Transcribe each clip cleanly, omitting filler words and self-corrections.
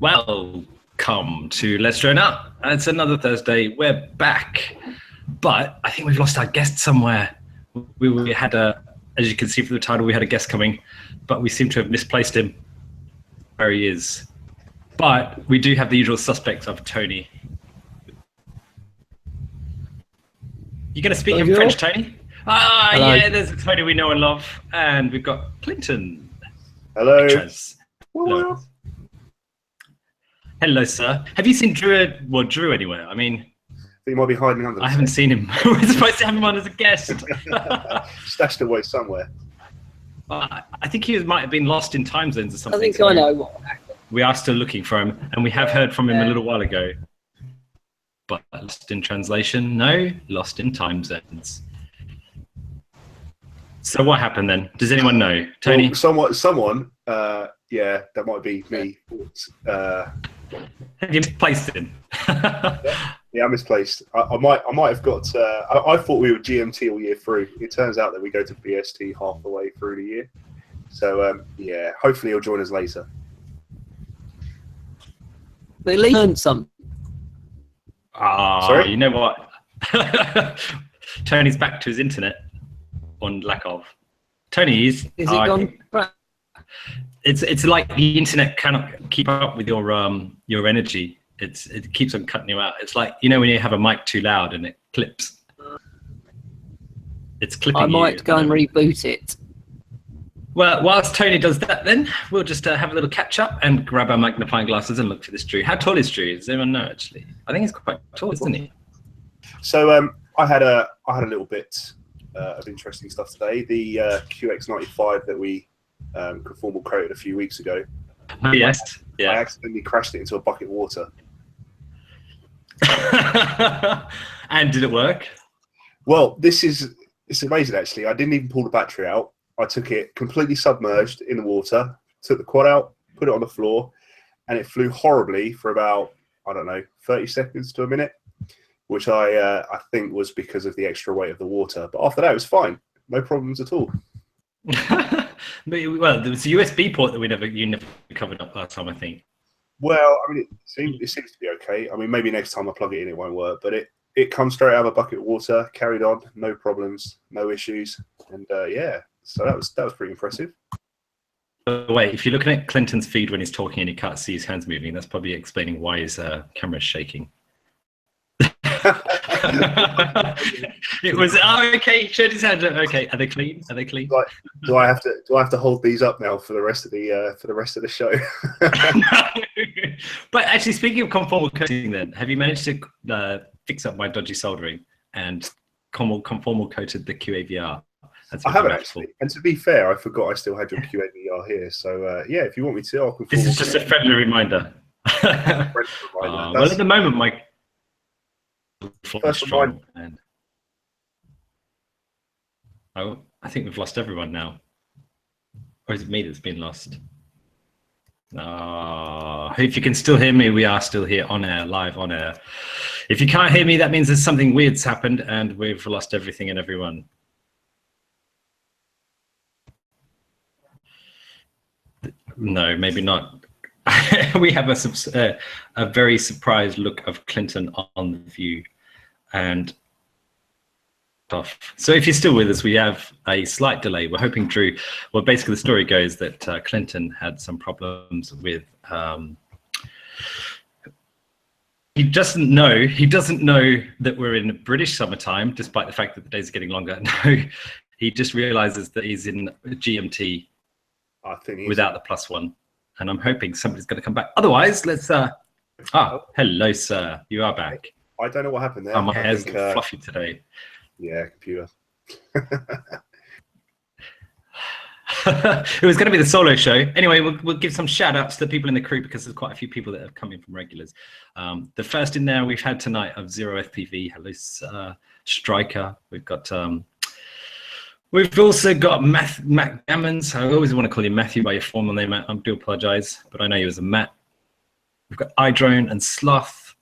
Welcome to Let's Drone Out. It's another Thursday. We're back, but I think we've lost our guest somewhere. We had as you can see from the title, we had a guest coming, but we seem to have misplaced him. There he is. But we do have the usual suspects of Tony. You going to speak in French, Tony? Hello. Yeah, there's a Tony we know and love. And we've got Clinton. Hello. Hello. Hello, sir. Have you seen Drew anywhere? I mean, he might be hiding under. I haven't seen him. We're supposed to have him on as a guest. Stashed away somewhere. I think he might have been lost in time zones or something. I think I know what happened. We are still looking for him, and we have heard from him a little while ago. But lost in translation? No, lost in time zones. So what happened then? Does anyone know? Tony? Well, someone, yeah, that might be me. Have you misplaced him? Yeah, I misplaced. I might have got. I thought we were GMT all year through. It turns out that we go to BST half the way through the year. So yeah, hopefully he'll join us later. They learned something. Sorry? You know what? Tony's back to his internet, on lack of. Tony is it gone? It's like the internet cannot keep up with your energy. It keeps on cutting you out. It's like, you know, when you have a mic too loud and it clips. It's clipping you. I might go and reboot it. Well, whilst Tony does that, then we'll just have a little catch up and grab our magnifying glasses and look for this Drew. How tall is Drew? Does anyone know? Actually, I think he's quite tall, isn't he? So I had a little bit of interesting stuff today. The QX95 that we conformal coated a few weeks ago. Yes. Yeah. I accidentally crashed it into a bucket of water. And did it work? Well, it's amazing actually. I didn't even pull the battery out. I took it completely submerged in the water, took the quad out, put it on the floor, and it flew horribly for about, I don't know, 30 seconds to a minute, which I think was because of the extra weight of the water. But after that, it was fine. No problems at all. Well, there was a USB port that you never covered up last time, I think. Well, I mean, it seems to be okay. I mean, maybe next time I plug it in, it won't work, but it comes straight out of a bucket of water, carried on, no problems, no issues, and yeah. So that was pretty impressive. By the way, if you're looking at Clinton's feed when he's talking and you can't see his hands moving, that's probably explaining why his camera is shaking. It was okay. He showed his hands. Okay, are they clean? Are they clean? Do I have to hold these up now for the rest of the show? No. But actually, speaking of conformal coating, then have you managed to fix up my dodgy soldering and conformal coated the QAVR? I haven't actually, and to be fair, I forgot I still had your QAVR here. So yeah, if you want me to, I'll conformal. This is just a friendly reminder. Well, at the moment, my strong, and I think we've lost everyone now, or is it me that's been lost? If you can still hear me, we are still here on air, live on air. If you can't hear me, that means there's something weird's happened and we've lost everything and everyone. No, maybe not. We have a very surprised look of Clinton on the view and off. So if you're still with us, we have a slight delay. We're hoping Drew, well, basically the story goes that Clinton had some problems with, he doesn't know that we're in British summertime, despite the fact that the days are getting longer. No, he just realizes that he's in GMT. I think without the +1, and I'm hoping somebody's going to come back. Otherwise, let's. Hello, sir. You are back. I don't know what happened there. My hair's fluffy today. Yeah, computer. It was going to be the solo show. Anyway, we'll give some shout outs to the people in the crew because there's quite a few people that have come in from regulars. The first in there we've had tonight of 0FPV. Hello, Striker. We've got. We've also got Matt Gammons. I always want to call you Matthew by your formal name. I do apologise, but I know you as a Matt. We've got iDrone and Sloth,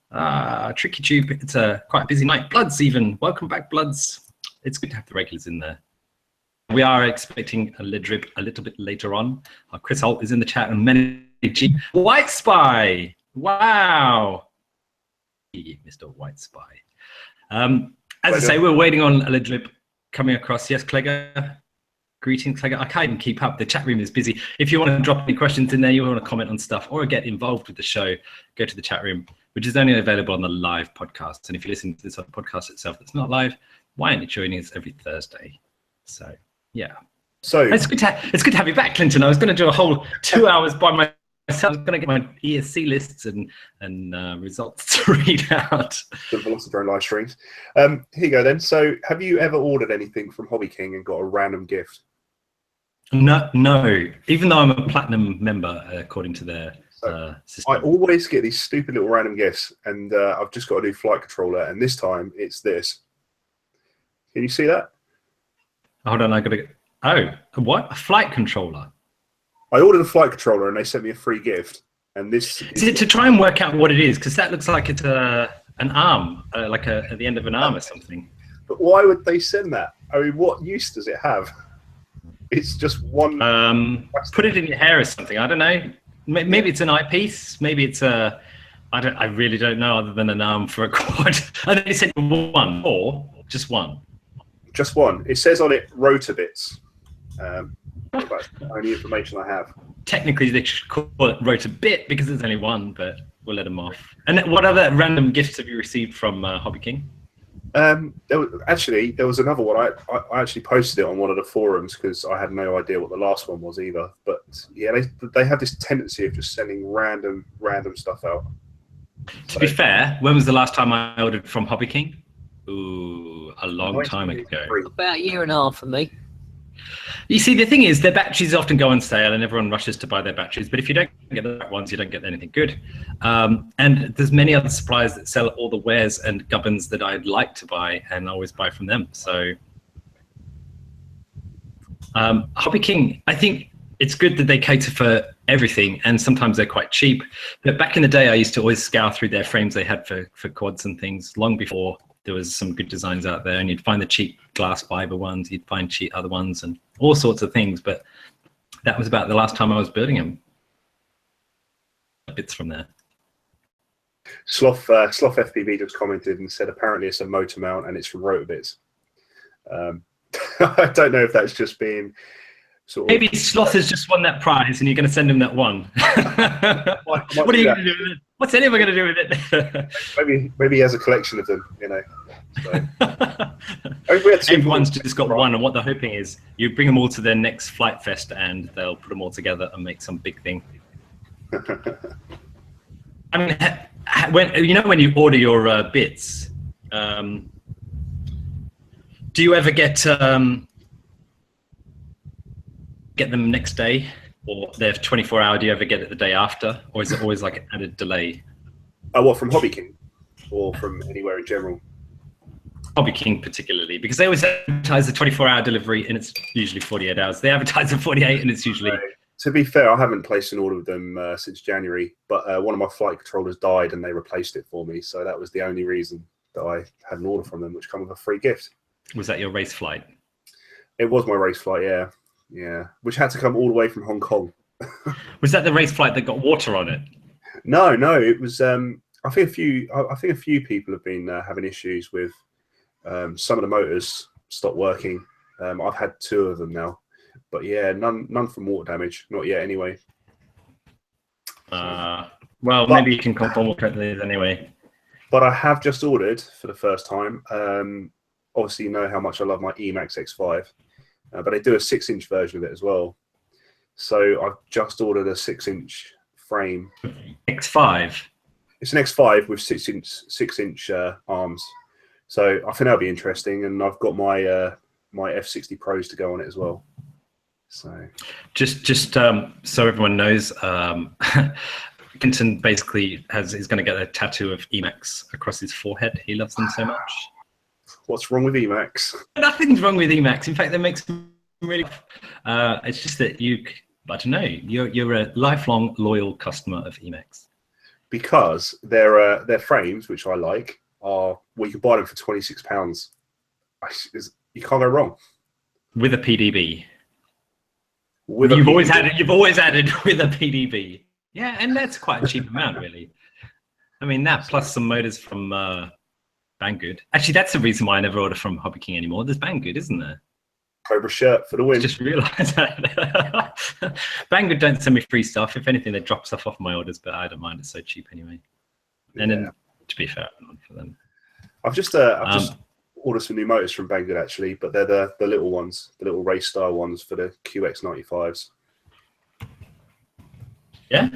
Tricky Tube. It's quite a busy night. Bloods even. Welcome back, Bloods. It's good to have the regulars in there. We are expecting a Drib a little bit later on. Chris Holt is in the chat, and many White Spy. Wow. Mr. White Spy. As I say, we're waiting on a Drib coming across. Yes, Clegger. Greetings, Clegger. I can't even keep up. The chat room is busy. If you want to drop any questions in there, you want to comment on stuff or get involved with the show, go to the chat room, which is only available on the live podcast. And if you listen to this on the podcast itself that's not live, why aren't you joining us every Thursday? So, yeah. So it's good to have you back, Clinton. I was going to do a whole 2 hours by myself. I was going to get my ESC lists and results to read out. The Velocidrone live streams. Here you go then. So have you ever ordered anything from Hobby King and got a random gift? No. Even though I'm a platinum member, according to their system. I always get these stupid little random gifts, and I've just got a new flight controller, and this time it's this. Can you see that? Hold on, I got to. Oh, what? A flight controller? I ordered a flight controller, and they sent me a free gift. And this is it to try and work out what it is, because that looks like it's an arm, like at the end of an arm or something. But why would they send that? I mean, what use does it have? It's just one. Put it in your hair or something. I don't know. Maybe it's an eyepiece. Maybe it's a. I really don't know, other than an arm for a quad. And then you said one or just one. Just one. It says on it rotor bits. That's the only information I have. Technically, they should call it rotor bit because there's only one, but we'll let them off. And what other random gifts have you received from Hobby King? There was another one. I actually posted it on one of the forums because I had no idea what the last one was either. But yeah, they have this tendency of just sending random stuff out. To be fair, when was the last time I ordered from Hobby King? Ooh, a long time ago. About a year and a half for me. You see, the thing is, their batteries often go on sale and everyone rushes to buy their batteries. But if you don't get the right ones, you don't get anything good. And there's many other suppliers that sell all the wares and gubbins that I'd like to buy and always buy from them. So Hobby King, I think it's good that they cater for everything, and sometimes they're quite cheap. But back in the day, I used to always scour through their frames they had for quads and things long before there was some good designs out there, and you'd find the cheap glass fiber ones, you'd find cheap other ones and all sorts of things. But that was about the last time I was building them. Bits from there. Sloth FPV just commented and said apparently it's a motor mount and it's from Rotobits. I don't know if that's just being sort of... Maybe Sloth has just won that prize and you're going to send him that one. What are you going to do with it? What's anyone going to do with it? maybe he has a collection of them, you know. So. Everyone's just got one, and what they're hoping is you bring them all to their next Flight Fest and they'll put them all together and make some big thing. I mean, when you order your bits, do you ever get them next day, or they're 24-hour? Do you ever get it the day after, or is it always like an added delay? Oh, what, from Hobby King, or from anywhere in general? Hobby King particularly, because they always advertise the 24-hour delivery, and it's usually 48 hours. They advertise the 48, and it's usually. To be fair, I haven't placed an order with them since January, but one of my flight controllers died, and they replaced it for me. So that was the only reason that I had an order from them, which came with a free gift. Was that your race flight? It was my race flight, yeah. Yeah, which had to come all the way from Hong Kong. Was that the race flight that got water on it? No, it was. I think a few people have been having issues with some of the motors stopped working. I've had 2 of them now, but yeah, none from water damage, not yet anyway. Well, maybe you can confirm what it is anyway. But I have just ordered for the first time. Obviously, you know how much I love my Emax X5. But they do a 6-inch version of it as well. So I've just ordered a 6-inch frame. X5? It's an X5 with 6-inch arms. So I think that'll be interesting. And I've got my my F60 Pros to go on it as well. So just so everyone knows, Clinton basically is going to get a tattoo of Emax across his forehead. He loves them so much. What's wrong with Emax? Nothing's wrong with Emax. In fact, that makes them really. It's just that I don't know. You're a lifelong loyal customer of Emax. Because their frames, which I like, you can buy them for £26. You can't go wrong. With a PDB. You've always added with a PDB. Yeah, and that's quite a cheap amount, really. I mean, that plus some motors from Banggood. Actually, that's the reason why I never order from Hobby King anymore. There's Banggood, isn't there? Cobra shirt for the I win. just realised that. Banggood don't send me free stuff. If anything, they drop stuff off my orders, but I don't mind. It's so cheap anyway. And then, to be fair, I'm on for them. I've just ordered some new motors from Banggood actually, but they're the little ones, the little race style ones for the QX95s. Yeah.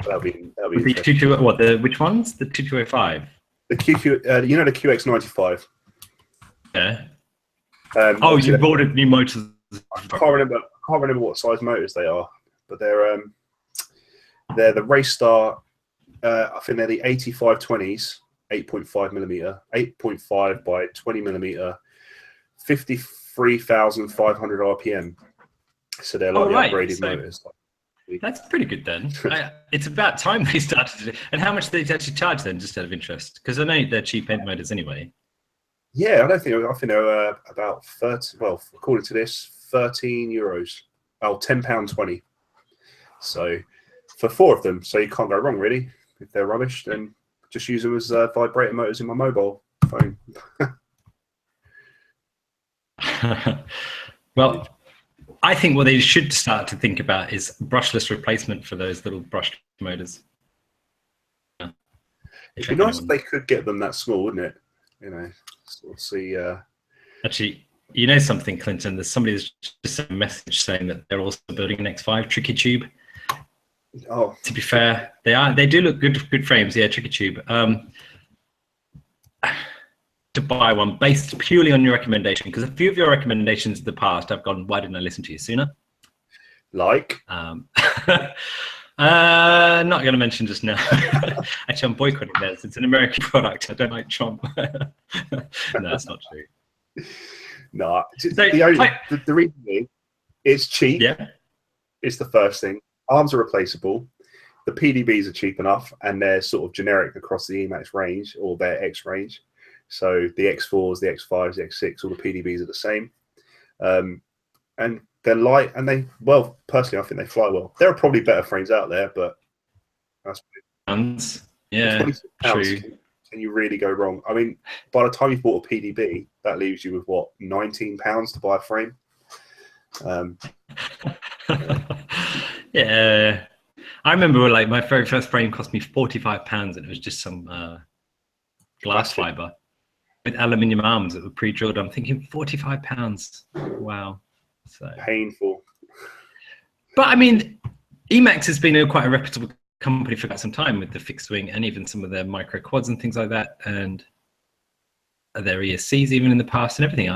That'll be the which ones? The 2205. The QQ, you know, the QX95. Yeah. You've ordered new motors. I can't remember what size motors they are, but they're the Race Star. I think they're the 8520s, 8.5 millimeter, 8.5 by 20 millimeter, 53,500 RPM. So they're like the upgraded motors. That's pretty good then. It's about time they started to do. And how much do they actually charge then, just out of interest? Because I know they're cheap end motors anyway. Yeah, I think they're about 30. Well, according to this, €13. Oh, £10.20. So for 4 of them, so you can't go wrong really. If they're rubbish, then just use them as vibrator motors in my mobile phone. Well, I think what they should start to think about is brushless replacement for those little brushed motors. It'd be nice if they could get them that small, wouldn't it? You know, sort of see. Actually, you know something, Clinton? There's somebody that's just sent a message saying that they're also building an X5 Tricky Tube. Oh, to be fair, they do look good frames. Yeah, Tricky Tube. To buy one based purely on your recommendation, because a few of your recommendations in the past I've gone, why didn't I listen to you sooner? Like? Not going to mention just now. Actually, I'm boycotting theirs. It's an American product. I don't like Trump. No, that's not true. No, the reason being, it's cheap. Yeah, it's the first thing. Arms are replaceable. The PDBs are cheap enough, and they're sort of generic across the Emax range or their X range. So the X4s, the X5s, the X6, all the PDBs are the same. And they're light, and well, personally, I think they fly well. There are probably better frames out there, but that's yeah, true. Can you really go wrong? I mean, by the time you've bought a PDB, that leaves you with what, £19 to buy a frame. Yeah, I remember like my very first frame cost me £45, and it was just some glass fiber with aluminium arms that were pre-drilled. I'm thinking £45. Wow, so painful. But I mean, Emax has been quite a reputable company for quite some time with the fixed wing and even some of their micro quads and things like that, and their ESCs even in the past and everything.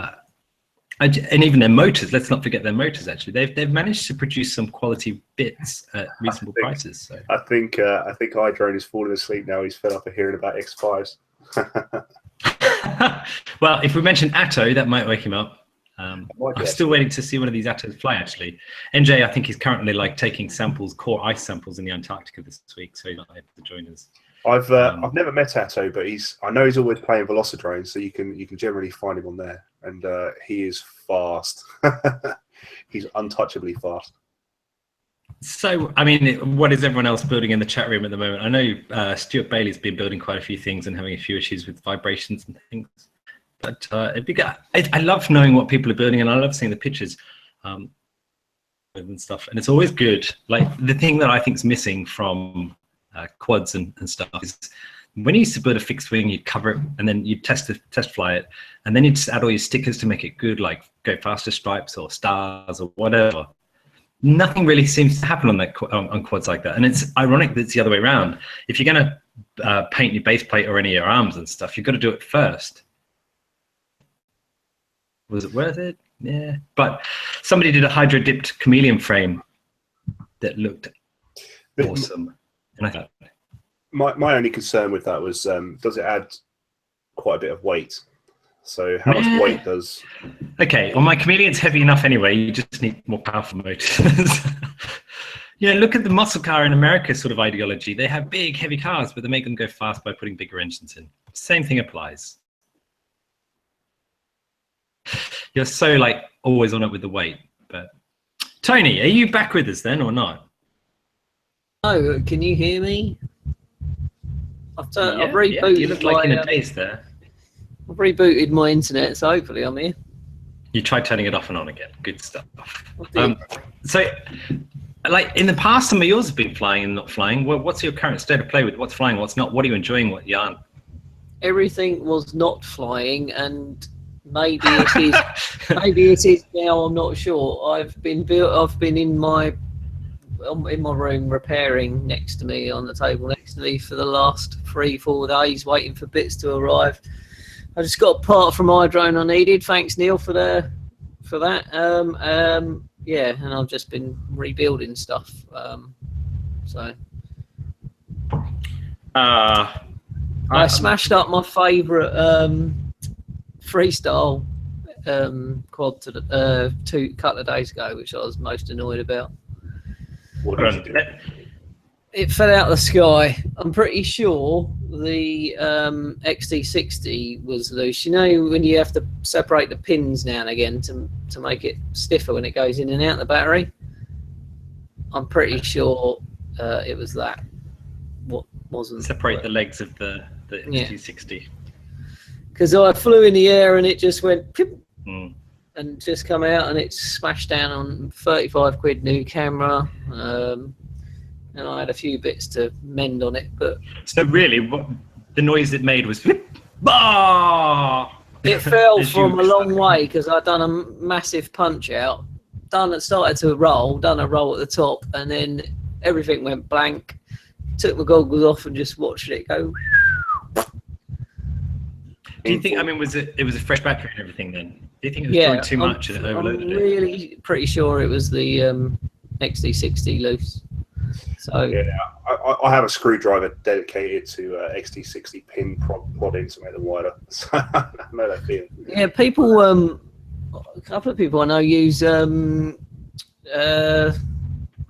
And even their motors. Let's not forget their motors. Actually, they've managed to produce some quality bits at reasonable prices. So I think iDrone is falling asleep now. He's fed up of hearing about X5s. Well, if we mention Atto, that might wake him up. I'm still waiting to see one of these Attos fly. Actually, NJ, I think he's currently like taking samples, core ice samples in the Antarctica this week, so he's not able to join us. I've never met Atto, but I know he's always playing Velocidrone, so you can generally find him on there, and he is fast. He's untouchably fast. So, I mean, what is everyone else building in the chat room at the moment? I know Stuart Bailey's been building quite a few things and having a few issues with vibrations and things. But it'd be good. I love knowing what people are building, and I love seeing the pictures and stuff. And it's always good. Like the thing that I think is missing from quads and stuff is when you used to build a fixed wing, you'd cover it and then you'd test fly it, and then you'd just add all your stickers to make it good, like go faster stripes or stars or whatever. Nothing really seems to happen on that on quads like that, and it's ironic that it's the other way around. If you're going to paint your base plate or any of your arms and stuff, you've got to do it first. Was it worth it? Yeah, but somebody did a hydro dipped chameleon frame that looked awesome, and I thought my only concern with that was does it add quite a bit of weight? So how much weight does? Okay, well, my chameleon's heavy enough anyway. You just need more powerful motors. You know, look at the muscle car in America sort of ideology. They have big, heavy cars, but they make them go fast by putting bigger engines in. Same thing applies. You're so like always on it with the weight. But Tony, are you back with us then or not? Oh, can you hear me? I've Yeah, rebooted you look like in a daze there. I've rebooted my internet, so hopefully I'm here. You tried turning it off and on again. Good stuff. I did. So, like in the past, some of yours have been flying and not flying. Well, what's your current state of play with what's flying, what's not? What are you enjoying, what you aren't? Everything was not flying, and maybe it is. Maybe it is now. I'm not sure. I've been in my room repairing next to me on the table next to me for the last 3-4 days, waiting for bits to arrive. I just got a part from my drone I needed. Thanks, Neil, for that. Yeah, and I've just been rebuilding stuff. I smashed up my favourite freestyle quad to couple of days ago, which I was most annoyed about. What did you do? It fell out of the sky. I'm pretty sure the XT60 was loose. You know when you have to separate the pins now and again to make it stiffer when it goes in and out the battery? I'm pretty sure it was that. What wasn't separate the legs of the XT60. Because I flew in the air and it just went and just come out, and it smashed down on 35 quid new camera. And I had a few bits to mend on it, but so really, what the noise it made was flip. Bah! It fell from a long way because I'd done a massive punch out. Started to roll, done a roll at the top, and then everything went blank. Took my goggles off and just watched it go. Do you think? I mean, was it was a fresh battery and everything? Then do you think it was drawing too much and it overloaded I'm really pretty sure it was the XT60 loose. So yeah, I have a screwdriver dedicated to XT60 pin prodding to make them wider. So I know that feeling. Yeah, people. A couple of people I know use what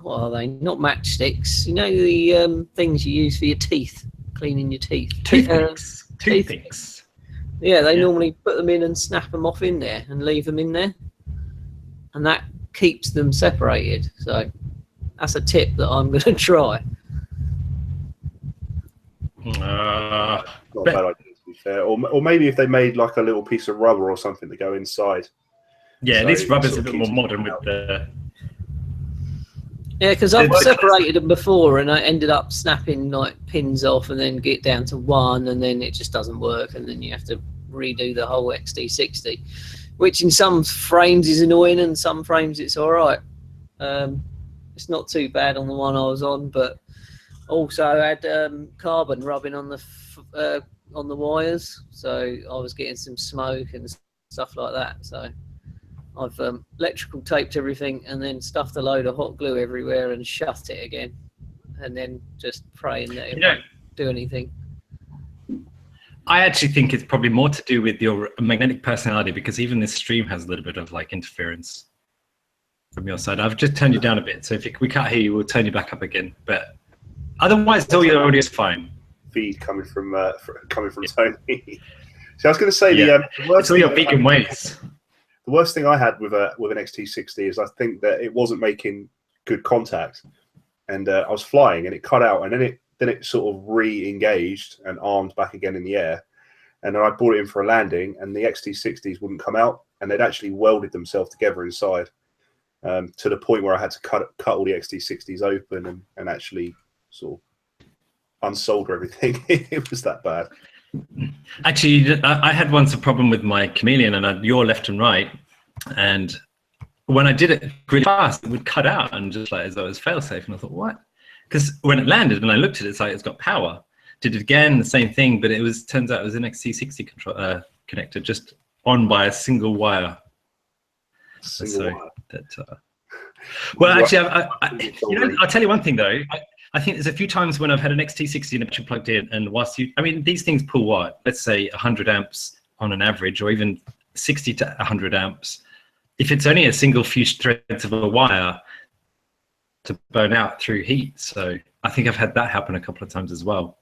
are they? Not matchsticks. You know the things you use for your teeth, cleaning your teeth. Toothpicks. Toothpicks. Yeah, they normally put them in and snap them off in there and leave them in there, and that keeps them separated. So that's a tip that I'm going to try. Not a bad idea, to be fair. Or maybe if they made like a little piece of rubber or something to go inside. Yeah, so this rubber's a bit more modern with the. Yeah, because I've separated them before, and I ended up snapping like pins off, and then get down to one, and then it just doesn't work, and then you have to redo the whole XT60, which in some frames is annoying, and some frames it's all right. It's not too bad on the one I was on, but also I had carbon rubbing on the wires, so I was getting some smoke and stuff like that. So I've electrical taped everything and then stuffed a load of hot glue everywhere and shut it again, and then just praying that it won't do anything. I actually think it's probably more to do with your magnetic personality, because even this stream has a little bit of like interference from your side. I've just turned you down a bit, so if we can't hear you, we'll turn you back up again. But otherwise, all your audio is fine. Feed coming from Tony. So I was going to say it's all your vegan ways. The worst thing I had with an XT60 is I think that it wasn't making good contact, and I was flying and it cut out, and then it sort of re-engaged and armed back again in the air, and then I brought it in for a landing, and the XT60s wouldn't come out, and they'd actually welded themselves together inside, to the point where I had to cut all the XT60s open and actually sort of unsolder everything. It was that bad. Actually, I had once a problem with my Chameleon, and you're left and right, and when I did it really fast, it would cut out and just like as though it was fail-safe, and I thought, what? Because when it landed and I looked at it, it's like it's got power. Did it again, the same thing, but turns out it was an XT60 connector just on by a single wire. Well, actually, I'll tell you one thing though. I think there's a few times when I've had an XT60 and it's plugged in, and these things pull what? Let's say 100 amps on an average, or even 60 to 100 amps. If it's only a single few threads of a wire to burn out through heat. So I think I've had that happen a couple of times as well.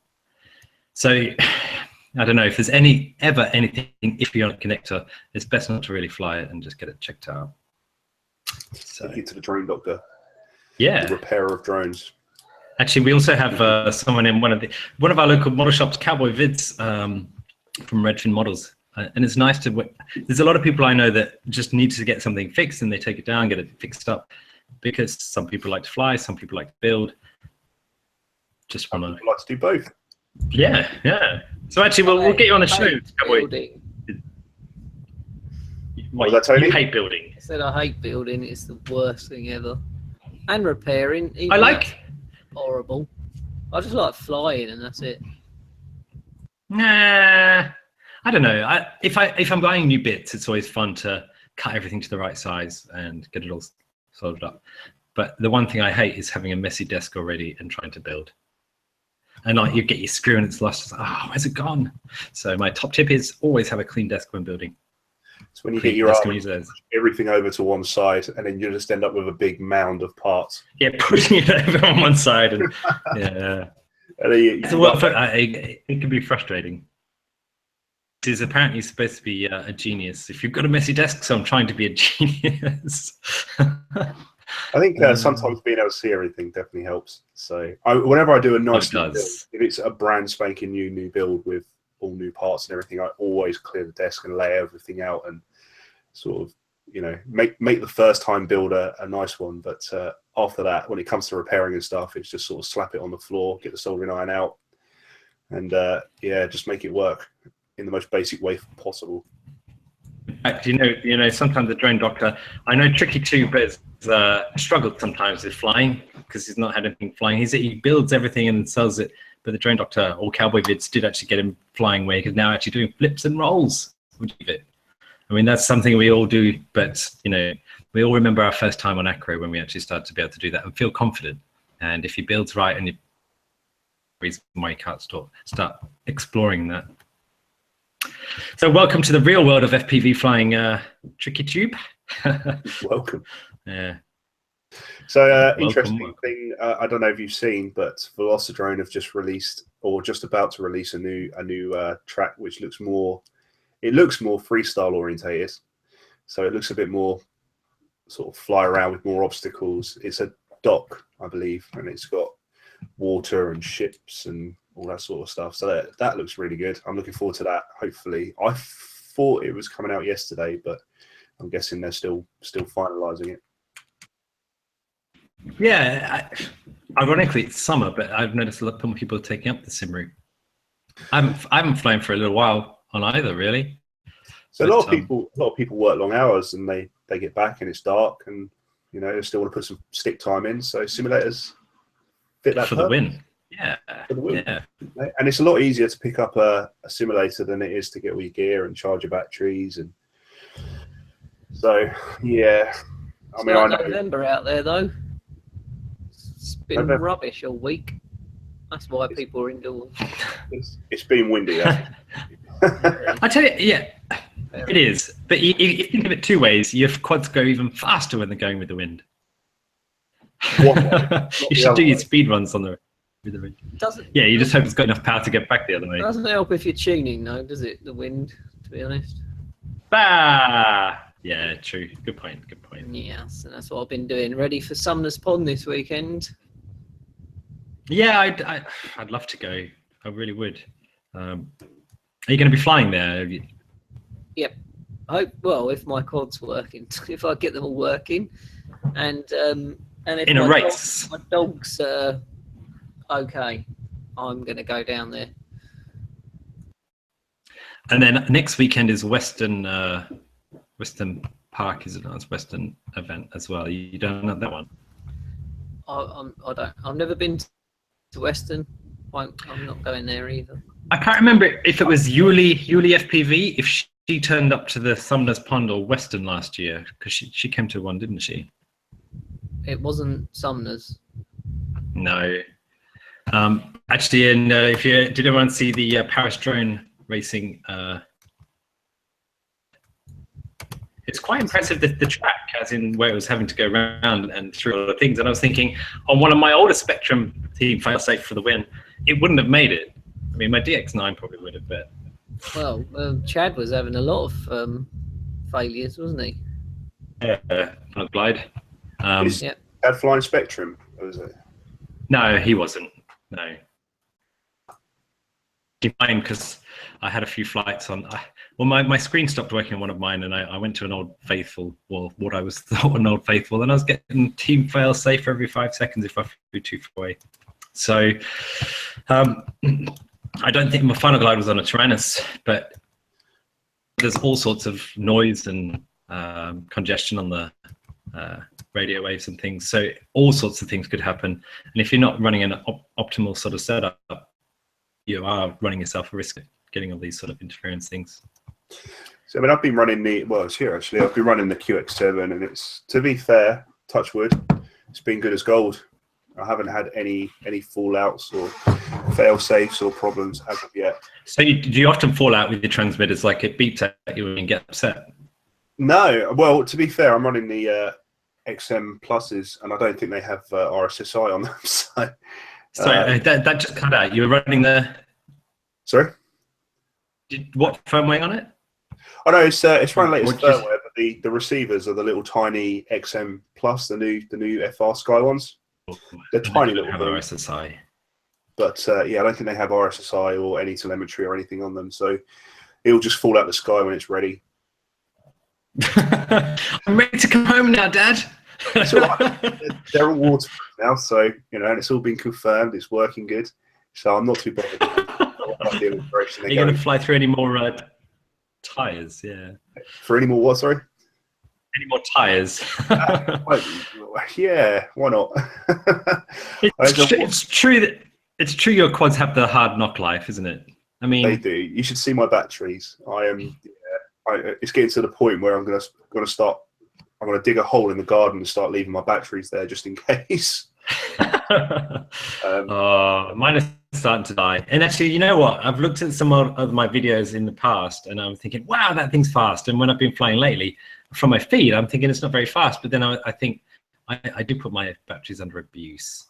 So I don't know if there's ever anything iffy on a connector, it's best not to really fly it and just get it checked out. So Thank you to the drone doctor. Yeah. The repairer of drones. Actually, we also have someone in one of our local model shops, Cowboy Vids, from Redfin Models. And it's nice to, there's a lot of people I know that just need to get something fixed and they take it down, get it fixed up, because some people like to fly, some people like to build. Just want to like to do both. Yeah, yeah. So actually, we'll get you on the show, Cowboy. What was that, Tony? You hate building. I said I hate building. It's the worst thing ever. And repairing. I like. Horrible. I just like flying, and that's it. Nah. I don't know. If I'm buying new bits, it's always fun to cut everything to the right size and get it all soldered up. But the one thing I hate is having a messy desk already and trying to build. And like you get your screw and it's lost. It's like, oh, where's it gone? So my top tip is always have a clean desk when building. It's when you get your arm, everything over to one side, and then you just end up with a big mound of parts. Yeah, pushing it over on one side, and yeah. It can be frustrating. It is apparently supposed to be a genius. If you've got a messy desk, so I'm trying to be a genius. I think sometimes being able to see everything definitely helps. So whenever I do a nice new build, if it's a brand spanking new build with all new parts and everything, I always clear the desk and lay everything out and sort of, you know, make the first time build a nice one. But after that, when it comes to repairing and stuff, it's just sort of slap it on the floor, get the soldering iron out, and yeah, just make it work in the most basic way possible. You know, sometimes the drone doctor, I know Tricopters has struggled sometimes with flying because he's not had anything flying. He builds everything and sells it, but the drone doctor or Cowboy Vids did actually get him flying where he's now actually doing flips and rolls. Would you it? I mean, that's something we all do, but you know, we all remember our first time on acro when we actually started to be able to do that and feel confident. And if he builds right, and you reason why you can't start exploring that. So welcome to the real world of FPV flying, Tricopters. Welcome. Yeah. So interesting thing, I don't know if you've seen, but Velocidrone have just released, or just about to release, a new track which looks more freestyle orientated. So it looks a bit more sort of fly around with more obstacles. It's a dock, I believe, and it's got water and ships and all that sort of stuff. So that looks really good. I'm looking forward to that. Hopefully, I thought it was coming out yesterday, but I'm guessing they're still finalising it. Yeah, ironically, it's summer, but I've noticed a lot of people are taking up the sim route. I haven't flown for a little while on either, really. So a lot of people work long hours and they get back and it's dark, and you know they still want to put some stick time in. So simulators fit that for the win. Yeah, for the win. Yeah. And it's a lot easier to pick up a simulator than it is to get all your gear and charge your batteries. And so yeah, I mean, I know November out there though. It's been rubbish all week. That's why people are indoors. It's been windy. I tell you, yeah, it is. But if you think of it two ways, your quads go even faster when they're going with the wind. You should do your speed runs on with the wind. Yeah, you just hope it's got enough power to get back the other way. It doesn't help if you're tuning, though, does it? The wind, to be honest. Bah! Yeah, true. Good point. Good point. Yes, and that's what I've been doing. Ready for Sumner's Pond this weekend. Yeah, I'd love to go. I really would. Are you going to be flying there? Yep. I hope. Well, if my quad's working, if I get them all working, and if in a race, my dog's okay, I'm going to go down there. And then next weekend is Western Park, is it not? It's Western event as well. You don't know that one? I don't. I've never been to Western. I'm not going there either. I can't remember if it was Yuli FPV, if she turned up to the Sumner's Pond or Western last year, because she came to one, didn't she? It wasn't Sumner's. No. Actually, and did everyone see the Paris drone racing? It's quite impressive, the track, as in where it was having to go around and through a lot of things. And I was thinking, on one of my older Spectrum team failsafe for the win, it wouldn't have made it. I mean, my DX9 probably would have, but... Well, Chad was having a lot of failures, wasn't he? Yeah, on a glide. Chad flying Spectrum, was it? No, he wasn't. No. Mine, because I had a few flights on. Well, my screen stopped working on one of mine, and I went to an old faithful, well, what I was thought an old faithful, and I was getting team fail safe every 5 seconds if I flew too far away. So I don't think my final glide was on a Tyrannus, but there's all sorts of noise and congestion on the radio waves and things. So all sorts of things could happen. And if you're not running an optimal sort of setup, you are running yourself a risk of getting all these sort of interference things. So I mean, I've been running it's here actually. I've been running the QX7, and it's, to be fair, touch wood, it's been good as gold. I haven't had any fallouts or fail safes or problems as of yet. So do you often fall out with your transmitters, like it beeps at you and get upset? No, well, to be fair, I'm running the XM Pluses, and I don't think they have RSSI on them. So sorry, that just cut out. You were running the. Sorry. What firmware on it? Oh no, it's running latest firmware, but the receivers are the little tiny XM Plus, the new FR Sky ones. They're tiny little have RSSI. But yeah, I don't think they have RSSI or any telemetry or anything on them, so it'll just fall out the sky when it's ready. I'm ready to come home now, Dad. It's all right. They're all waterproof now, so and it's all been confirmed. It's working good, so I'm not too bothered. Are you going to fly through any more tires? Yeah. For any more what? Sorry. Any more tires? Yeah, why not? It's true that your quads have the hard knock life, isn't it? I mean, they do. You should see my batteries. It's getting to the point where I'm going to start. I'm going to dig a hole in the garden and start leaving my batteries there just in case. Mine is starting to die. And actually, you know what? I've looked at some of my videos in the past, and I'm thinking, wow, that thing's fast. And when I've been flying lately, from my feed, I'm thinking it's not very fast. But then I think I do put my batteries under abuse.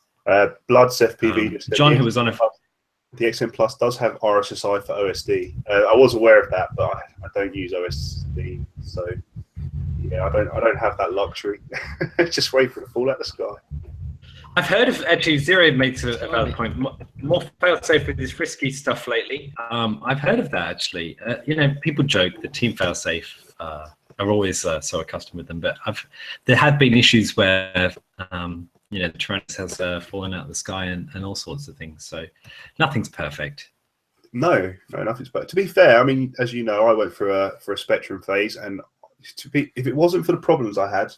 Blood's FPV. John, who was on the XM Plus does have RSSI for OSD. I was aware of that, but I don't use OSD, so yeah, I don't have that luxury. Just wait for it to fall out the sky. I've heard of actually Zero makes a valid point. More fail-safe with his frisky stuff lately. I've heard of that actually. People joke that team fail-safe are always so accustomed with them, but there have been issues where the Tyrannus has fallen out of the sky and all sorts of things. So nothing's perfect. No, nothing's perfect. To be fair, I mean, as you know, I went for a Spectrum phase, and if it wasn't for the problems I had,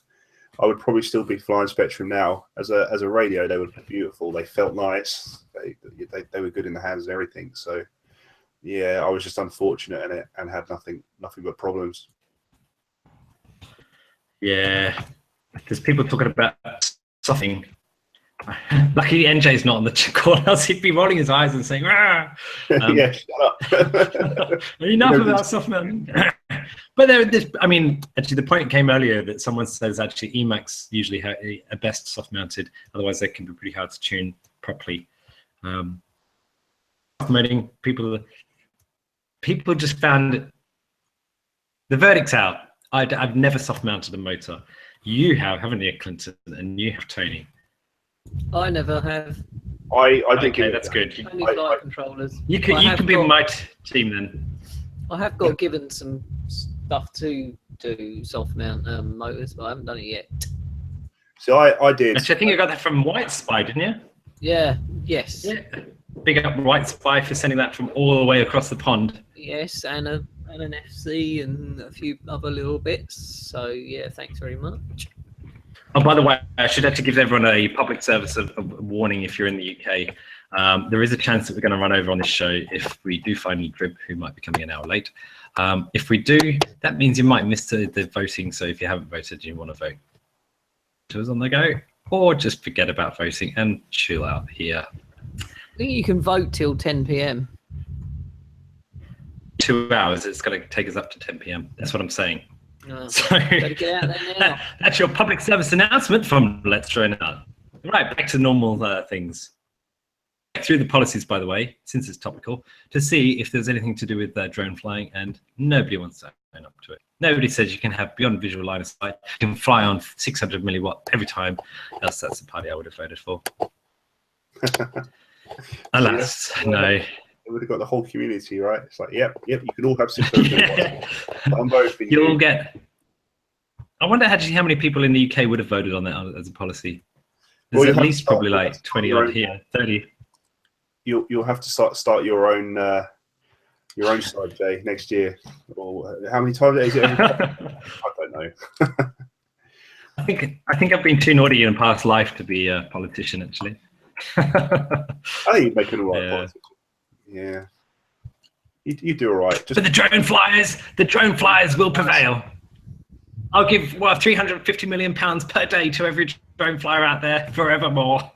I would probably still be flying Spectrum now. As a radio, they were beautiful. They felt nice. They were good in the hands and everything. So yeah, I was just unfortunate in it and had nothing but problems. Yeah, there's people talking about something. Lucky NJ's not on the call, else he'd be rolling his eyes and saying, "Rah!" Yeah, shut up. Enough about soft mounting. But actually, the point came earlier that someone says actually Emacs usually have a best soft mounted. Otherwise, they can be pretty hard to tune properly. Soft mounting, people just found it. The verdict's out. I've never soft mounted a motor. You have, haven't you, Clinton? And you have, Tony. I never have. I think okay, that's good. Only flight controllers. You can be my team then. I have got given some stuff to do soft mount motors, but I haven't done it yet. So I did. Actually, I think you got that from White Spy, didn't you? Yeah. Yes. Yeah. Big up White Spy for sending that from all the way across the pond. Yes, and an FC and a few other little bits. So yeah, thanks very much. Oh, by the way, I should actually give everyone a public service of warning if you're in the UK. There is a chance that we're going to run over on this show if we do find a Drib who might be coming an hour late. If we do, that means you might miss the voting. So if you haven't voted, you want to vote. Tours on the go, or just forget about voting and chill out here. I think you can vote till 10 p.m. 2 hours. It's going to take us up to 10 p.m. That's what I'm saying. So better get out there now. That's your public service announcement from Let's Drone Out. Right, back to normal things. Through the policies, by the way, since it's topical, to see if there's anything to do with drone flying, and nobody wants to own up to it. Nobody says you can have beyond visual line of sight. You can fly on 600 milliwatt every time. Else, that's the party I would have voted for. Alas, no. They would have got the whole community, right? It's like, yep, you can all have super. Yeah. I'm voting for you. You'll get. I wonder actually how many people in the UK would have voted on that as a policy. There's Well, at least probably like 20 odd here, 30. You'll have to start your own side, Jay, next year. Or how many times is it? I don't know. I think I've been too naughty in a past life to be a politician, actually. I think you're making the right politician. Yeah, you do all right. But the drone flyers will prevail. I'll give 350 million pounds per day to every drone flyer out there forevermore.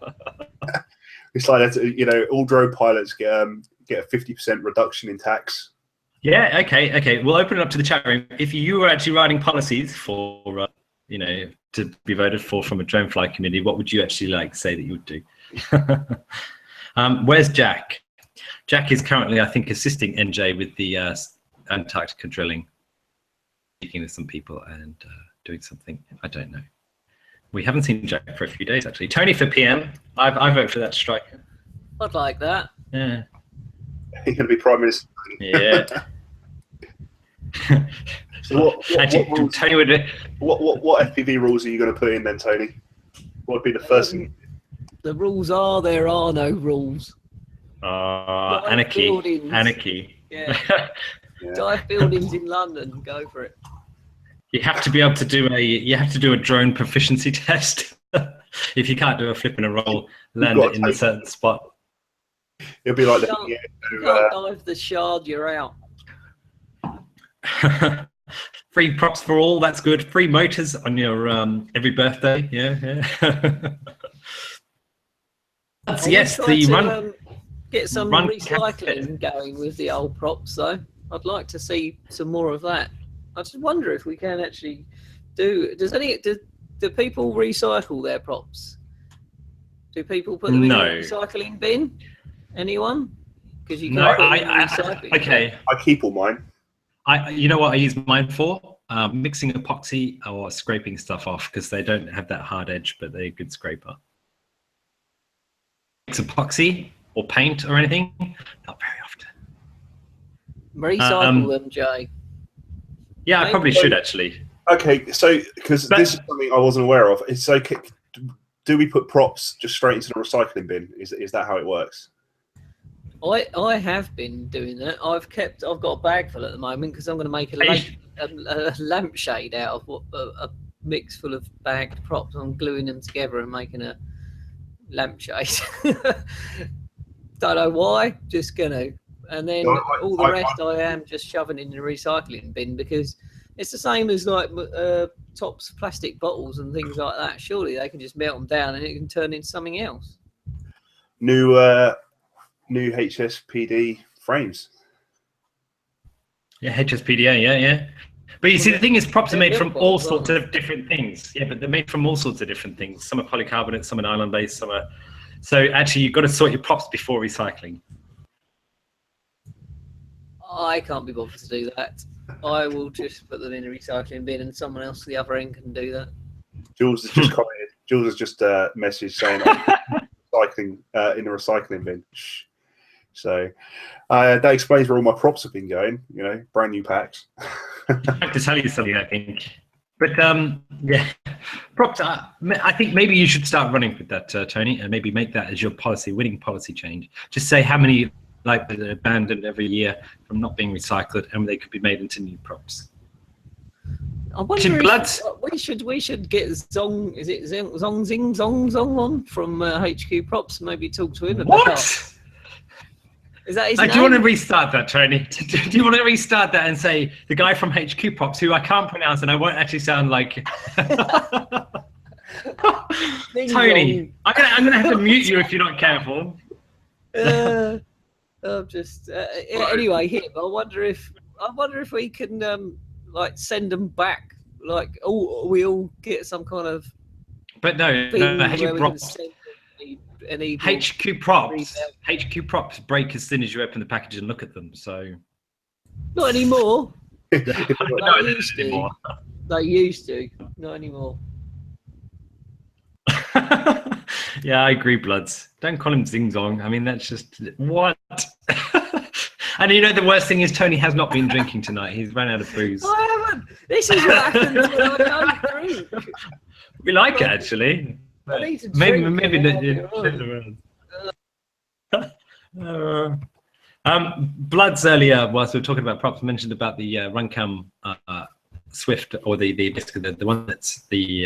It's like that, all drone pilots get a 50% reduction in tax. Yeah. Okay. We'll open it up to the chat room. If you were actually writing policies for, to be voted for from a drone fly community, what would you actually say that you would do? Where's Jack? Jack is currently, I think, assisting NJ with the Antarctica drilling, speaking to some people and doing something. I don't know. We haven't seen Jack for a few days, actually. Tony for PM. I vote for that striker. I'd like that. Yeah. You're going to be Prime Minister. Yeah. So Tony would. What FPV rules are you going to put in then, Tony? What would be the first thing? The rules are there are no rules. Anarchy. Buildings. Anarchy. Yeah. Dive buildings in London. Go for it. You have to be able to do a drone proficiency test. If you can't do a flip and a roll, land it in a certain spot. It'll be like you can't dive the shard, you're out. Free props for all. That's good. Free motors on your every birthday. Yeah. Yes, the run. Get some recycling going with the old props, though. I'd like to see some more of that. I just wonder if we can actually do. Do people recycle their props? Do people put them in a recycling bin? Anyone? Because you can't put them in recycling. Okay. I keep all mine. You know what I use mine for? Mixing epoxy or scraping stuff off because they don't have that hard edge, but they're a good scraper. Mix epoxy or paint or anything? Not very often. Recycle them, Jay. Yeah, I probably should actually. Okay, so because this is something I wasn't aware of. It's okay. Do we put props just straight into the recycling bin? Is that how it works? I have been doing that. I've got a bag full at the moment because I'm going to make a lampshade out of a mix full of bagged props. I'm gluing them together and making a lampshade. Don't know why, just gonna. And then all the rest I am just shoving in the recycling bin because it's the same as like Topps plastic bottles and things like that. Surely they can just melt them down and it can turn into something else. New HSPD frames. Yeah, HSPDA, yeah. But you see, the thing is, props are made from all sorts of different things. Yeah, but they're made from all sorts of different things. Some are polycarbonate, some are nylon-based, some are... So actually, you've got to sort your props before recycling. I can't be bothered to do that. I will just put them in a recycling bin and someone else at the other end can do that. Jules has just commented. Jules has just messaged saying recycling in the recycling bin. So that explains where all my props have been going. Brand new packs. I have to tell you something, I think. But yeah, props. I think maybe you should start running with that, Tony, and maybe make that as your winning policy change. Just say how many they're abandoned every year from not being recycled, and they could be made into new props. I wonder if we should get Zong. Is it Zong on from HQ Props? Maybe talk to him about what. Is that his name? Do you want to restart that, Tony? Do you want to restart that and say the guy from HQ Props, who I can't pronounce and I won't actually sound like... Tony, I'm gonna have to mute you if you're not careful. I'm just anyway. I wonder if we can send them back. We all get some kind of. But no, HQ Props break as soon as you open the package and look at them. So. Not anymore. Not anymore. They used to. Not anymore. Yeah, I agree, Bloods. Don't call him Zing Zong. I mean, that's just what. And you know, the worst thing is Tony has not been drinking tonight. He's run out of booze. I haven't. This is what happens when I don't drink. We like it actually. I need to Maybe drink maybe and the, Bloods earlier, whilst we were talking about props, mentioned about the Runcam Swift, or the one that's the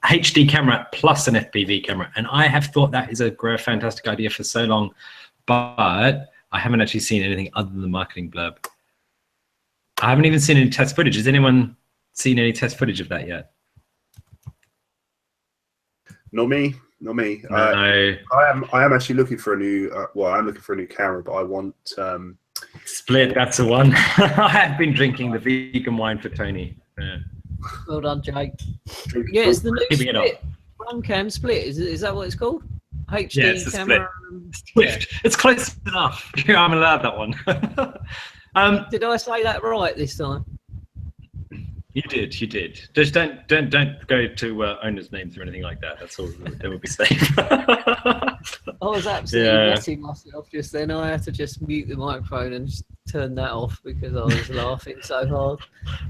HD camera plus an FPV camera, and I have thought that is a fantastic idea for so long, but I haven't actually seen anything other than the marketing blurb. I haven't even seen any test footage. Has anyone seen any test footage of that yet? Not me. Not me. No. I am actually looking for a new. Well, I'm looking for a new camera, but I want. Split. That's the one. I have been drinking the vegan wine for Tony. Yeah. Well done, Jake. Yeah, it's the new Keeping it Split. Runcam Split. Is that what it's called? HD Yeah, it's the camera. Swift. It's close enough. I'm allowed that one. Did I say that right this time? You did. You did. Just don't go to owners' names or anything like that. That's all. That would be safe. I was absolutely messing myself just then. I had to just mute the microphone and just turn that off because I was laughing so hard.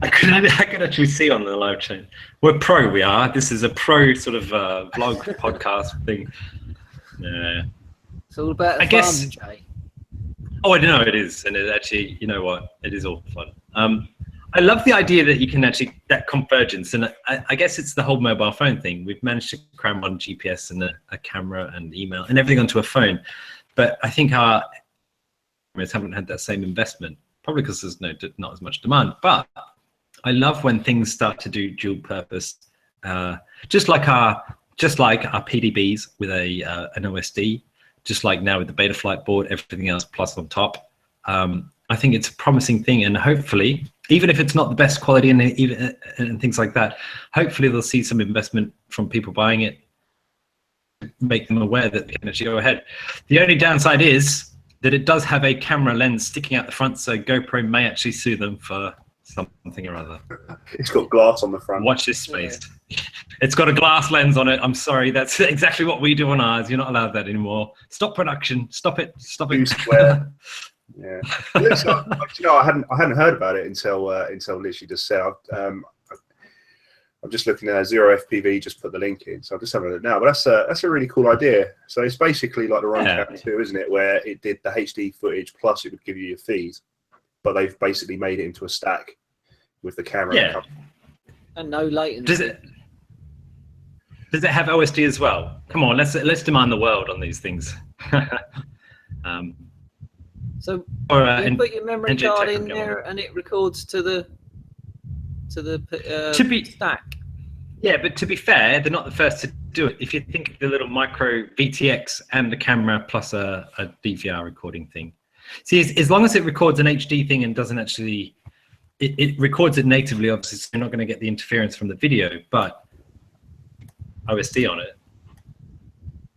I could actually see on the live chain. We're pro. We are. This is a pro sort of vlog podcast thing. Yeah. It's all about the fun, Jay. Oh, I know it is, and it actually, you know what, it is all fun. I love the idea that you can actually, that convergence, and I guess it's the whole mobile phone thing. We've managed to cram on GPS and a camera and email and everything onto a phone, but I think our cameras haven't had that same investment, probably because there's not as much demand. But I love when things start to do dual purpose, just like our PDBs with an OSD, just like now with the Betaflight board, everything else plus on top. I think it's a promising thing, and hopefully, even if it's not the best quality and things like that, hopefully they'll see some investment from people buying it, make them aware that they can actually go ahead. The only downside is that it does have a camera lens sticking out the front, so GoPro may actually sue them for something or other. It's got glass on the front. Watch this space. Yeah. It's got a glass lens on it. I'm sorry, that's exactly what we do on ours. You're not allowed that anymore. Stop production. Stop it. Stop it. Yeah, listen, you know, I hadn't heard about it until literally just said. I'm just looking at Zero FPV. Just put the link in, so I'm just having a look now. But that's a really cool idea. So it's basically like the Runcam 2, isn't it? Where it did the HD footage plus it would give you your feed, but they've basically made it into a stack with the camera. Yeah. And no latency. Does it have OSD as well? Come on, let's demand the world on these things. So you put your memory card in there and it records to the stack. Yeah, but to be fair, they're not the first to do it. If you think of the little micro VTX and the camera plus a DVR recording thing. See, as long as it records an HD thing and doesn't actually, it records it natively, obviously, so you're not going to get the interference from the video, but OSD on it.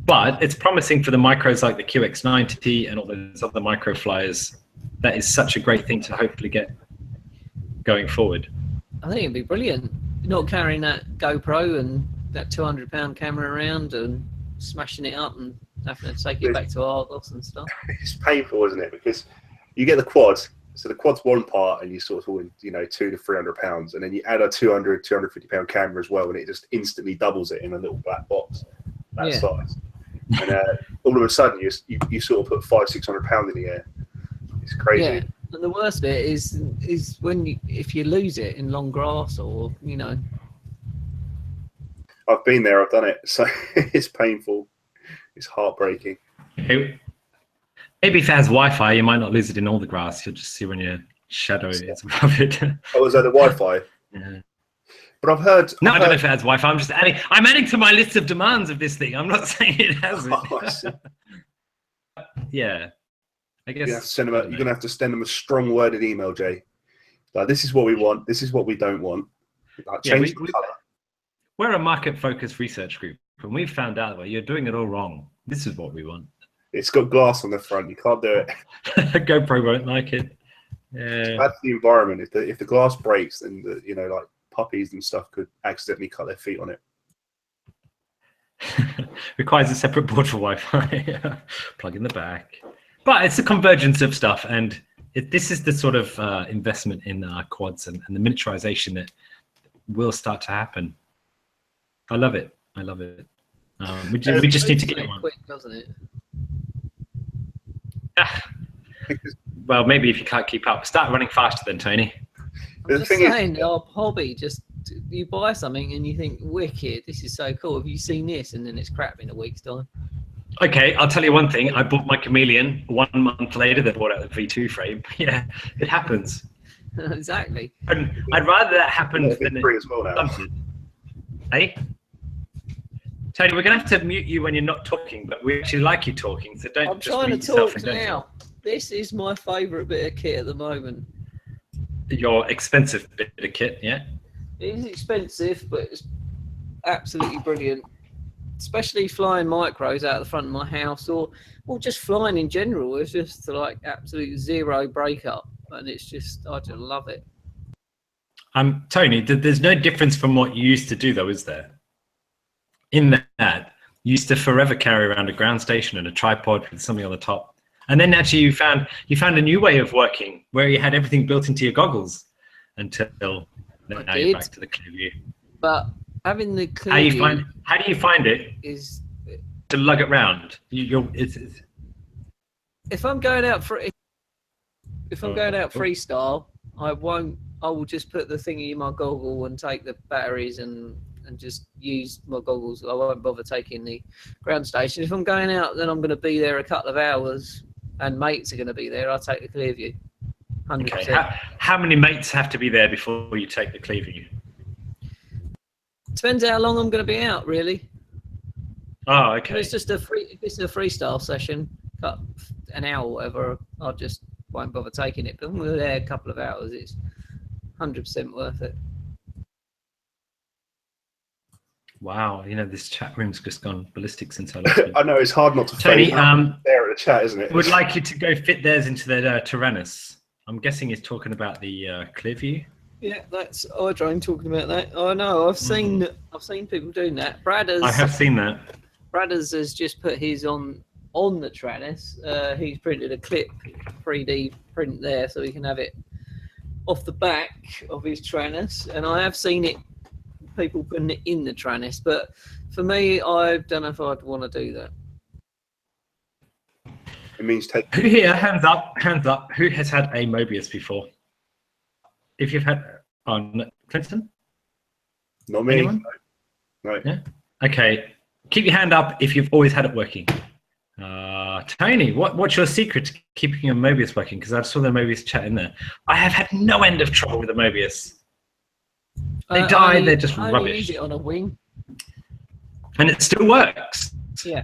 But it's promising for the micros like the QX90 and all those other micro flyers. That is such a great thing to hopefully get going forward. I think it'd be brilliant. You're not carrying that GoPro and that £200 camera around and smashing it up and having to take it back to Argos and stuff. It's painful, isn't it? Because you get the quad. So the quad's one part and you sort of talking, you know, £200 to £300, and then you add a 200, £250 camera as well, and it just instantly doubles it in a little black box that size. And all of a sudden, you sort of put £500–600 in the air. It's crazy. Yeah, and the worst bit is when if you lose it in long grass or you know. I've been there. I've done it. So it's painful. It's heartbreaking. Maybe if it has Wi-Fi, you might not lose it in all the grass. You'll just see when your shadow is above it. Oh, is that the Wi-Fi? Yeah. But I've heard. No, I don't know if it has Wi-Fi. I'm just adding. I'm adding to my list of demands of this thing. I'm not saying it hasn't. Oh, I see. Yeah, I guess you're gonna have to send them a strong-worded email, Jay. Like, this is what we want. This is what we don't want. Like, change the color. We're a market-focused research group, and we've found out that you're doing it all wrong. This is what we want. It's got glass on the front. You can't do it. GoPro won't like it. Yeah. It's bad for the environment. If the glass breaks, then you know, like, puppies and stuff could accidentally cut their feet on it. Requires a separate board for Wi-Fi. Plug in the back. But it's a convergence of stuff, and this is the sort of investment in quads and the miniaturization that will start to happen. I love it. I love it. We just need to get one. Quick, doesn't it? Well, maybe if you can't keep up, start running faster then, Tony. I'm just saying, our hobby, just you buy something and you think, wicked, this is so cool. Have you seen this? And then it's crap in a week's time. Okay, I'll tell you one thing. I bought my Chameleon 1 month later. They brought out the V2 frame. Yeah, it happens. Exactly. And I'd rather that happen than it as well now. Hey, Tony, we're going to have to mute you when you're not talking, but we actually like you talking, so don't. I'm just trying to mute yourself talk and now. This is my favourite bit of kit at the moment. Your expensive bit of kit, yeah? It is expensive, but it's absolutely brilliant. Especially flying micros out of the front of my house, or just flying in general. It's just like absolute zero breakup, and it's just, I just love it. Tony, there's no difference from what you used to do, though, is there? In that, you used to forever carry around a ground station and a tripod with something on the top, and then actually you found a new way of working where you had everything built into your goggles until now you're back to the clear view. But having the clear view, how do you find it is to lug it round? If I'm going out freestyle, I will just put the thingy in my goggle and take the batteries and just use my goggles. I won't bother taking the ground station. If I'm going out, then I'm going to be there a couple of hours, and mates are going to be there. I'll take the clear view. 100%. Okay. How many mates have to be there before you take the clear view? Depends how long I'm going to be out, really. Oh, okay. If it's a freestyle session, cut an hour or whatever, I just won't bother taking it. But when we're there a couple of hours, it's 100% worth it. Wow, this chat room's just gone ballistic since I left it. I know, it's hard not to Tony, there at the chat, isn't it? Would like you to go fit theirs into the Tyrannus. I'm guessing he's talking about the Clearview. Yeah, that's iDrone talking about that. Oh no, I've seen people doing that. I have seen that. Bradders has just put his on the Tyrannus. He's printed a clip 3D print there, so he can have it off the back of his Tyrannus. And I have seen it, people putting it in the Tyrannus, but for me, I don't know if I'd want to do that. It means take. Who here? Hands up! Hands up! Who has had a Mobius before? If you've had on Clinton. Not me. Anyone? No. Yeah. Okay. Keep your hand up if you've always had it working. Tony, what's your secret to keeping a Mobius working? Because I saw the Mobius chat in there. I have had no end of trouble with the Mobius. They die. They're just I rubbish. use it on a wing. And it still works. Yeah.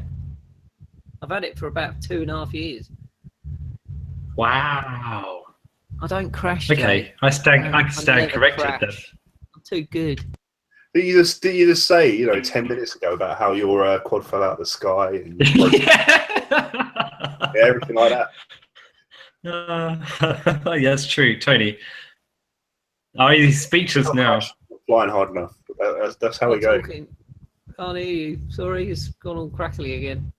I've had it for about 2.5 years. Wow. I don't crash. Okay, Joe. I stand corrected then. I'm too good. Did you just say 10 minutes ago about how your quad fell out of the sky and yeah, everything like that? Yeah, that's true, Tony. Oh, he's speechless now. Not flying hard enough. That's how we go. Can't hear you. Sorry, it's gone all crackly again.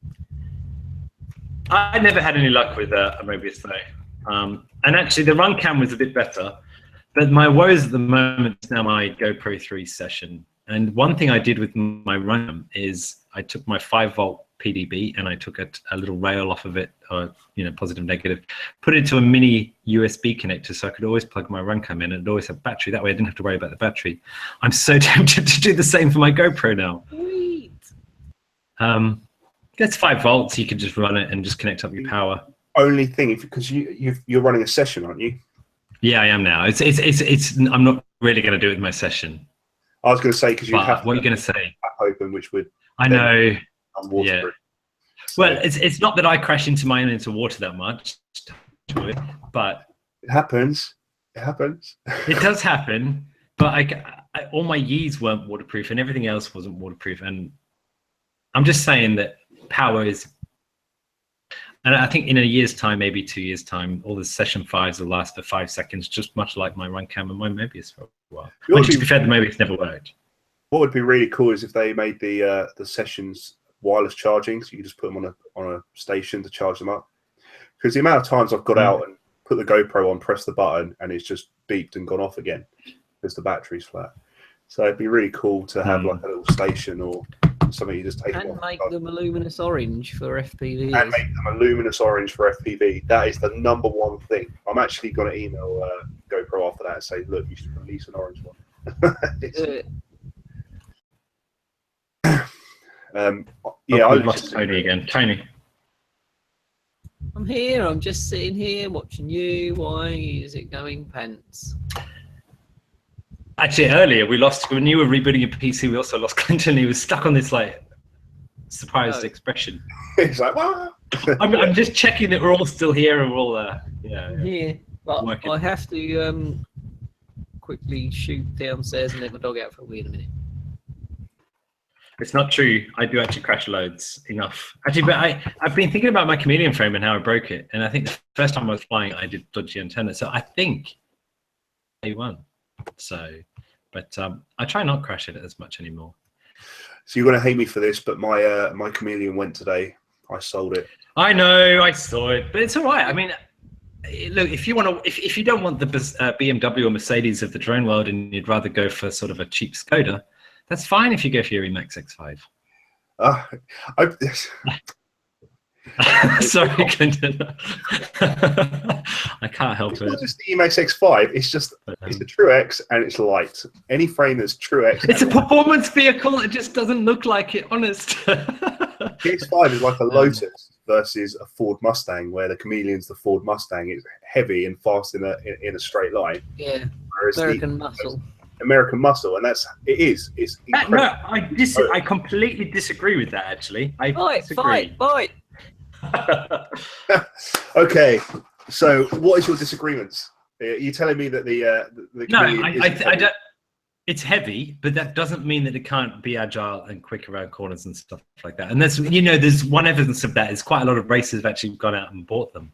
I never had any luck with a Mobius though. And actually the run cam was a bit better, but my woes at the moment is now my GoPro 3 session. And one thing I did with my run cam is I took my 5-volt PDB and I took a little rail off of it, positive, negative, put it to a mini USB connector so I could always plug my run cam in and always have battery. That way I didn't have to worry about the battery. I'm so tempted to do the same for my GoPro now. Sweet. It's 5 volts. You could just run it and just connect up your power. Only thing, because you're running a session, aren't you? Yeah, I am now. I'm not really going to do it in my session. I was going to say because you have. What are you going to say? Open, which would. I know. Yeah. So, well, it's not that I crash into water that much, but it happens. It happens. It does happen, but all my Yees weren't waterproof and everything else wasn't waterproof, and I'm just saying that power is. And I think in a year's time, maybe 2 years' time, all the session 5s will last for 5 seconds, just much like my run cam and my Mobius for a while. But to be fair, the Mobius never worked. What would be really cool is if they made the sessions wireless charging, so you can just put them on a station to charge them up. Because the amount of times I've got out and put the GoPro on, press the button, and it's just beeped and gone off again because the battery's flat. So it'd be really cool to have like a little station or something you just take. And make them a luminous orange for FPV. And make them a luminous orange for FPV. That is the #1 thing. I'm actually going to email GoPro after that and say, look, you should release an orange one. Yeah, I lost Tony again. Tony. I'm here. I'm just sitting here watching you. Why is it going pants? Actually, earlier we lost when you were rebooting your PC. We also lost Clinton. He was stuck on this like surprised expression. It's like, wow. I'm just checking that we're all still here and we're all Yeah, but working. I have to quickly shoot downstairs and let my dog out for a wee in a minute. It's not true. I do actually crash loads enough. Actually, but I've been thinking about my chameleon frame and how I broke it. And I think the first time I was flying, I did dodgy antenna. So I think I won. So, but I try not crash it as much anymore. So you're going to hate me for this, but my my chameleon went today. I sold it. I know, I saw it, but it's all right. I mean, look, if you want to, if you don't want the BMW or Mercedes of the drone world, and you'd rather go for sort of a cheap Skoda, that's fine if you go for your Emax X5. Sorry, Clinton. I can't help it. It's not just the Emax X5. It's just it's the True X and it's light. Any frame that's True X. It's a performance vehicle. It just doesn't look like it. Honest. The X5 is like a Lotus versus a Ford Mustang, where the Chameleon's the Ford Mustang. It's heavy and fast in a straight line. Yeah. Whereas American muscle. American muscle, and it's incredible. No, I completely disagree with that. Actually, I disagree. Fight. Okay, so what is your disagreements? Are you telling me that the no, I don't. It's heavy, but that doesn't mean that it can't be agile and quick around corners and stuff like that. And that's, you know, there's one evidence of that is quite a lot of racers have actually gone out and bought them.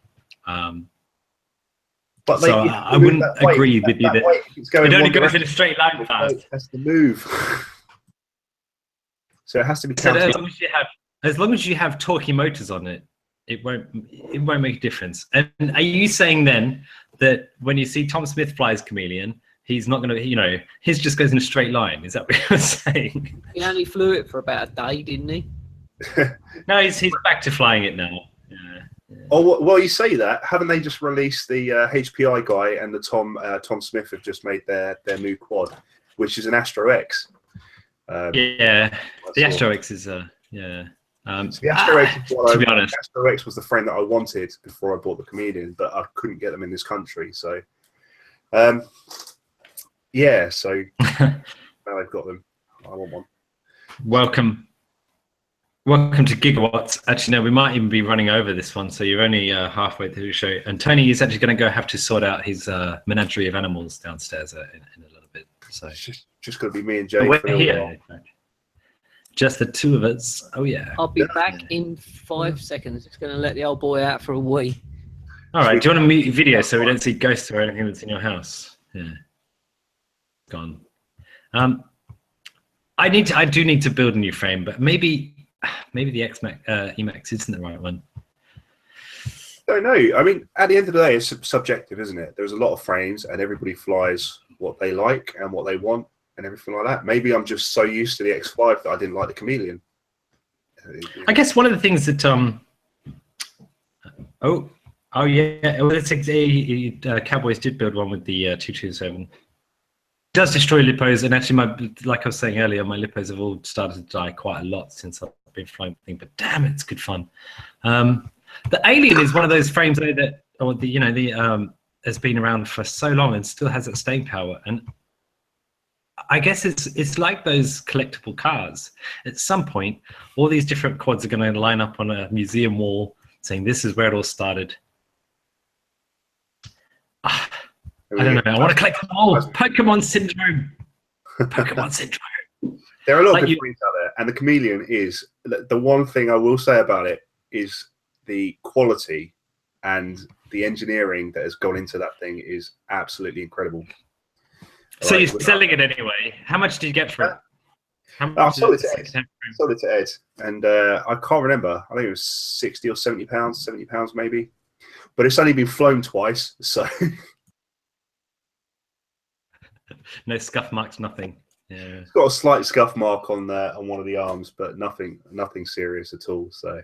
But so I wouldn't agree with you that it only goes in a straight line fast. That's the move. So it has to be counted. So as long as you have torquey motors on it, it won't make a difference. And are you saying then that when you see Tom Smith flies Chameleon, he's not going to, you know, his just goes in a straight line? Is that what you're saying? He only flew it for about a day, didn't he? No, he's back to flying it now. Yeah. Oh well, you say that. Haven't they just released the HPI guy and the Tom Smith have just made their new quad, which is an Astro X. The Astro X is yeah. So the Astro X, to be honest, Astro X was the frame that I wanted before I bought the Chameleon, but I couldn't get them in this country. So, yeah. So now they've got them. I want one. Welcome to Gigawatts. Actually, no, we might even be running over this one, so you're only halfway through the show. And Tony is actually going to have to sort out his menagerie of animals downstairs in a little bit. So it's just going to be me and Jay. We're here. Just the two of us. Oh yeah. I'll be back in 5 seconds. Just going to let the old boy out for a wee. All right. Do you want to mute your video so we don't see ghosts or anything that's in your house? Yeah. Gone. I do need to build a new frame, but maybe the Emax isn't the right one. I don't know. I mean, at the end of the day, it's subjective, isn't it? There's a lot of frames, and everybody flies what they like and what they want and everything like that. Maybe I'm just so used to the X5 that I didn't like the Chameleon. I guess one of the things that Cowboys did build one with the 227. It does destroy lipos, and actually, like I was saying earlier, my lipos have all started to die quite a lot since I've been flying the thing. But damn it, it's good fun. The Alien is one of those frames though that, has been around for so long and still has that staying power. And I guess it's like those collectible cars. At some point, all these different quads are going to line up on a museum wall saying, this is where it all started. I don't know. I want to collect them all. Pokemon syndrome. Pokemon syndrome. There are a lot of good frames out there. And the Chameleon is, the one thing I will say about it is the quality and the engineering that has gone into that thing is absolutely incredible. So you're selling it anyway. How much did you get for it? How I much sold it is to a Ed. second-hand Sold it to Ed, and I can't remember. I think it was £60 or £70, £70 maybe. But it's only been flown twice, so no scuff marks, nothing. Yeah. it's got a slight scuff mark on one of the arms, but nothing serious at all. So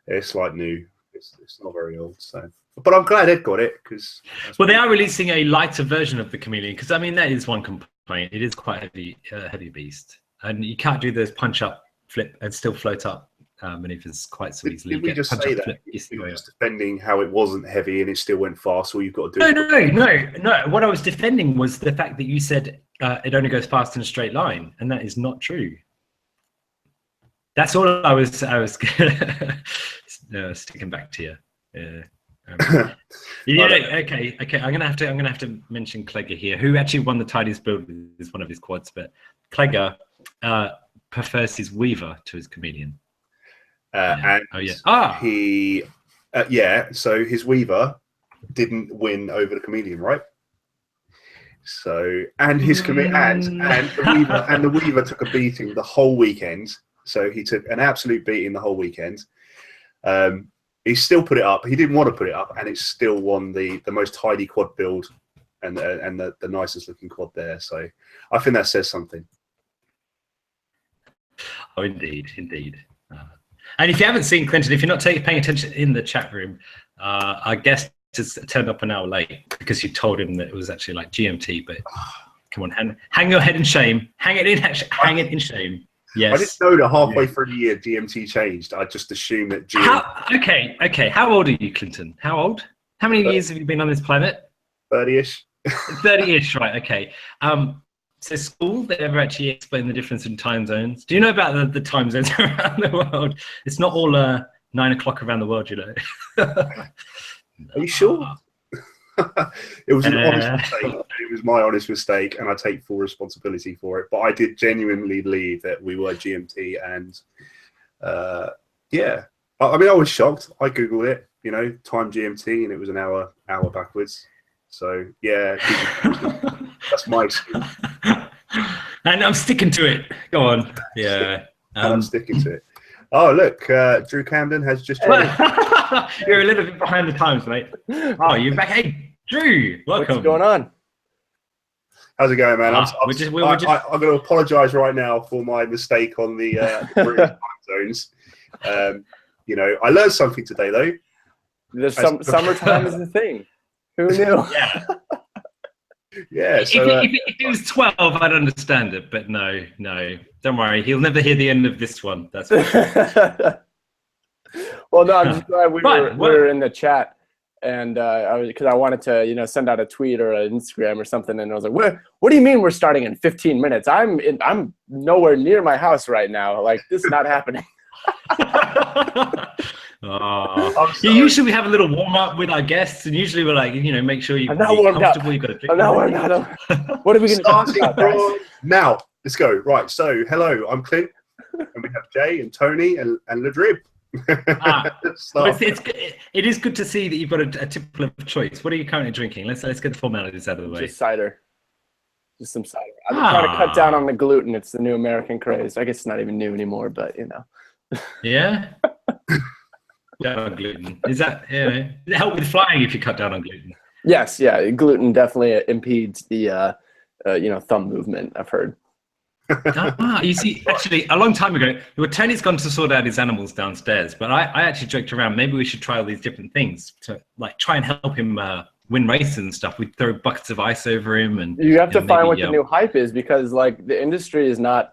it's like new. It's not very old. So, but I'm glad Ed got it because. Well, they are releasing a lighter version of the Chameleon because I mean that is one complaint. It is quite heavy beast, and you can't do this punch up, flip, and still float up maneuvers quite so easily. Did we just say that? You were just defending how it wasn't heavy and it still went fast. All you've got to do. No. What I was defending was the fact that you said it only goes fast in a straight line, and that is not true. That's all I was sticking back to you. Yeah. Okay. I'm gonna have to mention Clegger here, who actually won the tidiest build with one of his quads, but Clegger prefers his Weaver to his Chameleon. And he, so his Weaver didn't win over the Chameleon, right? So, and his the Weaver took a beating the whole weekend. So he took an absolute beating the whole weekend. He still put it up. He didn't want to put it up, and it still won the most tidy quad build and the nicest looking quad there. So I think that says something. Oh, indeed. And if you haven't seen Clinton, if you're not paying attention in the chat room, our guest has turned up an hour late because you told him that it was actually like GMT. But come on, hang your head in shame. Hang it in shame. Yes. I didn't know that halfway through the year GMT changed. I just assumed that GMT. Okay. How old are you, Clinton? How old? How many years have you been on this planet? 30-ish. 30-ish, right? Okay. So school, they never actually explain the difference in time zones. Do you know about the time zones around the world? It's not all 9 o'clock around the world, you know. Are you sure? It was an honest mistake. It was my honest mistake, and I take full responsibility for it. But I did genuinely believe that we were GMT, and yeah. I mean, I was shocked. I googled it, time GMT, and it was an hour backwards. So yeah, that's my excuse. And I'm sticking to it. Go on. Yeah. I'm sticking to it. Oh, look, Drew Camden has just joined. You're a little bit behind the times, mate. Oh, you're back. Hey, Drew, welcome. What's going on? How's it going, man? I'm going to apologise right now for my mistake on the time zones. I learned something today, though. There's summertime is the thing. Who knew? Yeah. Yeah. So, if it was 12, I'd understand it, but no. Don't worry. He'll never hear the end of this one. That's Well, no, I'm just glad we were in the chat, and because I wanted to, send out a tweet or an Instagram or something, and I was like, "What do you mean we're starting in 15 minutes? I'm nowhere near my house right now. Like, this is not happening." Usually we have a little warm up with our guests, and usually we're like, make sure you're comfortable. You've got to drink. I'm not warmed up. What are we going to talk about? Now, let's go. Right. So, hello, I'm Clint, and we have Jay and Tony and Drib. It is good to see that you've got a typical of choice. What are you currently drinking? Let's get the formalities out of the way. Just cider. Just some cider. I'm trying to cut down on the gluten. It's the new American craze. I guess it's not even new anymore, but Yeah. Down on gluten. Does it help with flying if you cut down on gluten? Yes, yeah. Gluten definitely impedes the thumb movement, I've heard. You see, actually, a long time ago, Tony's gone to sort out his animals downstairs, but I actually joked around, maybe we should try all these different things to try and help him win races and stuff. We'd throw buckets of ice over him, and you have to find what the new hype is, because the industry is not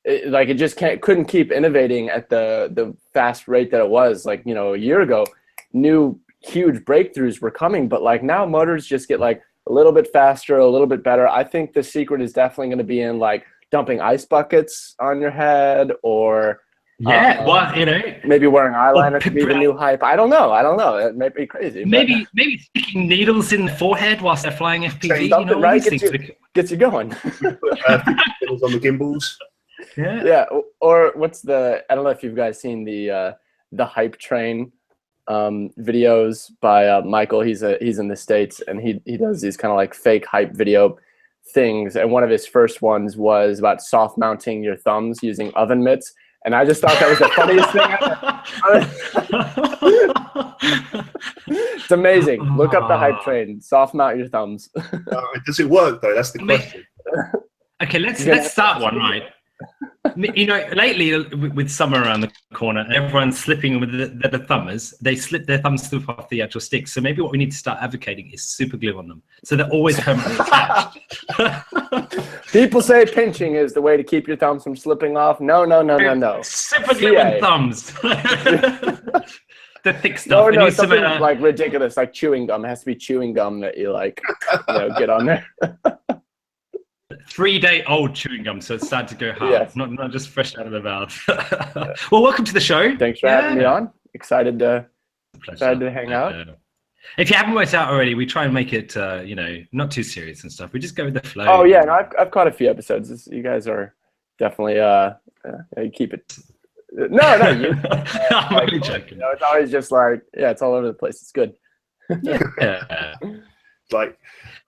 it just couldn't keep innovating at the fast rate that it was a year ago. New huge breakthroughs were coming, but now motors just get a little bit faster, a little bit better. I think the secret is definitely going to be in dumping ice buckets on your head, or maybe wearing eyeliner to be the new hype. I don't know. It might be crazy. Maybe sticking needles in the forehead whilst they're flying FPV. Right? Gets you going. Needles on the gimbals. Yeah. Or what's I don't know if you guys seen the hype train videos by Michael. He's in the States, and he does these kind of fake hype video things, and one of his first ones was about soft mounting your thumbs using oven mitts, and I just thought that was the funniest thing. It's amazing. Look up the hype train. Soft mount your thumbs. Does it work though? That's the question. Okay, let's start one, right? You know, lately with summer around the corner, everyone's slipping with the thumbers. They slip their thumbs through off the actual stick. So maybe what we need to start advocating is super glue on them, so they're always permanently attached. People say pinching is the way to keep your thumbs from slipping off. No. Super glue on thumbs. The thick stuff. No, something like ridiculous, like chewing gum. It has to be chewing gum that you like, get on there. 3-day-old chewing gum, so it's starting to go hard. Yes. Not just fresh out of the mouth. Well, welcome to the show. Thanks for having me on. Excited to hang out. If you haven't worked out already, we try and make it, not too serious and stuff. We just go with the flow. Oh yeah, no, I've caught a few episodes. You guys are definitely you keep it. No, you. I'm only joking. It's always just like, it's all over the place. It's good. Yeah. Like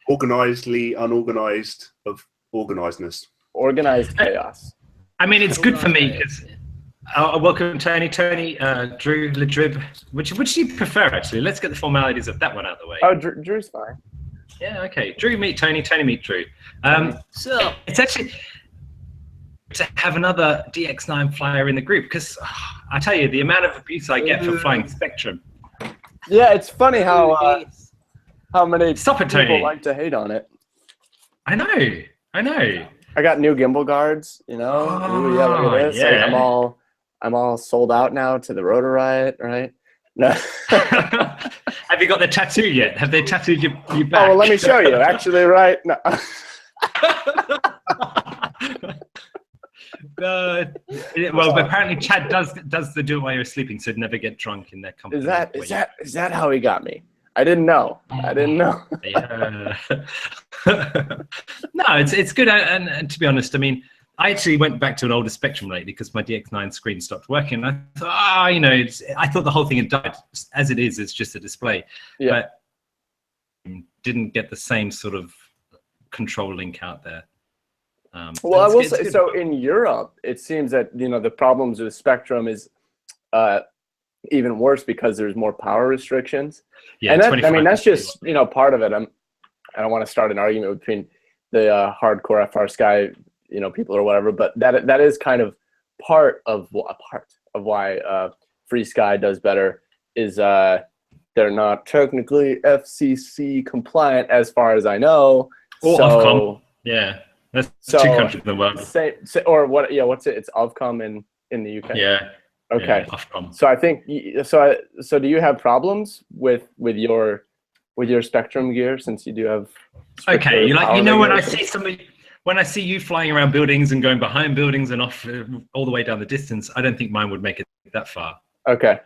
organizedly unorganized of organizedness. Organized chaos. I mean, it's good for me because welcome Tony, Drew, Drib. Which do you prefer actually? Let's get the formalities of that one out of the way. Oh, Drew's fine. Yeah, okay. Drew meet Tony, Tony meet Drew. So it's actually to have another DX9 flyer in the group because I tell you the amount of abuse I get for flying Spectrum. Yeah, it's funny how many Stop it, people Tony. like to hate on it. I know. I got new gimbal guards, Ooh, yeah, look at this. Yeah. Like, I'm all sold out now to the rotor riot, right? No. Have you got the tattoo yet? Have they tattooed your back? Oh, well, let me show you. Actually, right? No. Well, but apparently Chad does the do it while you're sleeping, so never get drunk in their company. Is that how he got me? I didn't know. Yeah. No, it's good. And to be honest, I mean, I actually went back to an older Spectrum lately because my DX9 screen stopped working. I thought, I thought the whole thing had died. As it is, it's just a display. Yeah. But didn't get the same sort of control link out there. Well, I will say, so in Europe, it seems that, the problems with Spectrum is even worse because there's more power restrictions. Yeah, and that's just, part of it. I don't want to start an argument between the hardcore FR Sky, people or whatever, but that is kind of part of why Free Sky does better is they're not technically FCC compliant as far as I know. Or Ofcom. Yeah. That's two countries in the world. Or what? Yeah, what's it? It's Ofcom in the UK. Yeah. Okay. Yeah, Ofcom. So I think so. Do you have problems with your Spectrum gear since you do have? Okay, when I see you flying around buildings and going behind buildings and off all the way down the distance, I don't think mine would make it that far. Okay.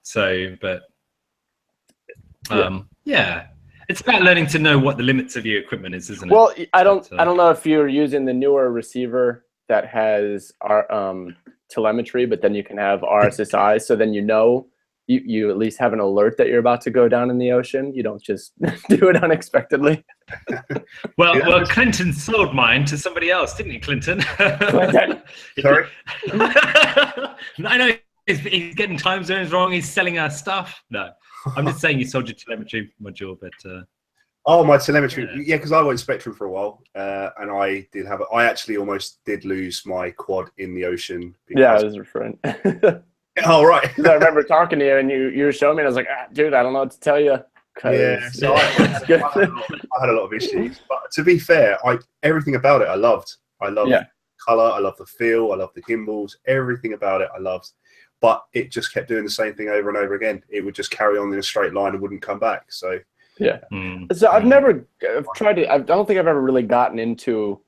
So, but yeah. It's about learning to know what the limits of your equipment is, isn't it? Well, I don't know if you're using the newer receiver that has our telemetry, but then you can have RSSI, so then you at least have an alert that you're about to go down in the ocean. You don't just do it unexpectedly. Well, Clinton sold mine to somebody else, didn't he, Clinton? Clinton. Sorry? I know he's getting time zones wrong. He's selling our stuff. No. I'm just saying you sold your telemetry module, but my telemetry, yeah, because I went Spectrum for a while, and I actually almost did lose my quad in the ocean. Yeah, I was referring. Oh, right. I remember talking to you, and you were showing me, and I was like, dude, I don't know what to tell you. Yeah, so I had a lot of issues, but to be fair, everything about it I loved. I loved the color, I loved the feel, I loved the gimbals, everything about it I loved. But it just kept doing the same thing over and over again. It would just carry on in a straight line and wouldn't come back. So yeah. So I've tried to. I don't think I've ever really gotten into.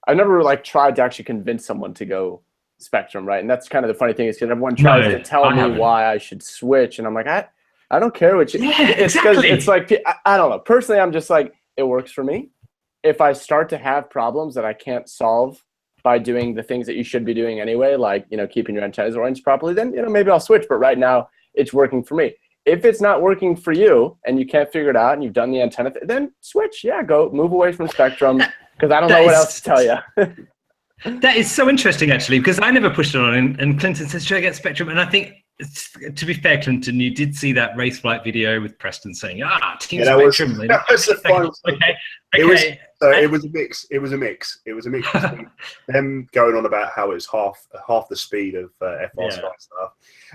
I've never tried to actually convince someone to go Spectrum, right? And that's kind of the funny thing is because everyone tries to tell me why I should switch, and I'm like, I don't care what you. Yeah, it's because it's like I don't know. Personally, I'm just like it works for me. If I start to have problems that I can't solve by doing the things that you should be doing anyway, like keeping your antennas oriented properly, then maybe I'll switch. But right now, it's working for me. if it's not working for you and you can't figure it out and you've done the antenna, then switch. Yeah, go move away from Spectrum because I don't know what else to tell you. That is so interesting, actually, because I never pushed it on, and Clinton says, should I get Spectrum? And I think, to be fair, Clinton, you did see that race flight video with Preston saying, Team Spectrum. That was the final. Okay. It was a mix. It was a mix between them going on about how it's half the speed of FR Sky stuff,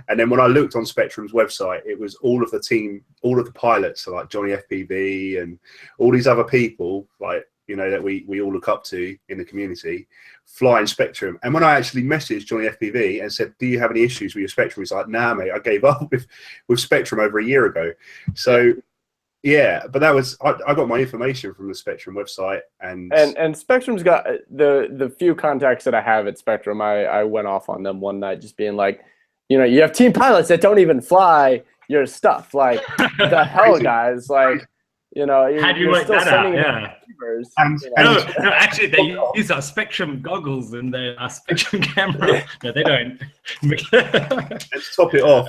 and then when I looked on Spectrum's website, it was all of the pilots, so like Johnny FPV and all these other people, like, you know, that we all look up to in the community, flying Spectrum. And when I actually messaged Johnny FPV and said, do you have any issues with your Spectrum? He's like, nah, mate, I gave up with Spectrum over a year ago. So yeah, but that was, I got my information from the Spectrum website, and Spectrum's got the few contacts that I have at Spectrum. I went off on them one night just being like, you know, you have team pilots that don't even fly your stuff. Like, the hell, guys, like, you know, how do you work that out? Yeah. No, actually, they use our Spectrum goggles and our Spectrum camera. No, they don't. And to top it off,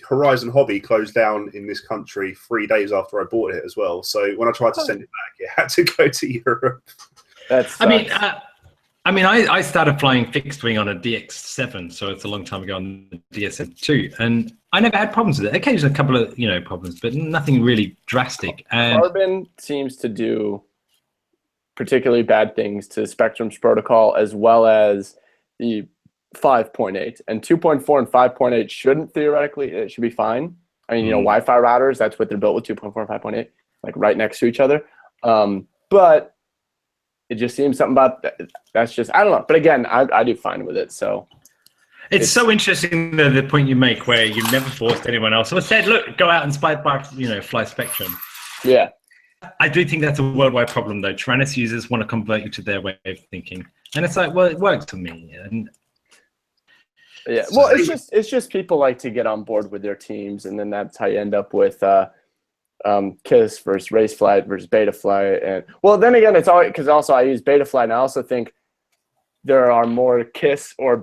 Horizon Hobby closed down in this country 3 days after I bought it as well. So when I tried to send it back, it had to go to Europe. I mean, I started flying fixed wing on a DX7, so it's a long time ago on the DSM2, and I never had problems with it. Occasionally, a couple of problems, but nothing really drastic. And Carbon seems to do particularly bad things to Spectrum's protocol, as well as the 5.8 and 2.4 and 5.8 shouldn't theoretically, it should be fine. I mean, you know, Wi-Fi routers, that's what they're built with, 2.4 and 5.8, like right next to each other. But it just seems something about that's just, I don't know. But again, I do fine with it. So it's so interesting the point you make where you never forced anyone else or said, look, go out and fly Spectrum. Yeah. I do think that's a worldwide problem, though. Tyrannus users want to convert you to their way of thinking, and it's like, well, it works for me. And yeah, well, it's just people like to get on board with their teams, and then that's how you end up with KISS versus Raceflight versus Betaflight. And well, then again, it's all because also I use Betaflight, and I also think there are more KISS or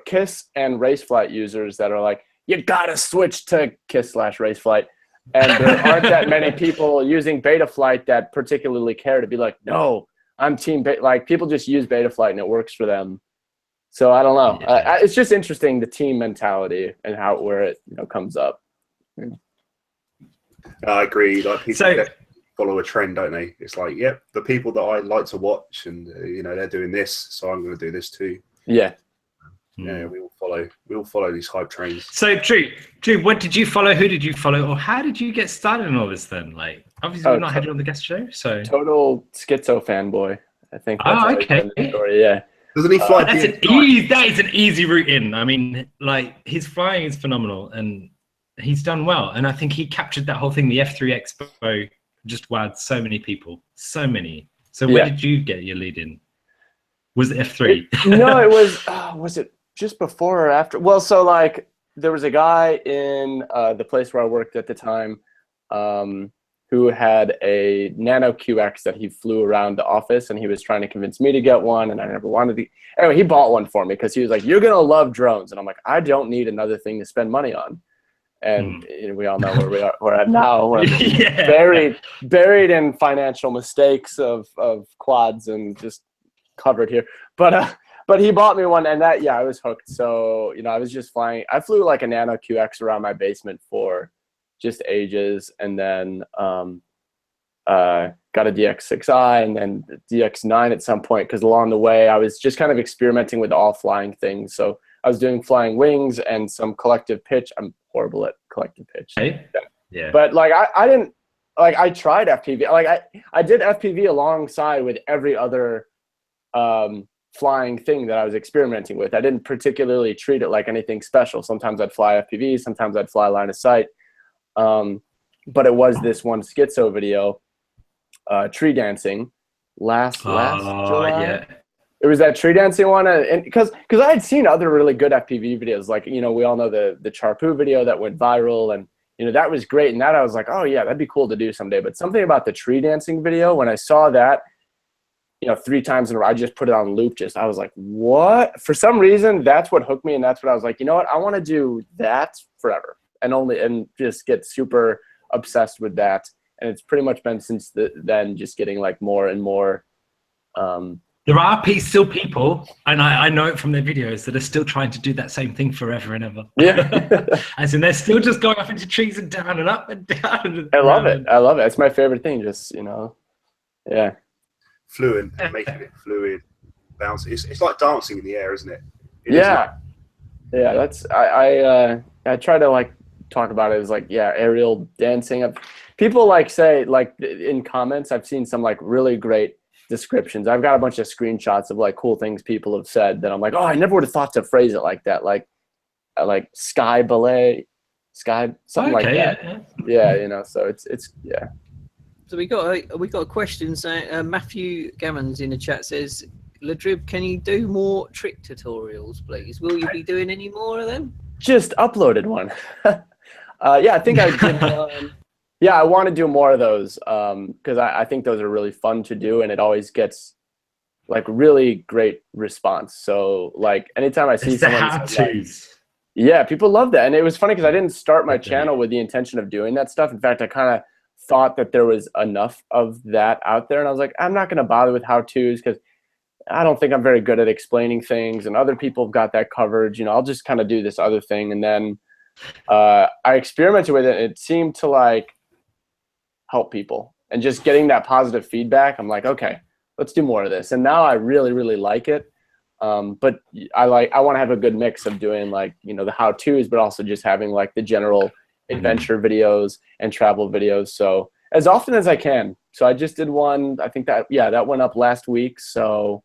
KISS and Raceflight users that are like, you gotta switch to KISS/Raceflight. And there aren't that many people using Betaflight that particularly care to be like, no, I'm team Beta. Like, people just use Betaflight and it works for them. So I don't know. Yeah. It's just interesting, the team mentality and where it comes up. I agree. Like, people follow a trend, don't they? It's like, yep, the people that I like to watch, and they're doing this, so I'm going to do this too. Yeah. Yeah, we all follow these hype trains. So, Drew, what did you follow? Who did you follow? Or how did you get started in all this then? Like, obviously, we've not had you on the guest show, so. Total schizo fanboy. I think that's okay. The story, yeah. Doesn't he fly? That is an easy route in. I mean, like, his flying is phenomenal, and he's done well. And I think he captured that whole thing. The F3 Expo just wowed so many people. So many. So where did you get your lead in? Was it F3? No, it was it just before or after? Well, so like there was a guy in the place where I worked at the time who had a Nano QX that he flew around the office, and he was trying to convince me to get one, and I never wanted to. Anyway, he bought one for me because he was like, you're going to love drones. And I'm like, I don't need another thing to spend money on. And we all know where we're at now. We're buried in financial mistakes of quads and just covered here. But he bought me one, and I was hooked. So, I was just flying. I flew like a Nano QX around my basement for just ages, and then got a DX6i and then DX9 at some point, because along the way I was just kind of experimenting with all flying things. So I was doing flying wings and some collective pitch. I'm horrible at collective pitch. Yeah. But like I didn't like, I tried FPV. Like I did FPV alongside with every other flying thing that I was experimenting with. I didn't particularly treat it like anything special. Sometimes I'd fly FPV, sometimes I'd fly line of sight. But it was this one schizo video, tree dancing, last July. Yeah. It was that tree dancing one, and because I had seen other really good FPV videos, like we all know the Charpoo video that went viral, and that was great, and that I was like, oh yeah, that'd be cool to do someday. But something about the tree dancing video, when I saw that, 3 times in a row, I just put it on loop. I was like, what? For some reason, that's what hooked me, and that's what I was like, you know what? I want to do that forever. and just get super obsessed with that. And it's pretty much been since then just getting like more and more. There are still people, and I know it from their videos, that are still trying to do that same thing forever and ever. Yeah. As in, they're still just going up into trees and down and up and down. And I love it. I love it. It's my favorite thing. Just, yeah. Fluent, making it fluid, bounce. It's like dancing in the air, isn't it? Yeah. That's I try to like talk about it as like aerial dancing. People like say like in comments, I've seen some like really great descriptions. I've got a bunch of screenshots of like cool things people have said that I'm like, oh, I never would have thought to phrase it like that. Like sky ballet, something like that. Yeah. So it's. So we got a question saying Matthew Gammons in the chat says, Drib, can you do more trick tutorials, please? Will you be doing any more of them? Just uploaded one. I think I did one. Yeah, I want to do more of those because I think those are really fun to do, and it always gets like really great response. So like anytime I see someone, like, people love that. And it was funny because I didn't start my channel with the intention of doing that stuff. In fact, I kind of thought that there was enough of that out there, and I was like, I'm not going to bother with how-tos because I don't think I'm very good at explaining things, and other people have got that covered. I'll just kind of do this other thing. And then I experimented with it, and it seemed to like help people, and just getting that positive feedback, I'm like, okay, let's do more of this. And now I really, really like it. But I want to have a good mix of doing like, the how-tos, but also just having like the general adventure videos and travel videos. So as often as I can. So I just did one, I think that went up last week. So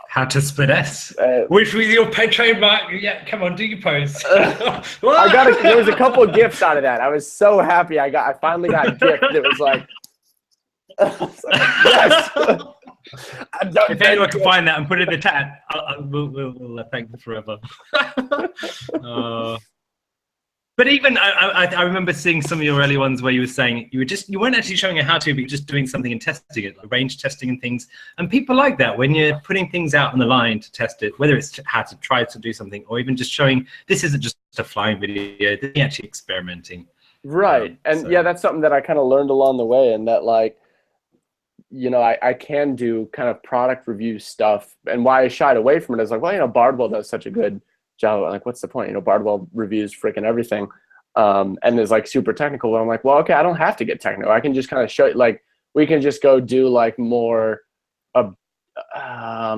how to split S, which was your trademark. Yeah, come on, do your pose. There was a couple of gifts out of that. I was so happy. I finally got a gift that was like, yes. If anyone can find that and put it in the chat, we'll thank them forever. But even I remember seeing some of your early ones where you were saying you weren't actually showing a how-to, but you're just doing something and testing it, like range testing and things. And people like that when you're putting things out on the line to test it, whether it's how to try to do something or even just showing this isn't just a flying video, this is actually experimenting. Right. And that's something that I kind of learned along the way, and that like, I can do kind of product review stuff. And why I shied away from it is like, well, Bardwell does such a good job. Like, what's the point? Bardwell reviews freaking everything, and is like super technical. But I'm like, well, okay, I don't have to get technical. I can just kind of show, like, we can just go do like more of, I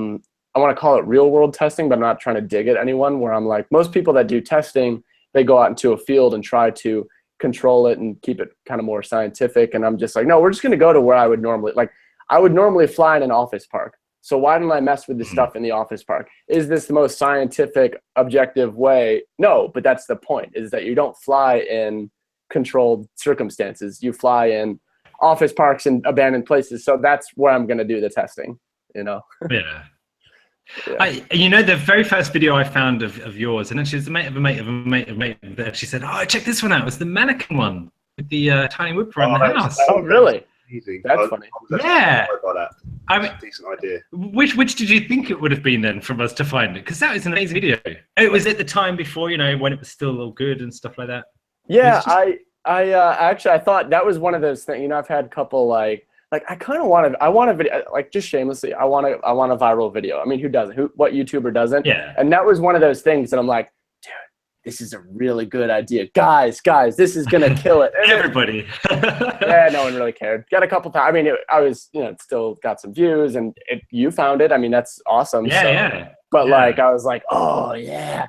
want to call it real world testing, but I'm not trying to dig at anyone. Where I'm like, most people that do testing, they go out into a field and try to control it and keep it kind of more scientific. And I'm just like, no, we're just going to go to where I would normally fly in an office park. So why don't I mess with the stuff in the office park? Is this the most scientific, objective way? No, but that's the point, is that you don't fly in controlled circumstances. You fly in office parks and abandoned places. So that's where I'm going to do the testing, Yeah. The very first video I found of yours, and actually it's a mate of a mate of a mate of a mate that she said, oh, check this one out. It was the mannequin one with the tiny whip around the house. Oh, really? Easy. That's funny. Yeah. I mean, decent idea. Which did you think it would have been then from us to find it? Because that was an amazing video. It was at the time before, when it was still all good and stuff like that. Yeah, I thought that was one of those things. I've had a couple like I kind of want a video, like, just shamelessly, I want a viral video. I mean, who doesn't? What YouTuber doesn't? Yeah. And that was one of those things that I'm like, dude, this is a really good idea. Guys, this is gonna kill it. And everybody. Yeah, no one really cared. Got a couple times. I mean, I was, it still got some views, and you found it. I mean, that's awesome. Yeah. But like, I was like, oh yeah,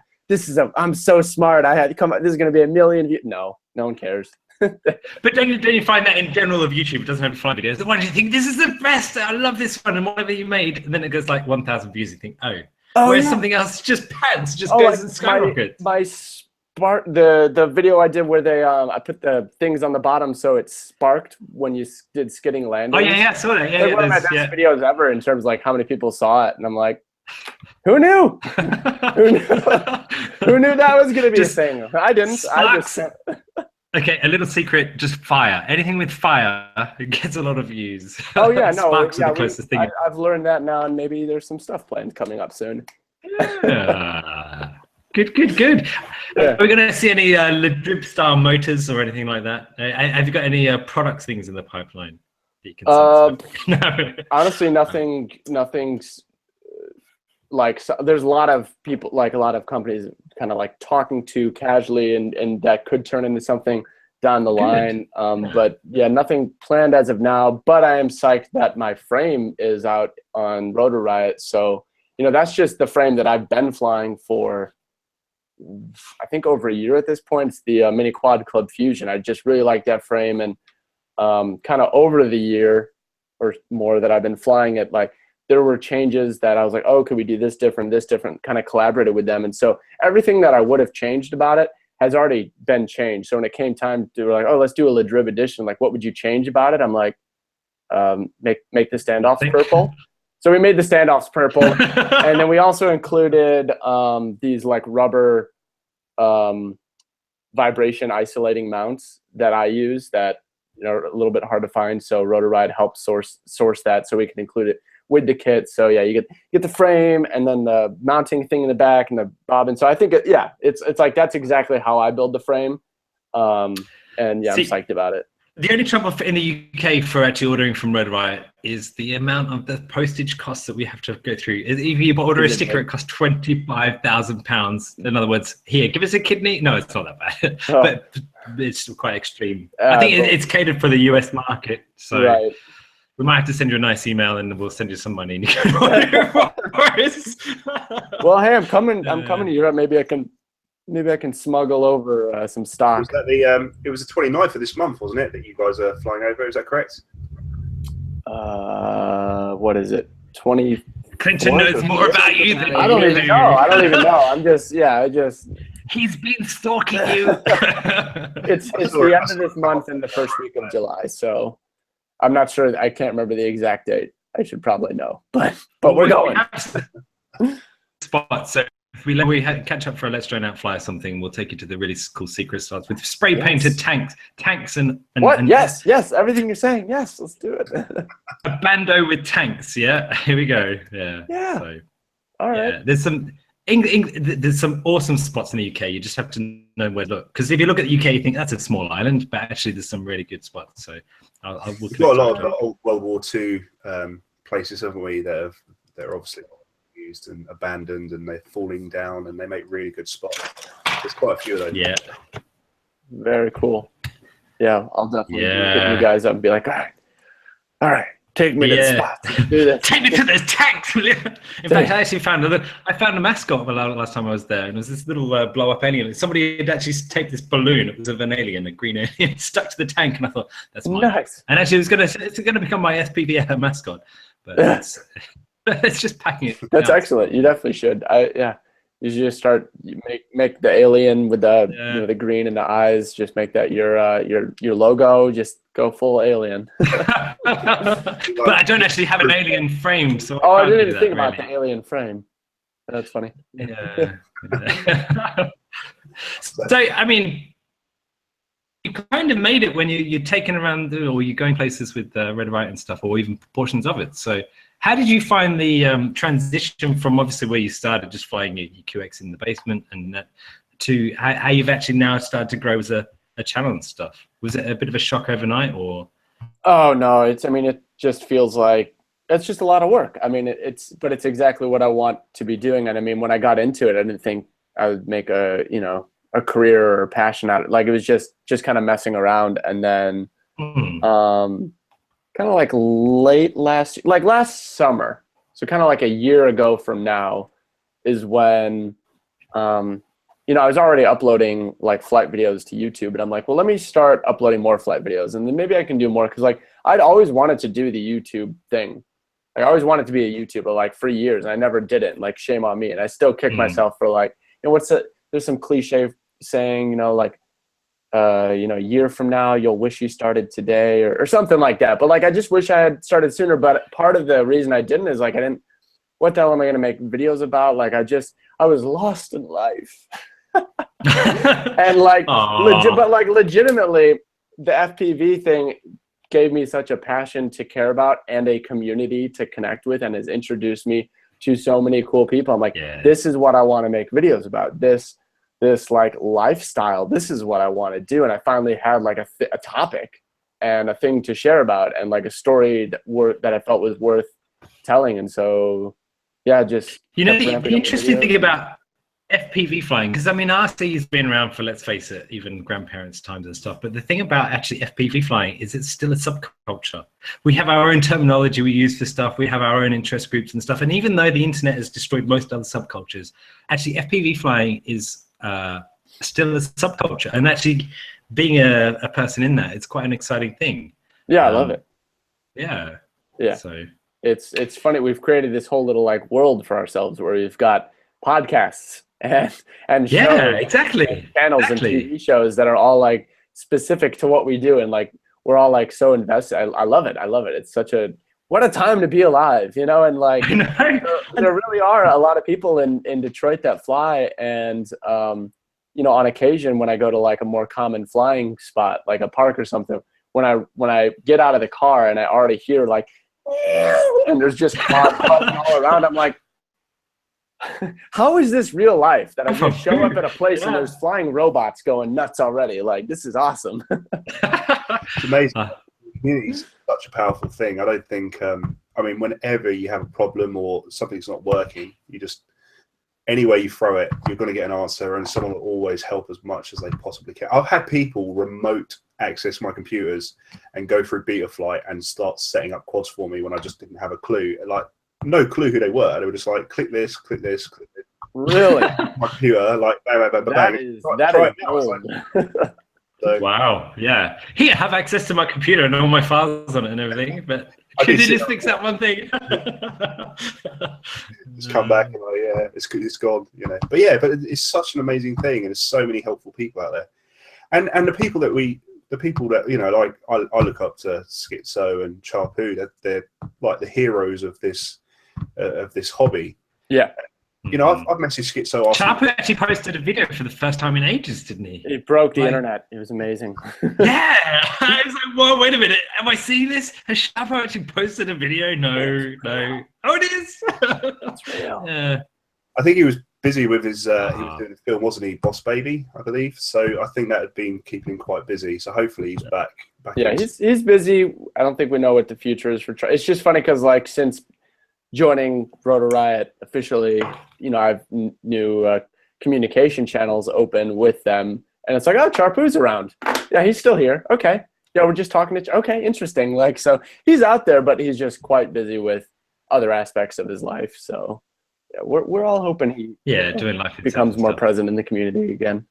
I'm so smart. I had to come. This is gonna be 1 million views. No one cares. But don't you find that in general of YouTube, it doesn't have fly videos? Why do you think this is the best? I love this one, and whatever you made, and then it goes like 1,000 views. You think, whereas something else just pants, goes like and skyrockets. My spark, the video I did where they I put the things on the bottom so it sparked when you did skidding landings. Oh yeah, I saw that. Yeah, one of my best videos ever in terms of like how many people saw it, and I'm like, who knew? Who knew that was gonna be a thing? I didn't. Sparks. Okay, a little secret, just fire. Anything with fire, it gets a lot of views. Oh yeah, no. Sparks are the closest thing. I've learned that now, and maybe there's some stuff planned coming up soon. Yeah. Good. Yeah. Are we going to see any Drib style motors or anything like that? Have you got any product things in the pipeline that you can sell? No. Honestly, nothing's like, so there's a lot of people, like a lot of companies kind of like talking to casually, and that could turn into something down the line. But yeah, nothing planned as of now, but I am psyched that my frame is out on Rotor Riot. So, you know, that's just the frame that I've been flying for, I think, over a year at this point. It's the Mini Quad Club Fusion. I just really like that frame, and kind of over the year or more that I've been flying it, like there were changes that I was like, oh, could we do this different, kind of collaborated with them. And so everything that I would have changed about it has already been changed. So when it came time to like, oh, let's do a Drib edition, like what would you change about it? I'm like, make the standoffs purple. So we made the standoffs purple. And then we also included these like rubber vibration isolating mounts that I use that, you know, are a little bit hard to find. So Rotor Riot helped source that so we can include it with the kit. So yeah, you get the frame and then the mounting thing in the back and the bobbin. So I think it's like that's exactly how I build the frame. And yeah, I'm psyched about it. The only trouble in the UK for actually ordering from Rotor Riot is the amount of the postage costs that we have to go through. If you order a sticker, it costs £25,000. In other words, here, give us a kidney. No, it's not that bad, but it's quite extreme. I think it's catered for the US market. So we might have to send you a nice email and we'll send you some money and you can order for us. Well, hey, I'm coming to Europe. Maybe I can smuggle over some stock. Was that it was the 29th of this month, wasn't it, that you guys are flying over? Is that correct? What is it? 20. Clinton knows more about you than I don't even know. I'm just, He's been stalking you. It's the end of this month and the first week of July, so I'm not sure. I can't remember the exact date. I should probably know, but we're going. Spot. So if we catch up for a Let's Drone Out Fly or something, we'll take you to the really cool secret spots with spray painted tanks and what? And yes, everything you're saying. Yes, let's do it. A bando with tanks. Yeah, here we go. Yeah. So, all right. Yeah, there's some awesome spots in the UK. You just have to know where to look, because if you look at the UK, you think that's a small island, but actually there's some really good spots. So we've got a lot of old World War II places, haven't we? That are obviously used and abandoned, and they're falling down, and they make really good spots. There's quite a few of those. Yeah. Very cool. Yeah, I'll definitely hit you guys up and be like, all right. Take me to the spot. Do this. Take me to those tanks, will you? In fact, I actually found a mascot last time I was there, and it was this little blow-up alien. Somebody had actually taped this balloon. It was of an alien, a green alien, stuck to the tank, and I thought, that's mine. Nice. And actually, it's gonna become my SPV mascot, but it's just packing it. That's excellent. You definitely should. You should just start make the alien with the the green in the eyes. Just make that your logo. Just go full alien. But I don't actually have an alien frame, so I didn't even think about the alien frame. That's funny. Yeah. So I mean, you kind of made it when you're taking around or you're going places with Red Right and stuff, or even portions of it. So how did you find the transition from obviously where you started just flying your QX in the basement and to how you've actually now started to grow as a channel and stuff? Was it a bit of a shock overnight, or? Oh no, it just feels like it's just a lot of work. I mean, it's exactly what I want to be doing. And I mean, when I got into it, I didn't think I would make a career or a passion out of it. Like it was just kind of messing around. And then kind of like last summer, so kind of like a year ago from now is when I was already uploading like flight videos to YouTube, and I'm like, well, let me start uploading more flight videos, and then maybe I can do more, because like I'd always wanted to do the YouTube thing. Like, I always wanted to be a YouTuber like for years, and I never did it. And, like, shame on me, and I still kick myself for like, there's some cliche saying, a year from now you'll wish you started today, or something like that. But like, I just wish I had started sooner. But part of the reason I didn't is like, what the hell am I going to make videos about? Like, I was lost in life. And like, legitimately, the FPV thing gave me such a passion to care about and a community to connect with, and has introduced me to so many cool people. I'm like, this is what I want to make videos about. This like lifestyle. This is what I want to do. And I finally had like a topic and a thing to share about, and like a story that I felt was worth telling. And so, yeah, just the interesting thing about FPV flying, because I mean, RC has been around for, let's face it, even grandparents' times and stuff. But the thing about actually FPV flying is it's still a subculture. We have our own terminology we use for stuff. We have our own interest groups and stuff. And even though the internet has destroyed most other subcultures, actually FPV flying is still a subculture. And actually being a person in that, it's quite an exciting thing. Yeah, I love it. Yeah. Yeah. So it's funny. We've created this whole little like world for ourselves where we've got podcasts and shows, exactly, and channels and TV shows that are all like specific to what we do, and like we're all like so invested. I love it. It's such what a time to be alive, you know. And like there really are a lot of people in Detroit that fly, and you know, on occasion when I go to like a more common flying spot like a park or something, when I get out of the car and I already hear like and there's just clouds all around, I'm like, how is this real life that I just show up at a place and there's flying robots going nuts already? Like, this is awesome. It's amazing. Community is such a powerful thing. I don't think, I mean, whenever you have a problem or something's not working, you just, anywhere you throw it, you're going to get an answer, and someone will always help as much as they possibly can. I've had people remote access my computers and go through Betaflight and start setting up quads for me when I just didn't have a clue. Like, no clue who they were. They were just like, click this, click this, click this. Really? My computer, like, bang, bang, bang, bang. That is old. So, wow, yeah. Here, have access to my computer and all my files on it and everything, but could you just fix that one thing? Just come back and like, yeah, it's gone, you know. But yeah, but it's such an amazing thing, and there's so many helpful people out there. And the people that you know, like I look up to Schizo and Charpoo, they're like the heroes of this hobby. Yeah. You know, I've messaged Schizo. Charpoo actually posted a video for the first time in ages, didn't he? It broke the internet. It was amazing. Yeah. I was like, whoa, wait a minute. Am I seeing this? Has Charpoo actually posted a video? No. Oh, it is. That's real. Yeah. I think he was busy with his, he was doing the film, wasn't he? Boss Baby, I believe. So I think that had been keeping him quite busy. So hopefully he's back. Yeah, he's busy. I don't think we know what the future is for. It's just funny because like since joining Rotor Riot officially, you know, I've new communication channels open with them, and it's like, oh, Charpoo's around. Yeah, he's still here. Okay. Yeah, we're just talking to. Okay, interesting. Like, so he's out there, but he's just quite busy with other aspects of his life. So yeah, we're all hoping he doing life becomes more present in the community again.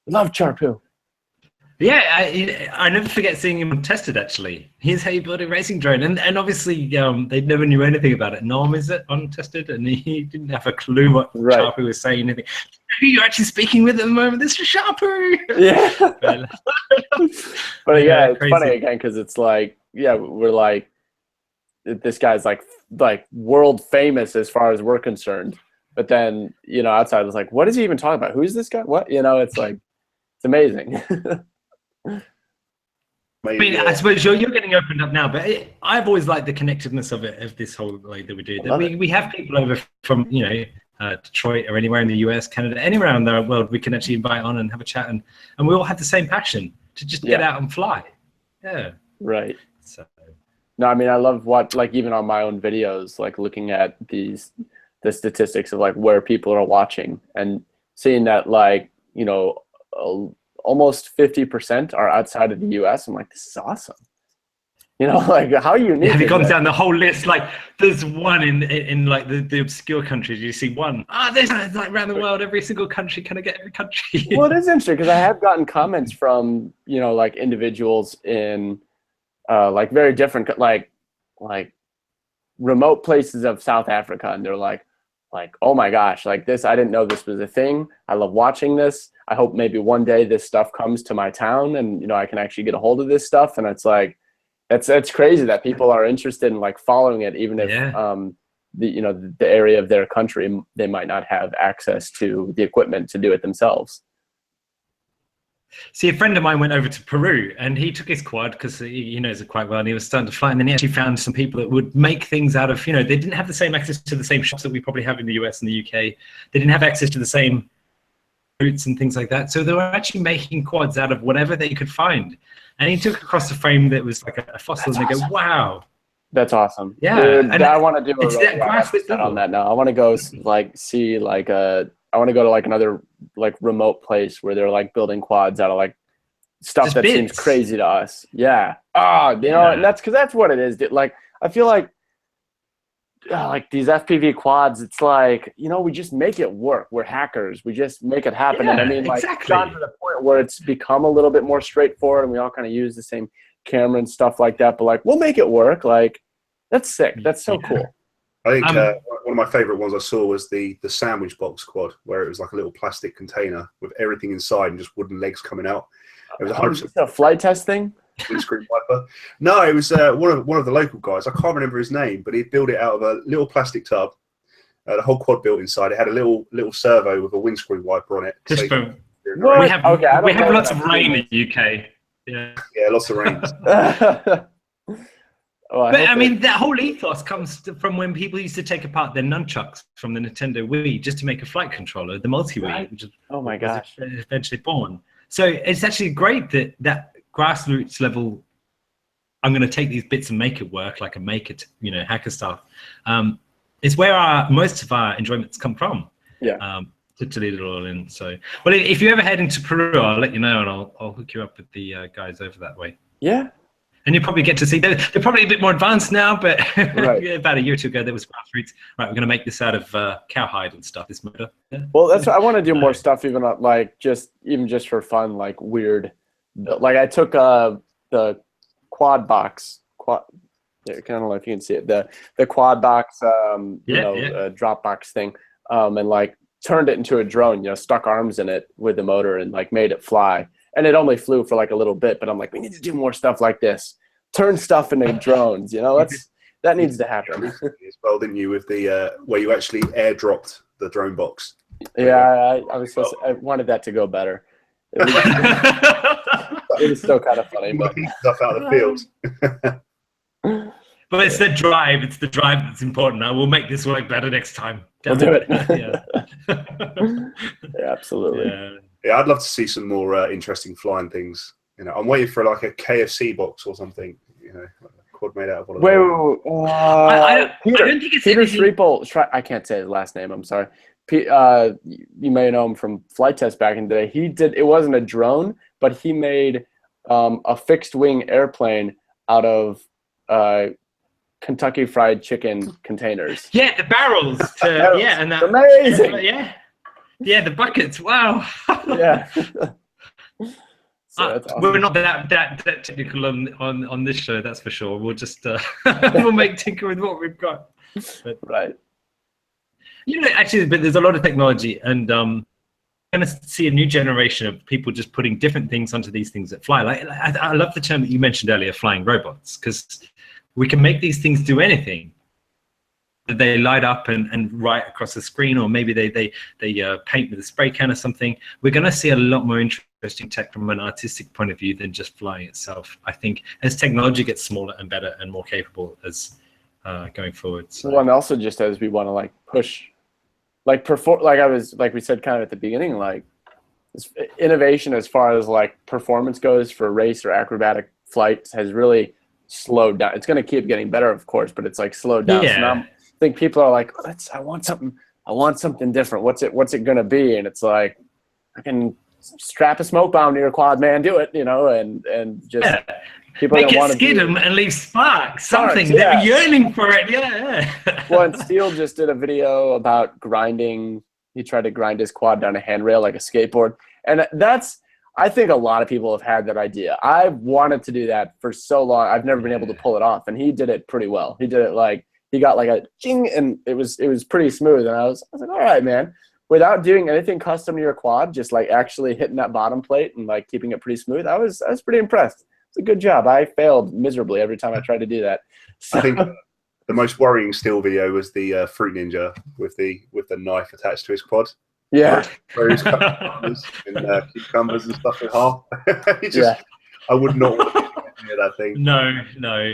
Love Charpoo. Yeah, I never forget seeing him tested, actually. Here's how you build a racing drone. And obviously, they never knew anything about it. Norm is it untested? And he didn't have a clue what Charpoo was saying. Anything. Who you're actually speaking with at the moment? This is Charpoo. Yeah. But yeah, it's crazy. Funny again because it's like, yeah, we're like, this guy's like world famous as far as we're concerned. But then, you know, outside it's like, what is he even talking about? Who's this guy? What? You know, it's like, it's amazing. I mean, I suppose you're getting opened up now, but I've always liked the connectedness of it, of this whole way that we do. That we have people over from, you know, Detroit or anywhere in the US, Canada, anywhere around the world we can actually invite on and have a chat, and we all have the same passion to just get out and fly. Yeah. Right. So. No, I mean, I love what, like, even on my own videos, like looking at the statistics of like where people are watching and seeing that, like, you know, almost 50% are outside of the US. I'm like, this is awesome. You know, like, how unique. Have you gone down the whole list? Like, there's one in like the obscure countries. You see one. There's like around the world, every single country. Can I get every country? Well, it is interesting because I have gotten comments from, you know, like individuals in like very different, like remote places of South Africa, and they're like, oh my gosh, like this, I didn't know this was a thing. I love watching this. I hope maybe one day this stuff comes to my town and, you know, I can actually get a hold of this stuff. And it's like, that's crazy that people are interested in like following it, even if you know, the area of their country, they might not have access to the equipment to do it themselves. See, a friend of mine went over to Peru and he took his quad because he knows it quite well, and he was starting to fly. And then he actually found some people that would make things out of, they didn't have the same access to the same shops that we probably have in the US and the UK. They didn't have access to the same routes and things like that. So they were actually making quads out of whatever they could find. And he took across the frame that was like a fossil. That's and they awesome. Go, wow. That's awesome. Yeah. Dude, and I want to do on that now. I want to go see I want to go to like another like remote place where they're like building quads out of like stuff just that bits. Seems crazy to us. Yeah. Know, and that's what it is. Like, I feel like these FPV quads, it's like, we just make it work. We're hackers. We just make it happen. Yeah, and I mean, like, exactly. It's gotten to the point where it's become a little bit more straightforward and we all kind of use the same camera and stuff like that. But like, we'll make it work. Like, that's sick. That's so cool. I think one of my favorite ones I saw was the sandwich box quad, where it was like a little plastic container with everything inside and just wooden legs coming out. It was 100% a flight test thing. Windscreen wiper. No, it was one of the local guys. I can't remember his name, but he'd built it out of a little plastic tub. The whole quad built inside. It had a little servo with a windscreen wiper on it. Just so we have lots of rain in the UK. Yeah, lots of rain. But I mean, that whole ethos comes from when people used to take apart their nunchucks from the Nintendo Wii just to make a flight controller, the multi-Wii, which was eventually born. So it's actually great that grassroots level, I'm going to take these bits and make it work like a maker, hacker stuff. It's where most of our enjoyments come from. Yeah. To lead it all in. So, well, if you ever head into Peru, I'll let you know, and I'll hook you up with the guys over that way. Yeah. And you probably get to see, they're probably a bit more advanced now, but right. About a year or two ago, there was grassroots. Right, we're going to make this out of cowhide and stuff, this motor. Yeah. Well, that's what I want to do more stuff, even just for fun, like weird. Like I took the quad box, I don't know if you can see it, the quad box, Dropbox thing, and like turned it into a drone, stuck arms in it with the motor and like made it fly. And it only flew for like a little bit, but I'm like, we need to do more stuff like this. Turn stuff into drones, that needs to happen. As well, didn't you, with the where you actually airdropped the drone box? Yeah, I wanted that to go better. It was still kind of funny, but stuff out of the field. But it's the drive. It's the drive that's important. I will make this work better next time. We'll do it. Yeah, absolutely. Yeah, I'd love to see some more interesting flying things. I'm waiting for like a KFC box or something. Like a quad made out of one of those. Wait. I don't think it's Peter Streepel. I can't say his last name. I'm sorry. You may know him from Flight Test back in the day. He did. It wasn't a drone, but he made a fixed wing airplane out of Kentucky Fried Chicken containers. Yeah, the barrels. And that. Amazing. Yeah, the buckets. Wow. Yeah. So awesome. We're not that technical on this show, that's for sure. We'll just we'll make tinker with what we've got. But, right. Actually, but there's a lot of technology, and going to see a new generation of people just putting different things onto these things that fly. Like I love the term that you mentioned earlier, flying robots, because we can make these things do anything. They light up and write across the screen, or maybe they paint with a spray can or something. We're going to see a lot more interesting tech from an artistic point of view than just flying itself. I think as technology gets smaller and better and more capable as going forward. So. Well, and also just as we want to push, we said kind of at the beginning, innovation as far as performance goes for race or acrobatic flights has really slowed down. It's going to keep getting better, of course, but it's slowed down. Yeah. So now I think people are like, I want something different. What's it going to be? And it's like, I can strap a smoke bomb to your quad, man, do it, and just people make want it skid and leave sparks, something. Yeah. They're yearning for it. Yeah. Well, and Steele just did a video about grinding. He tried to grind his quad down a handrail like a skateboard, and I think a lot of people have had that idea. I've wanted to do that for so long. I've never been able to pull it off, and he did it pretty well. He did it he got a ching, and it was pretty smooth. And I was like, all right, man. Without doing anything custom to your quad, just actually hitting that bottom plate and keeping it pretty smooth, I was pretty impressed. It's a good job. I failed miserably every time I tried to do that. So. I think the most worrying still video was the Fruit Ninja with the knife attached to his quad. Yeah. Throws cucumbers cucumbers and stuff in half. I would not want to be near that thing. No.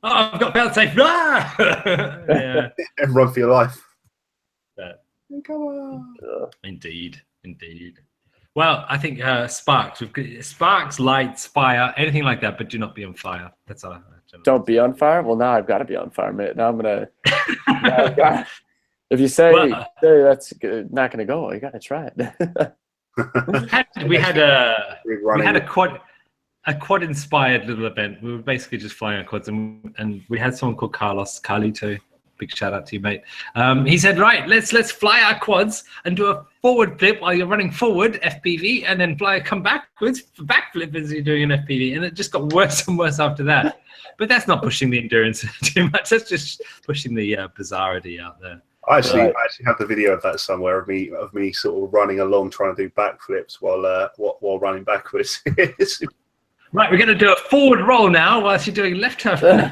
Oh, I've got fail safe. Ah! Yeah. And run for your life. Yeah. Come on. Indeed. Well, I think sparks. Sparks, lights, fire, anything like that, but do not be on fire. That's all. Don't be on fire. Well, now I've got to be on fire, mate. Now I'm gonna. If you say, that's not gonna go, you got to try it. we had a quad inspired little event. We were basically just flying our quads, and we had someone called Carlito. Big shout out to you, mate. He said, right, let's fly our quads and do a forward flip while you're running forward, FPV, and then come backwards, backflip as you're doing an FPV. And it just got worse and worse after that. But that's not pushing the endurance too much. That's just pushing the bizarrety out there. I actually have the video of that somewhere of me sort of running along trying to do backflips while running backwards. Right, we're going to do a forward roll now whilst you're doing left turn.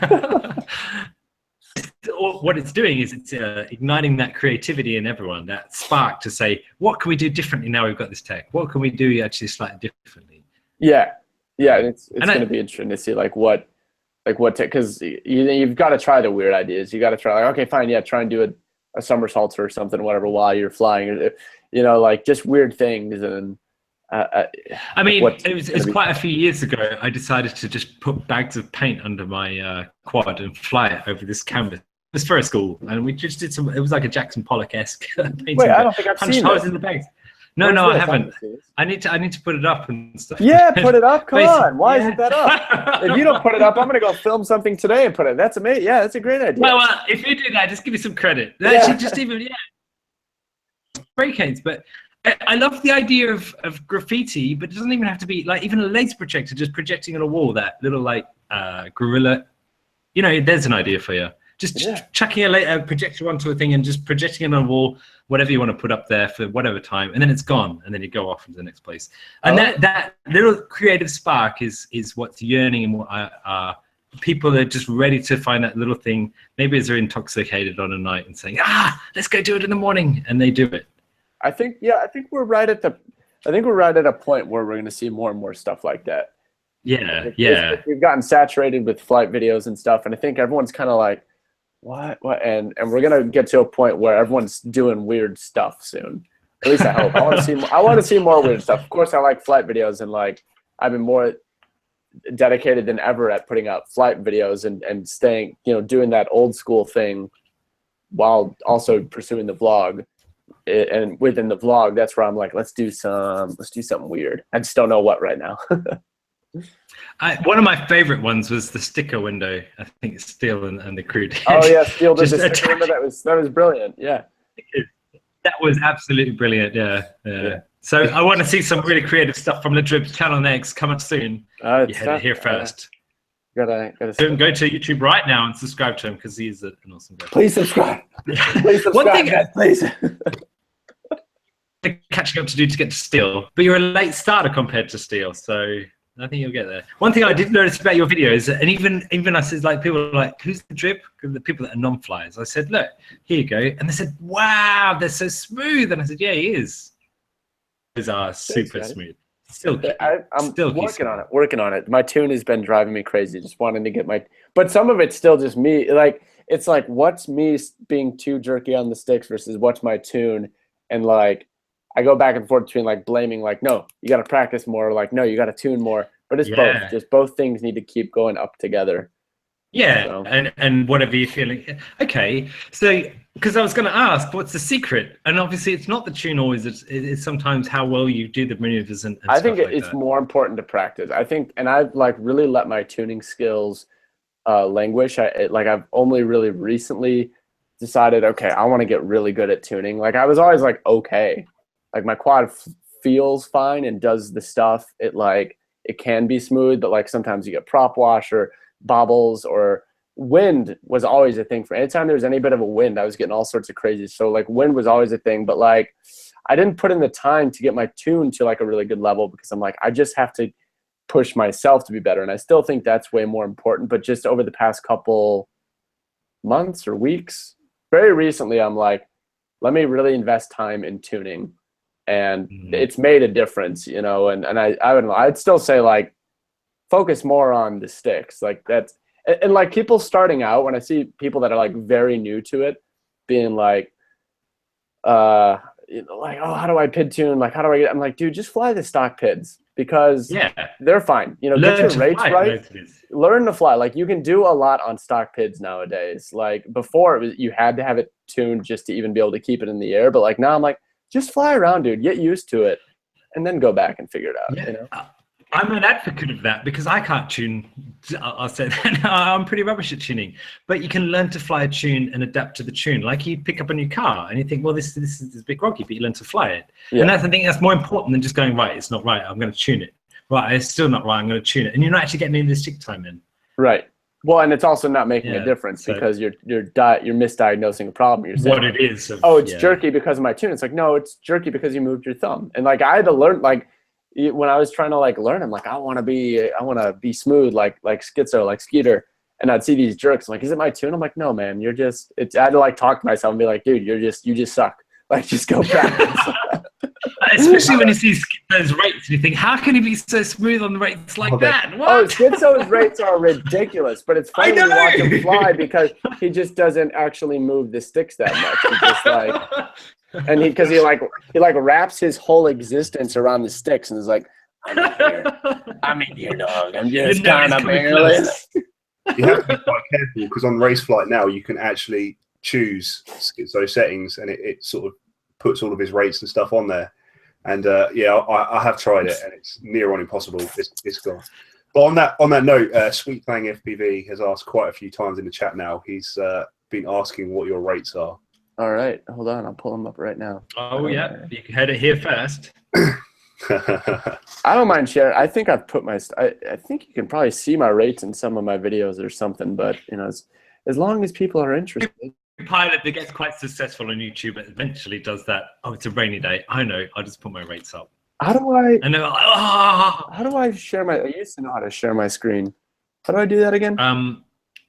What it's doing is it's igniting that creativity in everyone, that spark to say, what can we do differently now we've got this tech? What can we do actually slightly differently? Yeah, it's going to be interesting to see what because you've got to try the weird ideas. You got to try okay, fine, try and do a somersault or something, whatever, while you're flying, just weird things. And I mean, it was quite a few years ago. I decided to just put bags of paint under my quad and fly it over this canvas. It was for a school, and we just did some. It was like a Jackson Pollock-esque painting. Wait, I don't think I've seen holes this. in the bags. No, I haven't. I need to put it up and stuff. Yeah, put it up. Come on. Why isn't that up? If you don't put it up, I'm gonna go film something today and put it. That's amazing. Yeah, that's a great idea. Well, if you do that, just give me some credit. Actually, just even spray paints, but. I love the idea of graffiti, but it doesn't even have to be like even a laser projector, just projecting on a wall, that little like Guerrilla. There's an idea for you. Just chucking a projector onto a thing and just projecting it on a wall, whatever you want to put up there for whatever time, and then it's gone, and then you go off into the next place. And that little creative spark is what's yearning, and what people are just ready to find that little thing. Maybe as they're intoxicated on a night and saying, let's go do it in the morning, and they do it. I think we're right at a point where we're going to see more and more stuff like that. Yeah. We've gotten saturated with flight videos and stuff, and I think everyone's kind of like, what? And we're going to get to a point where everyone's doing weird stuff soon. At least I hope. I want to see more weird stuff. Of course, I like flight videos, and like I've been more dedicated than ever at putting out flight videos and staying, doing that old school thing while also pursuing the vlog. And within the vlog, that's where I'm like, let's do something weird. I just don't know what right now. One of my favorite ones was the sticker window. I think it's Steele and the crew did. Oh yeah, Steele did the sticker window. That was brilliant. Yeah, that was absolutely brilliant. Yeah. So I want to see some really creative stuff from the Drib channel next. Coming soon. You heard it here first. Gotta go to YouTube right now and subscribe to him, because he's an awesome guy. Please subscribe. One thing, guys, please. Catching up to do to get to Steele, but you're a late starter compared to Steele, so I think you'll get there. One thing I did notice about your videos, and even I said, like, people are like, who's the Drib? The people that are non-flyers. I said, look, here you go, and they said, wow, they're so smooth, and I said, yeah, he is. These are super smooth. Still, I'm working on it. My tune has been driving me crazy, just wanting to get but some of it's still just me. Like, it's like, what's me being too jerky on the sticks versus what's my tune, and like, I go back and forth between like blaming, like, no, you got to practice more, like, no, you got to tune more. But it's both. Just both things need to keep going up together. Yeah, so. and whatever you're feeling. Okay, so because I was going to ask, what's the secret? And obviously, it's not the tune always. It's sometimes how well you do the maneuvers and I think stuff like it's that. more important to practice. I think, and I've like really let my tuning skills languish. I've only really recently decided, okay, I want to get really good at tuning. Like, I was always like, okay. Like, my quad feels fine and does the stuff. It can be smooth, but like sometimes you get prop wash or bobbles, or wind was always a thing. For anytime there was any bit of a wind, I was getting all sorts of crazy. So like wind was always a thing, but like I didn't put in the time to get my tune to like a really good level, because I'm like, I just have to push myself to be better. And I still think that's way more important. But just over the past couple months or weeks, very recently, I'm like, let me really invest time in tuning. and it's made a difference, you know. And I'd still say like focus more on the sticks, like that's and like people starting out, when I see people that are like very new to it being like you know, like, oh, how do I pid tune, like how do I get, I'm like, dude, just fly the stock pids, because they're fine, you know. Get your rates right, learn to fly. Like you can do a lot on stock pids nowadays. Like before it was, you had to have it tuned just to even be able to keep it in the air, but like now I'm like, just fly around, dude, get used to it, and then go back and figure it out. You know? I'm an advocate of that because I can't tune. I'll say that I'm pretty rubbish at tuning, but you can learn to fly a tune and adapt to the tune. Like you pick up a new car and you think, well, this is a bit groggy, but you learn to fly it. And I think that's more important than just going, right, it's not right, I'm going to tune it. Right, it's still not right, I'm going to tune it. And you're not actually getting any of the stick time in. Right. Well, and it's also not making a difference because you're misdiagnosing a problem. You're saying, what it is. It's jerky because of my tune. It's like, no, it's jerky because you moved your thumb. And like I had to learn, like when I was trying to like learn, I'm like, I want to be smooth, like schizo, like Skeeter. And I'd see these jerks. I'm like, is it my tune? I'm like, no, man, I had to like talk to myself and be like, dude, you just suck. Like, just go practice. Especially when you see those rates and you think, how can he be so smooth on the rates like that? What? Oh, Schizo's rates are ridiculous, but it's funny to watch him fly because he just doesn't actually move the sticks that much. He just like, and he wraps his whole existence around the sticks and is like, I'm in here, dog. I'm just kind of barely. You have to be quite careful because on Race Flight now you can actually choose Schizo settings, and it sort of puts all of his rates and stuff on there. And I have tried it, and it's near on impossible. It's gone. But on that note, Sweet Fang FPV has asked quite a few times in the chat now. He's been asking what your rates are. All right, hold on, I'll pull them up right now. Oh yeah, you heard it here first. I don't mind sharing. I think I've put I think you can probably see my rates in some of my videos or something. But you know, as long as people are interested. Pilot that gets quite successful on YouTube eventually does that. Oh, it's a rainy day. I know. I'll just put my rates up. How do I? And they're like, oh. How do I share my? I used to know how to share my screen. How do I do that again?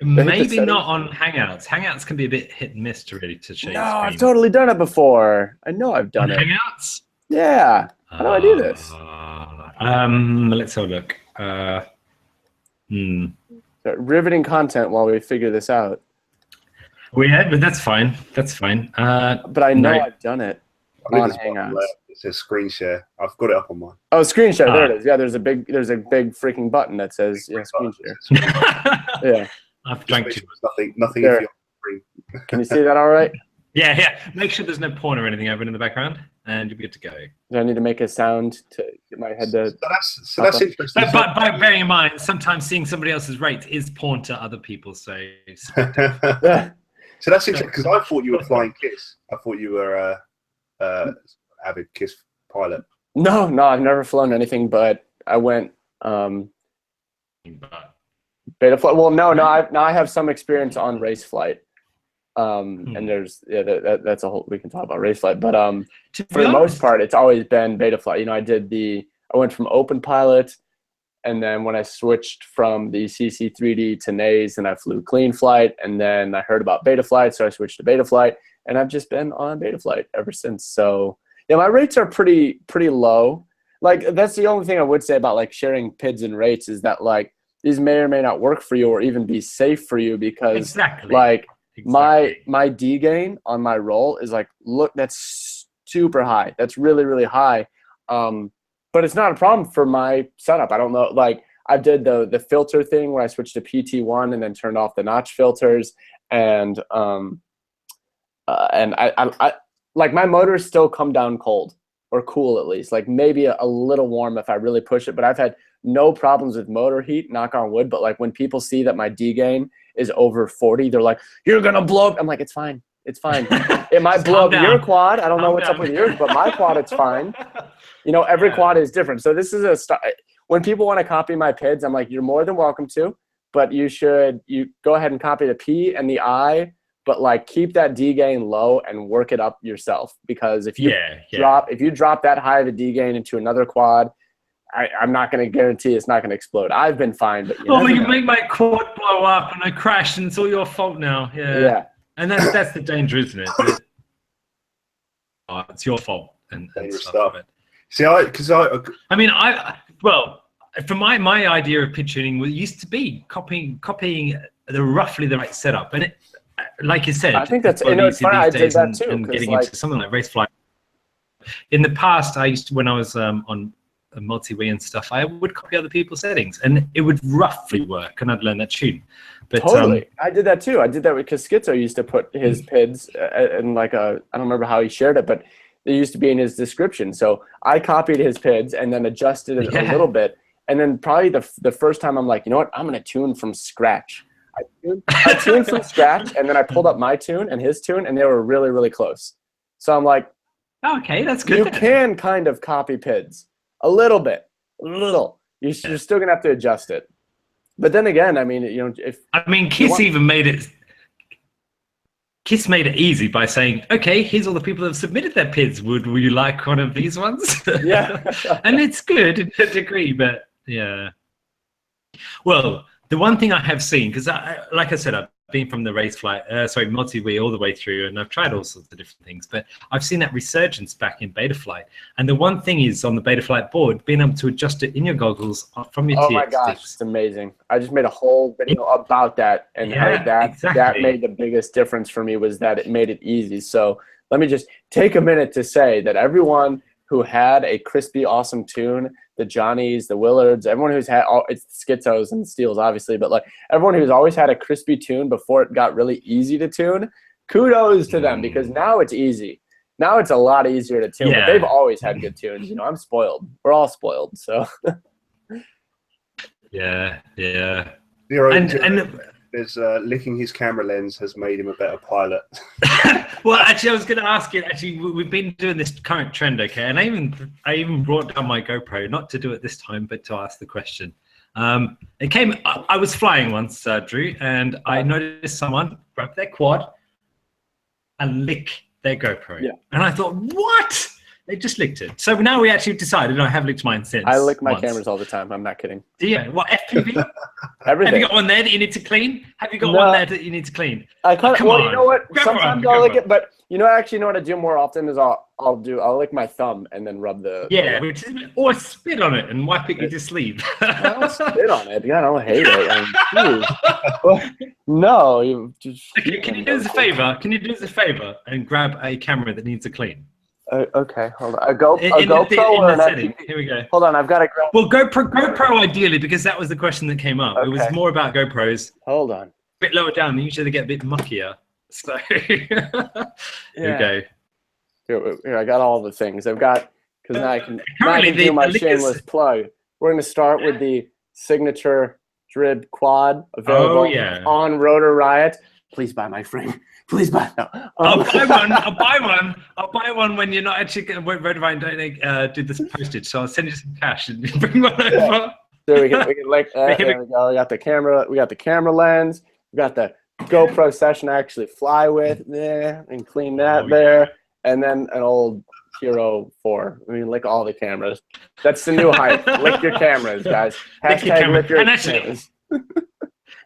Maybe not on Hangouts. Hangouts can be a bit hit and miss to really to share. No, I've totally done it before. I know I've done it. Hangouts. Yeah. How do I do this? Let's have a look. Riveting content while we figure this out. Weird, but that's fine. That's fine. But I know I've done it on Hangouts. It says screen share. I've got it up on mine. Oh, screen share. There it is. Yeah, there's a big freaking button that says screen share. Yeah. I've drank too much. Nothing. If you're free. Can you see that all right? Yeah. Make sure there's no porn or anything over in the background, and you'll be good to go. Do I need to make a sound to get my head to? So that's interesting. But bearing in mind, sometimes seeing somebody else's rate is porn to other people. So. So that's interesting because I thought you were flying Kiss. I thought you were avid Kiss pilot. No, I've never flown anything, but I went beta flight. Well, no, I have some experience on race flight. And there's that's a whole, we can talk about race flight, but for the most part, it's always been beta flight. You know, I went from open pilot. And then when I switched from the CC3D to Naze, and I flew clean flight, and then I heard about beta flight, so I switched to beta flight, and I've just been on beta flight ever since. So yeah, my rates are pretty low. Like that's the only thing I would say about like sharing PIDs and rates is that like these may or may not work for you or even be safe for you because my D gain on my roll is like, look, that's super high. That's really, really high. But it's not a problem for my setup. I don't know. Like I did the filter thing where I switched to PT1 and then turned off the notch filters. And I like my motors still come down cold or cool at least. Like maybe a little warm if I really push it. But I've had no problems with motor heat, knock on wood. But like when people see that my D gain is over 40, they're like, "You're gonna blow up." I'm like, "It's fine. It's fine. It might blow up your quad. I don't know what's up with yours, but my quad, it's fine." You know, every quad is different. So this is when people want to copy my PIDs, I'm like, you're more than welcome to, but you go ahead and copy the P and the I, but like keep that D gain low and work it up yourself. Because if you drop that high of a D gain into another quad, I'm not going to guarantee it's not going to explode. I've been fine, but you make my quad blow up and I crashed and it's all your fault now. Yeah. And that's the danger, isn't it? It's your fault. and Dangerous stuff. stuff. See, I mean, well, for my idea of pid tuning used to be copying roughly the right setup, and it, like you said, I think that's it's funny. I did that too. And getting into something like Racefly. In the past, I used to, when I was on a multi-wii and stuff, I would copy other people's settings, and it would roughly work, and I'd learn that tune. But totally, I did that too. I did that because Schizo used to put his PIDs in like I don't remember how he shared it, but they used to be in his description. So I copied his PIDs and then adjusted it a little bit. And then probably the first time I'm like, you know what, I'm going to tune from scratch. I tuned from scratch, and then I pulled up my tune and his tune, and they were really, really close. So I'm like, okay, that's good. You can kind of copy PIDs a little bit, You're still going to have to adjust it. But then again, I mean, Kiss made it easy by saying, okay, here's all the people that have submitted their PIDs. Would you like one of these ones? Yeah. And it's good to a degree, but yeah. Well, the one thing I have seen, because like I said, I've been from the multi-wii all the way through, and I've tried all sorts of different things, but I've seen that resurgence back in Betaflight. And the one thing is, on the Betaflight board, being able to adjust it in your goggles from your TX my gosh, sticks. it's amazing. I just made a whole video about that, and that made the biggest difference for me, was that it made it easy. So let me just take a minute to say that everyone who had a crispy, awesome tune, the Johnnies, the Willards, everyone who's had it's Schizos and Steels, obviously, but like everyone who's always had a crispy tune before it got really easy to tune, kudos to them, because now it's easy. Now it's a lot easier to tune, but they've always had good tunes. You know, I'm spoiled. We're all spoiled, so. Yeah. and there's licking his camera lens has made him a better pilot. Well, actually, I was going to ask you. Actually, we've been doing this current trend, okay? And I even brought down my GoPro, not to do it this time, but to ask the question. It came. I was flying once, Drew, and I noticed someone grab their quad and lick their GoPro. Yeah. And I thought, what? They just licked it. So now we actually decided, and I have licked mine since. I lick my cameras all the time. I'm not kidding. Yeah. What, FPV? Everything. Have you got one there that you need to clean? Have you got one there that you need to clean? Come on. You know what? Sometimes I'll lick it, but you know what I do more often is I'll lick my thumb and then rub the. Yeah, or spit on it and wipe it with your sleeve. I'll spit on it. Yeah, I don't hate it. No, you just. Okay, can you do us a favor? Can you do us a favor and grab a camera that needs a clean? Okay, hold on. A GoPro or an FPV? Here we go. Hold on, I've got to grab. Well, GoPro ideally, because that was the question that came up. Okay. It was more about GoPros. Hold on. A bit lower down, usually they get a bit muckier. So here we go. Here, I got all the things. I've got, because now I can do my shameless plug. We're going to start with the signature Drib quad available on Rotor Riot. Please buy my frame. Please buy. No. I'll buy one when you're not actually going to Rotor Riot don't do this postage. So I'll send you some cash and bring one over. So we can like there we go. We got the camera. We got the camera lens. We got the GoPro session I actually fly with there and clean that there, and then an old Hero 4. I mean, lick all the cameras. That's the new hype. Lick your cameras, guys. Hashtag lick your cameras.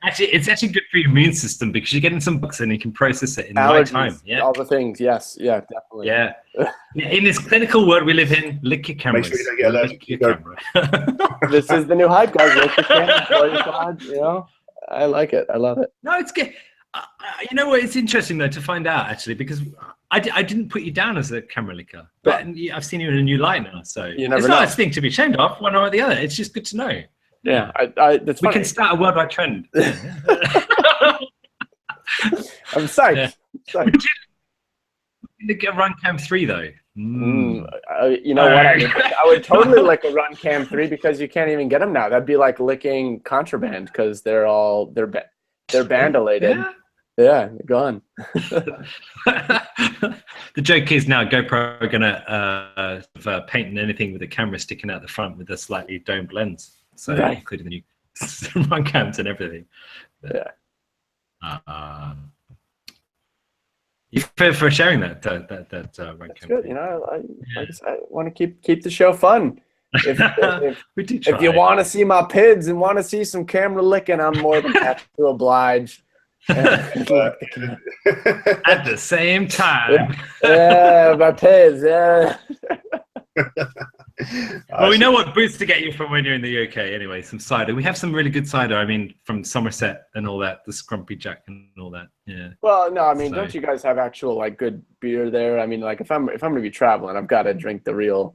Actually, it's actually good for your immune system because you're getting some bucks and you can process it in the right time. Yeah, all the things. Yes, yeah, definitely. Yeah. In this clinical world we live in, lick your cameras. Make sure you don't get lick your camera. This is the new hype, guys. Lick your camera. You know, I like it. I love it. No, it's good. You know what? It's interesting though to find out actually because I didn't put you down as a camera licker, but I've seen you in a new light now. So it's not a thing to be ashamed of, one or the other. It's just good to know. Yeah, that's we can start a worldwide trend. I'm psyched. Yeah. Psyched. We did get Run Cam 3 though. You know what? I would totally lick a Run Cam 3 because you can't even get them now. That'd be like licking contraband because they're bandolated. Yeah, they're gone. The joke is now GoPro are gonna paint anything with a camera sticking out the front with a slightly domed lens. So including the new Run Cams and everything. Yeah. You for sharing that Run Cam. Good. You know, I want to keep the show fun. If you want to see my PIDs and want to see some camera licking, I'm more than happy to oblige. At the same time. Yeah, my pants, yeah. Well, we know what boots to get you from when you're in the UK anyway, some cider. We have some really good cider, I mean, from Somerset and all that, the Scrumpy Jack and all that, yeah. Well, no, I mean, So- don't you guys have actual, like, good beer there? I mean, like, if I'm going to be traveling, I've got to drink the real...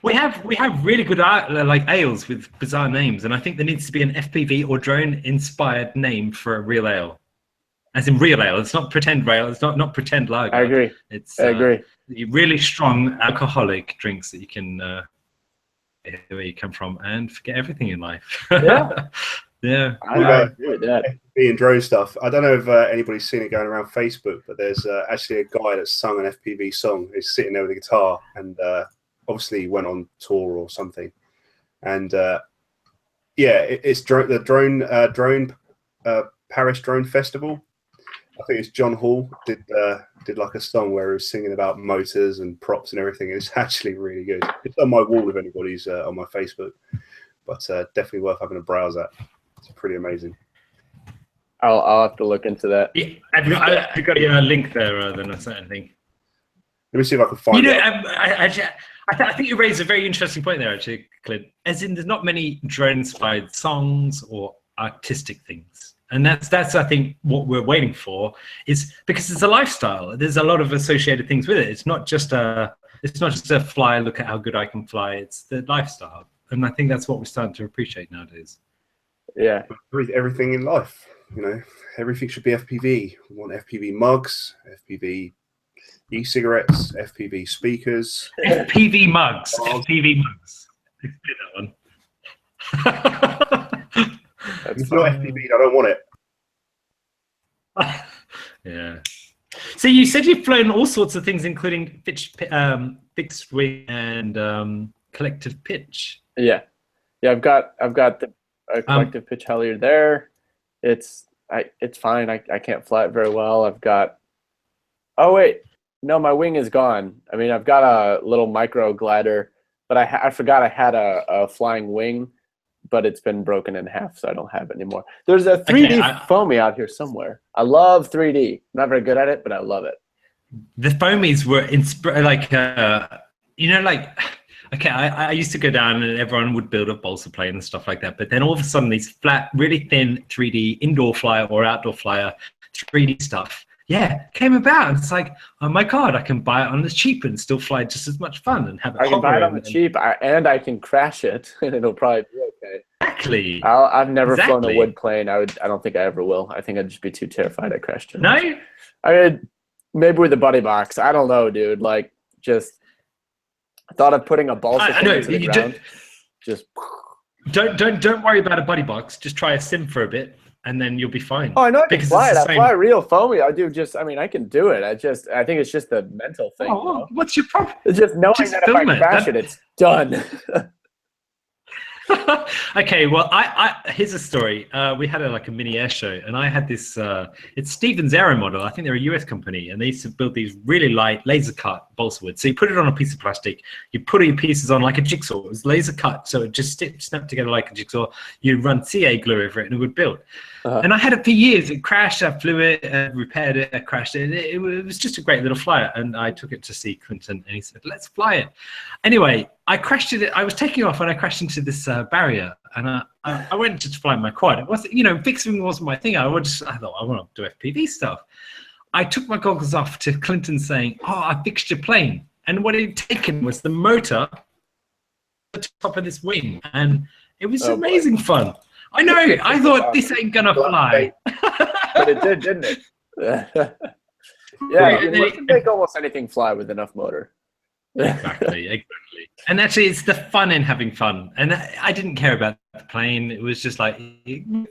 We have really good like ales with bizarre names, and I think there needs to be an FPV or drone-inspired name for a real ale. As in real ale, it's not pretend ale, it's not pretend lager. I agree. It's I agree. really strong alcoholic drinks that you can where you come from and forget everything in life. Yeah. Yeah. I agree with that. FPV and drone stuff. I don't know if anybody's seen it going around Facebook, but there's actually a guy that's sung an FPV song. He's sitting there with a guitar, and obviously went on tour or something. And it's the drone Paris Drone Festival. I think it's John Hall did like a song where he was singing about motors and props and everything. It's actually really good. It's on my wall if anybody's on my Facebook, but definitely worth having a browse at. It's pretty amazing. I'll have to look into that. Yeah, I've got a link there than a certain thing. Let me see if I can find it. I think you raised a very interesting point there, actually, Clint. As in, there's not many drone-inspired songs or artistic things. And that's I think what we're waiting for, is because it's a lifestyle. There's a lot of associated things with it. It's not just a fly, look at how good I can fly. It's the lifestyle. And I think that's what we're starting to appreciate nowadays. Yeah. Everything in life, everything should be FPV. We want FPV mugs, FPV e-cigarettes, FPV speakers. FPV mugs. FPV mugs. Let's do that one. If it's not FPV, I don't want it. Yeah. So you said you've flown all sorts of things, including fixed wing and collective pitch. Yeah. I've got the collective pitch helier there. It's fine. I can't fly it very well. I've got. Oh wait, no, my wing is gone. I mean, I've got a little micro glider, but I forgot I had a flying wing, but it's been broken in half, so I don't have it anymore. There's a 3D foamy out here somewhere. I love 3D. I'm not very good at it, but I love it. The foamies were okay, I used to go down and everyone would build a balsa plane and stuff like that. But then all of a sudden, these flat, really thin 3D indoor flyer or outdoor flyer 3D stuff, came about. It's like, oh my God, I can buy it on the cheap and still fly just as much fun and have it. I can buy it on the cheap and I can crash it and it'll probably be okay. Exactly. I've never flown a wood plane. I don't think I ever will. I think I'd just be too terrified I crashed it. No? I mean, maybe with the buddy box. I don't know, dude. Like, just thought of putting a balsa thing into the ground. Just don't worry about a buddy box. Just try a sim for a bit, and then you'll be fine. Oh, I know I can fly it. I fly real foamy. I can do it. I think it's just a mental thing. Oh, what's your problem? It's just knowing that if I crash it, it's done. Okay, well, here's a story. We had a mini air show, and I had this. It's Stevens Aero Model. I think they're a US company, and they used to build these really light laser cut balsa wood. So you put it on a piece of plastic, you put your pieces on like a jigsaw. It was laser cut, so it just snapped together like a jigsaw. You run CA glue over it, and it would build. And I had it for years. It crashed. I flew it, repaired it, I crashed it. It was just a great little flyer, and I took it to see Clinton, and he said, "Let's fly it." Anyway, I crashed it. I was taking off, and I crashed into this barrier, and I went to fly my quad. It wasn't, fixing wasn't my thing. I thought I want to do FPV stuff. I took my goggles off to Clinton, saying, "Oh, I fixed your plane," and what he'd taken was the motor at the top of this wing, and it was amazing fun. I know. I thought this ain't gonna fly. But it did, didn't it? Yeah, you can make almost anything fly with enough motor. Exactly. And actually, it's the fun in having fun. And I didn't care about the plane. It was just like,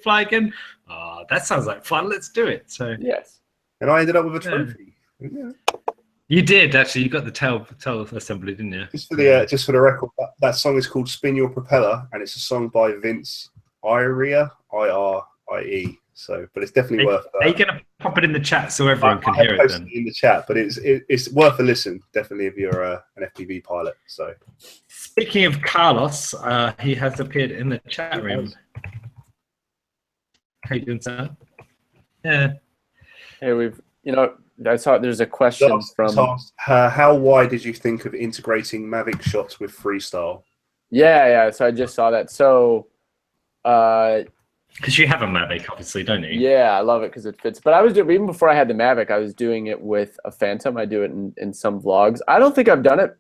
fly again? Oh, that sounds like fun. Let's do it. So yes. And I ended up with a trophy. Yeah. You did, actually. You got the tail assembly, didn't you? Just for the record, that song is called "Spin Your Propeller," and it's a song by Vince Irie, I-R-I-E. So, but it's definitely worth. Are you gonna pop it in the chat so everyone can hear it? Then in the chat, but it's worth a listen. Definitely if you're an FPV pilot. So, speaking of Carlos, he has appeared in the chat room. How you doing, sir? Yeah. Hey, I saw there's a question from. How wide did you think of integrating Mavic shots with freestyle? Yeah. So I just saw that. So, Because you have a Mavic, obviously, don't you? yeah, I love it because it fits. But I was doing, even before I had the Mavic, I was doing it with a Phantom. I do it in some vlogs. I don't think I've done it.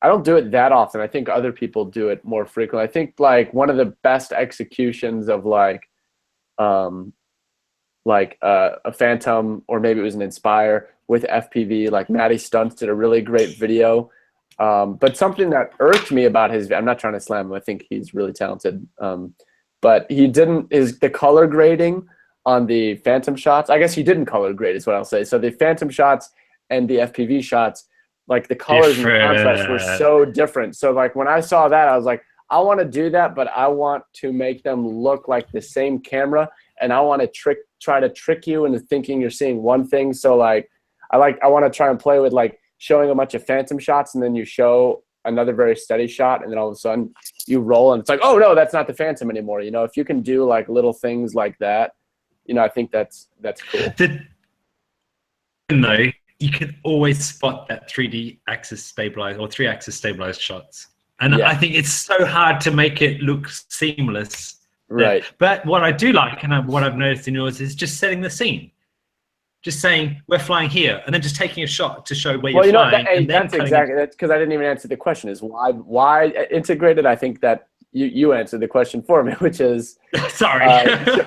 I don't do it that often. I think other people do it more frequently. I think like one of the best executions of like a Phantom, or maybe it was an Inspire with FPV, like Matty Stunts did a really great video. But something that irked me about I'm not trying to slam him. I think he's really talented. But the color grading on the Phantom shots, I guess he didn't color grade is what I'll say. So the Phantom shots and the FPV shots, like the colors and the contrast were so different. So like when I saw that, I was like, I want to do that, but I want to make them look like the same camera, and I want to try to trick you into thinking you're seeing one thing. So like I want to try and play with like showing a bunch of Phantom shots, and then you show another very steady shot, and then all of a sudden you roll and it's like, oh no, that's not the Phantom anymore. You know, if you can do like little things like that, you know, I think that's cool. No, you can always spot that 3D axis stabilized or 3-axis stabilized shots. And I think it's so hard to make it look seamless. Right. But what I do like, and what I've noticed in yours, is just setting the scene. Just saying, we're flying here, and then just taking a shot to show where you're flying. That's exactly, that's because I didn't even answer the question, is why integrated? I think that you answered the question for me, which is sorry.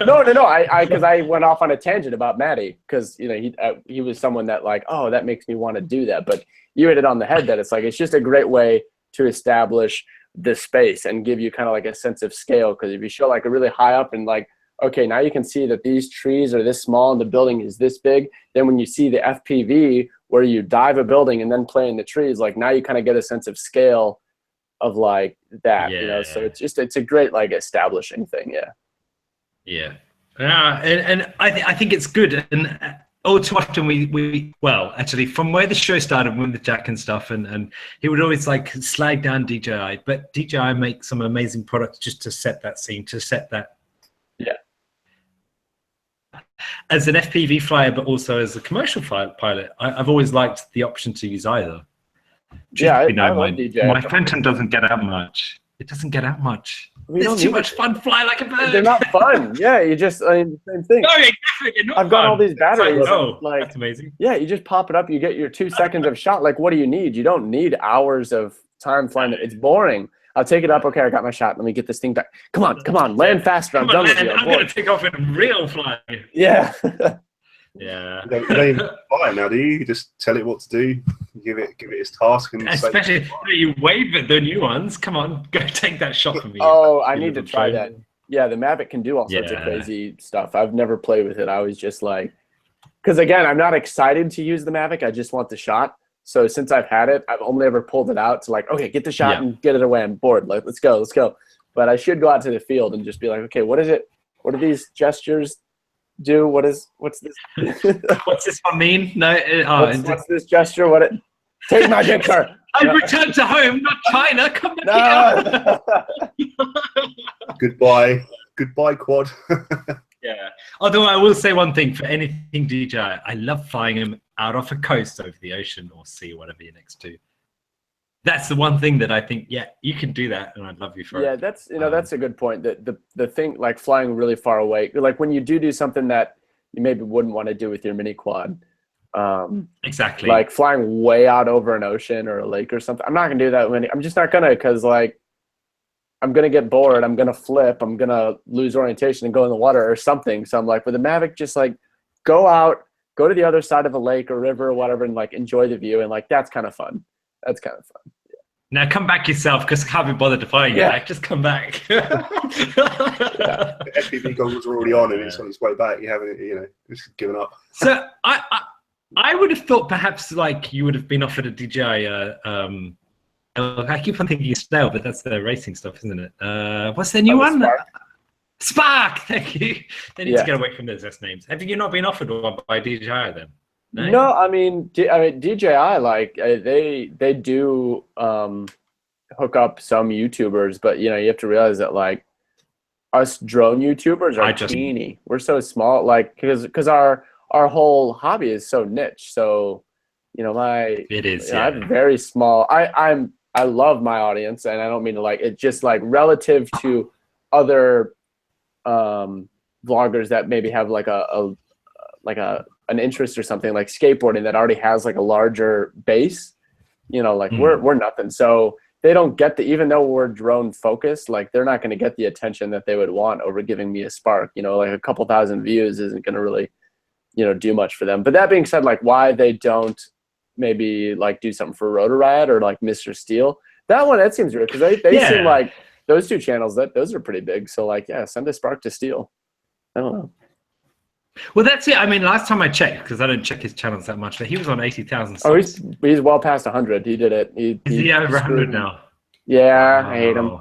No. Because I went off on a tangent about Matty, because you know he was someone that like, oh, that makes me want to do that. But you hit it on the head that it's like it's just a great way to establish the space and give you kind of like a sense of scale. Because if you show like a really high up and like, okay, now you can see that these trees are this small and the building is this big. Then when you see the FPV where you dive a building and then play in the trees, like now you kind of get a sense of scale of like that, you know. So it's a great like establishing thing. Yeah. And I think it's good. And all too often we well, actually, from where the show started with Jack and stuff, and he would always like slag down DJI, but DJI make some amazing products just to set that scene, to set that. Yeah. As an FPV flyer, but also as a commercial pilot, I've always liked the option to use either. I love DJI. My Phantom doesn't get out much. It doesn't get out much. It's too much fun fly like a bird. They're not fun. Yeah, you just, I mean, the same thing. No, exactly. I've got all these batteries. Like, that's amazing. Yeah, you just pop it up. You get your 2 seconds of shot. Like, what do you need? You don't need hours of time flying. It's boring. I'll take it up. Okay, I got my shot. Let me get this thing back. Come on, land faster. I'm done with you. I'm going to take off in real flying. Yeah. Yeah. You don't even fly now, do you? You just tell it what to do, give it its task, and especially you wave at the new ones. Come on, go take that shot from me. Oh, I need to try that. Yeah, the Mavic can do all sorts of crazy stuff. I've never played with it. I was just like, because again, I'm not excited to use the Mavic. I just want the shot. So since I've had it, I've only ever pulled it out to like, okay, get the shot and get it away. I'm bored. Like, let's go. But I should go out to the field and just be like, okay, what is it? What are these gestures do? What's this? What's this one mean? No. What's this gesture? Take my picture. I returned to home, not China. Come back here. Goodbye, quad. Yeah. Although I will say one thing for anything DJI, I love flying them out off a coast over the ocean or sea, whatever you're next to. That's the one thing that I think, you can do that, and I'd love you for it. Yeah, that's a good point. The thing, like flying really far away, like when you do something that you maybe wouldn't want to do with your mini quad. Exactly. Like flying way out over an ocean or a lake or something. I'm not gonna do that. I'm just not gonna, because like I'm gonna get bored. I'm gonna flip. I'm gonna lose orientation and go in the water or something. So I'm like, with the Mavic, just like go out, go to the other side of a lake or river or whatever, and like enjoy the view. And like that's kind of fun. That's kind of fun. Yeah. Now come back yourself, because I can't be bothered to fly you back. Just come back. The FPV goggles are already on, and it's on its way back. You haven't, it's given up. So I would have thought perhaps like you would have been offered a DJI. I keep on thinking Snail, but that's the racing stuff, isn't it? What's the new one? Spark. Thank you. They need to get away from those S names. Have you not been offered one by DJI then? No, I mean DJI, like they do hook up some YouTubers, but you have to realize that like us drone YouTubers are teeny. We're so small, like because our whole hobby is so niche. So, you know, it is. I have a very small. I love my audience, and I don't mean to like it. Just like relative to other vloggers that maybe have like an interest or something like skateboarding that already has like a larger base. You know, like we're nothing. So they don't get even though we're drone focused, like they're not going to get the attention that they would want over giving me a spark. You know, like a couple thousand views isn't going to really, you know, do much for them. But that being said, like why they don't maybe like do something for Rotor Riot or like Mr. Steel, that seems real because they seem like those two channels those are pretty big. So like, yeah, send a spark to Steel. I don't know. Well, that's it. I mean, last time I checked, because I don't check his channels that much, but he was on 80,000 subs. Oh, he's well past 100. He did it. Is he over 100 now? Yeah, I hate him.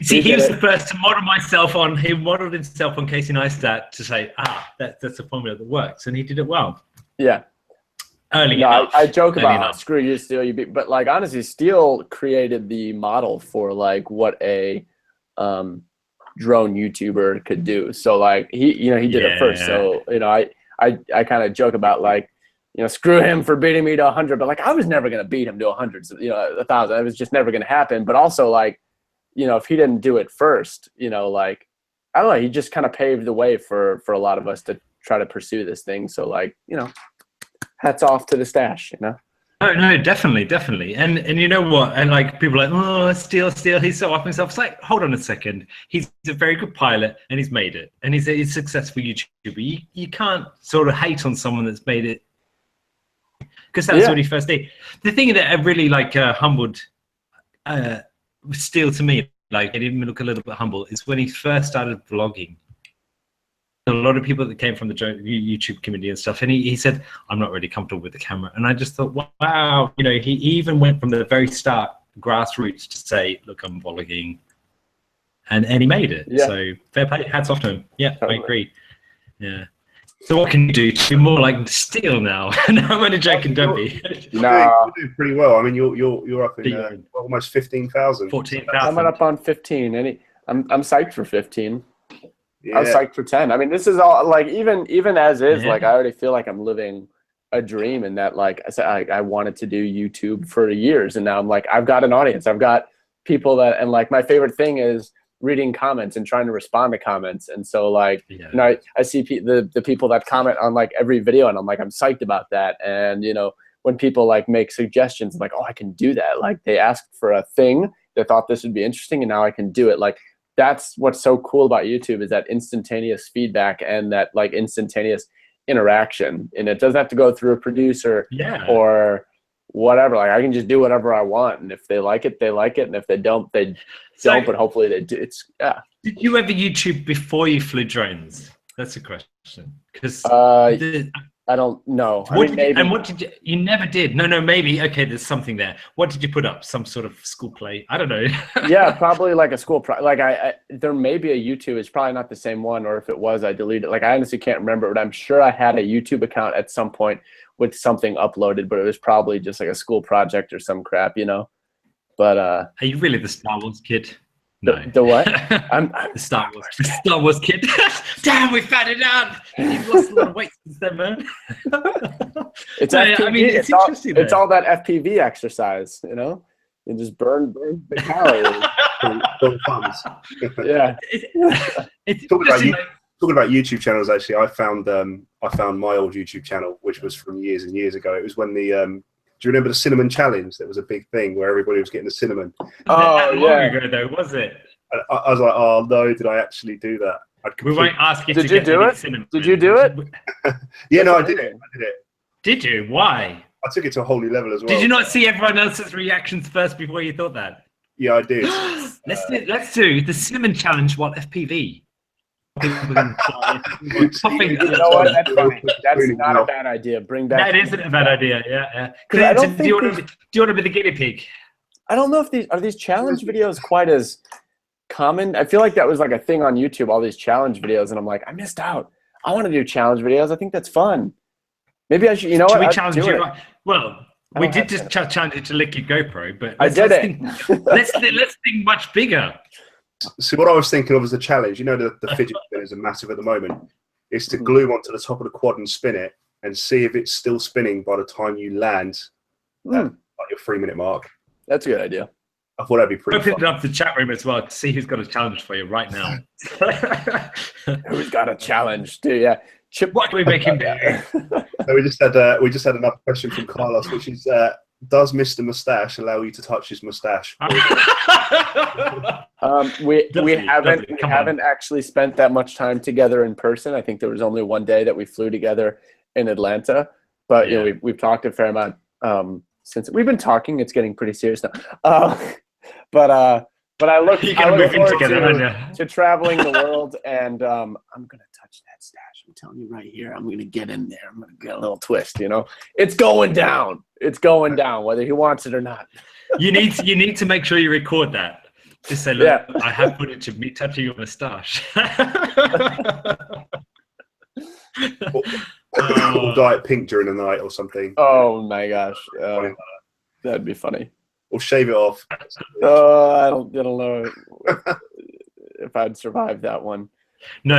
See, he was the first to model myself on. He modeled himself on Casey Neistat to say, that's a formula that works, and he did it well. Yeah. Early enough. I joke about screw you, Steel. But like honestly, Steel created the model for like what a drone YouTuber could do. So like he did it first. So you know, I kind of joke about like, you know, screw him for beating me to 100, but like I was never gonna beat him to 100. You know, 1,000. It was just never gonna happen. But also like, you know, if he didn't do it first, you know, like I don't know, he just kind of paved the way for a lot of us to try to pursue this thing. So like, you know, hats off to the stash, you know. Oh no, definitely. And you know what? And like people are like, oh, Steel, he's so off himself. It's like, hold on a second. He's a very good pilot and he's made it. And he's a successful YouTuber. You can't sort of hate on someone that's made it. Because that's what he first did. The thing that really like humbled Steel to me, like it even look a little bit humble, is when he first started vlogging. A lot of people that came from the YouTube community and stuff, and he said, I'm not really comfortable with the camera. And I just thought, wow, you know, he even went from the very start, grassroots, to say, look, I'm vlogging. And he made it. Yeah. So fair play, hats off to him. Yeah, totally. I agree. Yeah. So what can you do to be more like Steel now? No, I'm only joking, don't be. You're doing pretty well. I mean, you're up in almost 15,000. 14,000. Coming up on 15. I'm psyched for 15. Yeah. I was psyched for 10. I mean, this is all like even as is, like I already feel like I'm living a dream in that like I said I wanted to do YouTube for years, and now I'm like I've got an audience. I've got people that, and like my favorite thing is reading comments and trying to respond to comments. And so like you know, I see the people that comment on like every video, and I'm like I'm psyched about that. And you know, when people like make suggestions, I'm like, oh, I can do that. Like they asked for a thing, they thought this would be interesting, and now I can do it. Like that's what's so cool about YouTube, is that instantaneous feedback and that like instantaneous interaction. And it doesn't have to go through a producer or whatever. Like I can just do whatever I want. And if they like it, they like it. And if they don't, they don't, but hopefully they do. Did you ever YouTube before you flew drones? That's a question. Because I don't know. What did you? You never did. No, maybe. Okay, there's something there. What did you put up? Some sort of school play? I don't know. Yeah, probably like a school. Like there may be a YouTube. It's probably not the same one, or if it was, I deleted it. Like I honestly can't remember, but I'm sure I had a YouTube account at some point with something uploaded, but it was probably just like a school project or some crap, you know. But are you really the Star Wars kid? No. The what? I'm the Star Wars kid. Damn, we found it out. You've lost a lot of weight since then, man. It's interesting. It's all that FPV exercise, you know. You just burn the calories. Yeah. Talking about YouTube channels, actually, I found my old YouTube channel, which was from years and years ago. It was when the do you remember the cinnamon challenge? That was a big thing where everybody was getting the cinnamon. Oh, long ago, though, was it? I was like, oh no, did I actually do that? We won't ask you. Did you do it? Did you do it? Yeah, no, I did it. Did you? Why? I took it to a whole new level as well. Did you not see everyone else's reactions first before you thought that? Yeah, I did. Let's do the cinnamon challenge. What FPV? You know what? That's funny. That's not a bad idea. Bring back. That isn't a bad idea. Yeah. Do you want to be the guinea pig? I don't know if these challenge videos quite as common. I feel like that was like a thing on YouTube. All these challenge videos, and I'm like, I missed out. I want to do challenge videos. I think that's fun. Maybe I should. You know what? We challenge you? Well, we did just challenge you to lick your GoPro, but I did it. Let's think much bigger. So what I was thinking of as a challenge, you know, the fidget spinners are massive at the moment, is to glue onto the top of the quad and spin it and see if it's still spinning by the time you land at like your 3-minute mark. That's a good idea. I thought that'd be pretty Open fun. it up the chat room as well to see who's got a challenge for you right now. Who's got a challenge? Dude, yeah. Chip, What can we make him do? So we just had another question from Carlos, which is, does Mr. Mustache allow you to touch his mustache? We haven't actually spent that much time together in person. I think there was only one day that we flew together in Atlanta, but you know, we've talked a fair amount since we've been talking. It's getting pretty serious now. But I look forward to traveling the world, and I'm gonna touch that stash. I'm telling you right here, I'm gonna get in there. I'm gonna get a little twist. You know, it's going down. It's going down, whether he wants it or not. You need to make sure you record that. Just say, look, I have footage of me touching your moustache. Or dye it pink during the night or something. Oh my gosh, that'd be funny. Or shave it off. I don't know if I'd survive that one. No,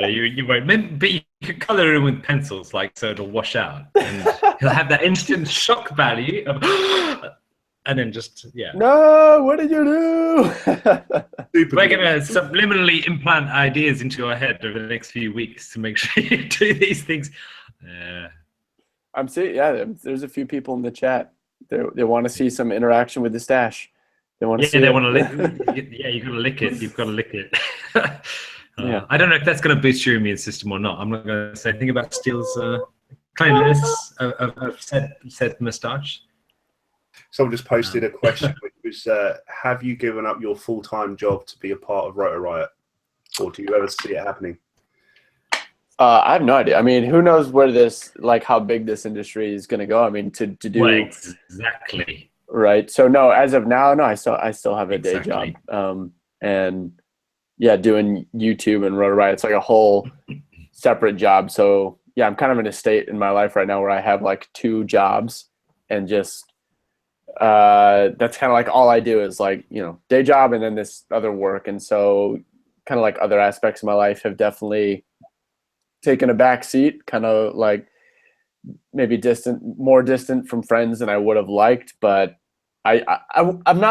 you won't. But you could color it in with pencils, like so it'll wash out, and he'll have that instant shock value of, and then just No, what did you do? We're gonna subliminally implant ideas into your head over the next few weeks to make sure you do these things. I'm seeing. Yeah, there's a few people in the chat. They want to see some interaction with the stash. They want to see. They want to lick. Yeah, you've got to lick it. You've got to lick it. I don't know if that's going to boost your immune system or not. I'm not going to say anything about Steele's cleanliness of said moustache. Someone just posted a question, which was, have you given up your full-time job to be a part of Rotor Riot? Or do you ever see it happening? I have no idea. I mean, who knows where this, like, how big this industry is going to go? I mean, to do well, exactly right. So no, as of now, no, I still have a day job, and doing YouTube and Rotor Riot. It's like a whole separate job. So yeah, I'm kind of in a state in my life right now where I have like 2 jobs, and just that's kind of like all I do is like, you know, day job and then this other work. And so kind of like other aspects of my life have definitely taken a back seat, kind of like maybe more distant from friends than I would have liked. But I'm an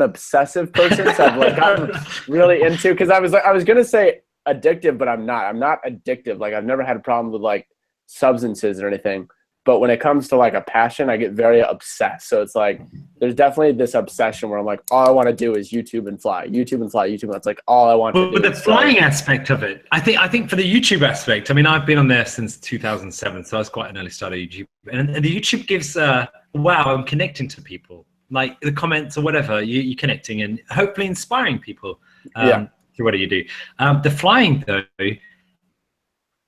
obsessive person. So I'm really into, because I was gonna say addictive, but I'm not addictive. Like, I've never had a problem with like substances or anything. But when it comes to like a passion, I get very obsessed. So it's like, there's definitely this obsession where I'm like, all I want to do is YouTube and fly. That's like all I want to do. But the flying aspect of it, I think for the YouTube aspect, I mean, I've been on there since 2007, so I was quite an early starter of YouTube. And the YouTube gives, wow, I'm connecting to people. Like the comments or whatever, you're connecting and hopefully inspiring people through what you do. The flying, though,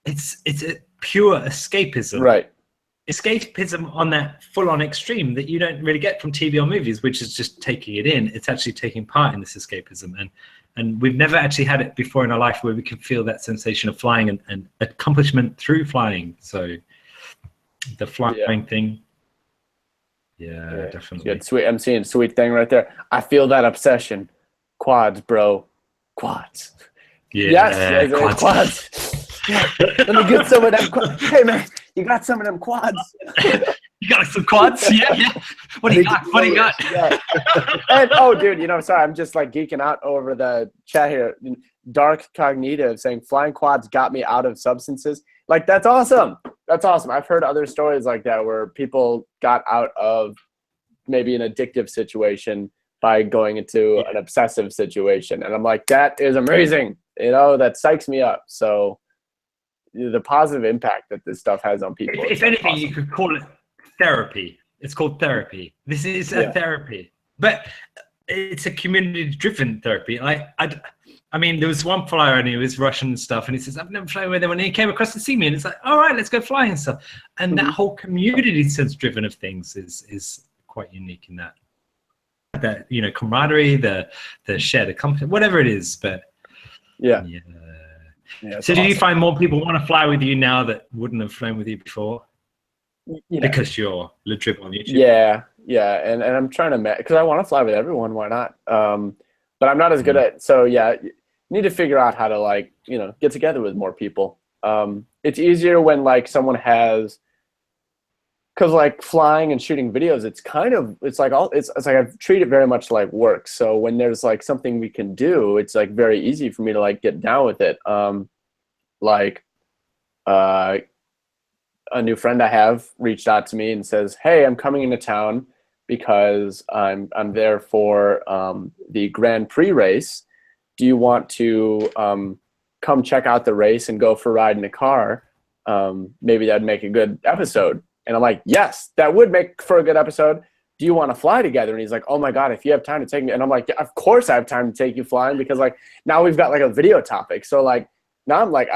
it's a pure escapism. Right. Escapism on that full-on extreme that you don't really get from TV or movies, which is just taking it in. It's actually taking part in this escapism, and we've never actually had it before in our life where we can feel that sensation of flying and accomplishment through flying. So the flying thing, definitely. Good. Sweet. I'm seeing sweet thing right there. I feel that obsession. Quads, bro. Quads. Yeah. Yes, quads. Yeah. Let me get some of them quads. Hey man, you got some of them quads? You got some quads? Yeah. What do you got? Yeah. And oh, dude, sorry, I'm just like geeking out over the chat here. Dark Cognitive saying flying quads got me out of substances. Like, that's awesome. That's awesome. I've heard other stories like that where people got out of maybe an addictive situation by going into an obsessive situation, and I'm like, that is amazing. That psychs me up. So the positive impact that this stuff has on people. If anything, awesome. You could call it therapy. It's called therapy. This is a therapy, but it's a community-driven therapy. I mean, there was one flyer and he was Russian stuff, and he says, "I've never flown with him," and he came across to see me, and it's like, "All right, let's go fly and stuff." And that whole community sense-driven of things is quite unique in that camaraderie, the shared accomplishment, whatever it is. But yeah, so do you find more people want to fly with you now that wouldn't have flown with you before? Because you're Le Drib on YouTube. Yeah, and I'm trying to because I want to fly with everyone. Why not? But I'm not as good at. So yeah, you need to figure out how to like get together with more people. It's easier when like someone has. Because like flying and shooting videos, it's like I treat it very much like work. So when there's like something we can do, it's like very easy for me to like get down with it. A new friend I have reached out to me and says, "Hey, I'm coming into town because I'm there for the Grand Prix race. Do you want to come check out the race and go for a ride in a car? Maybe that'd make a good episode." And I'm like, yes, that would make for a good episode. Do you want to fly together? And he's like, oh my God, if you have time to take me. And I'm like, yeah, of course I have time to take you flying, because like now we've got like a video topic. So like now I'm like,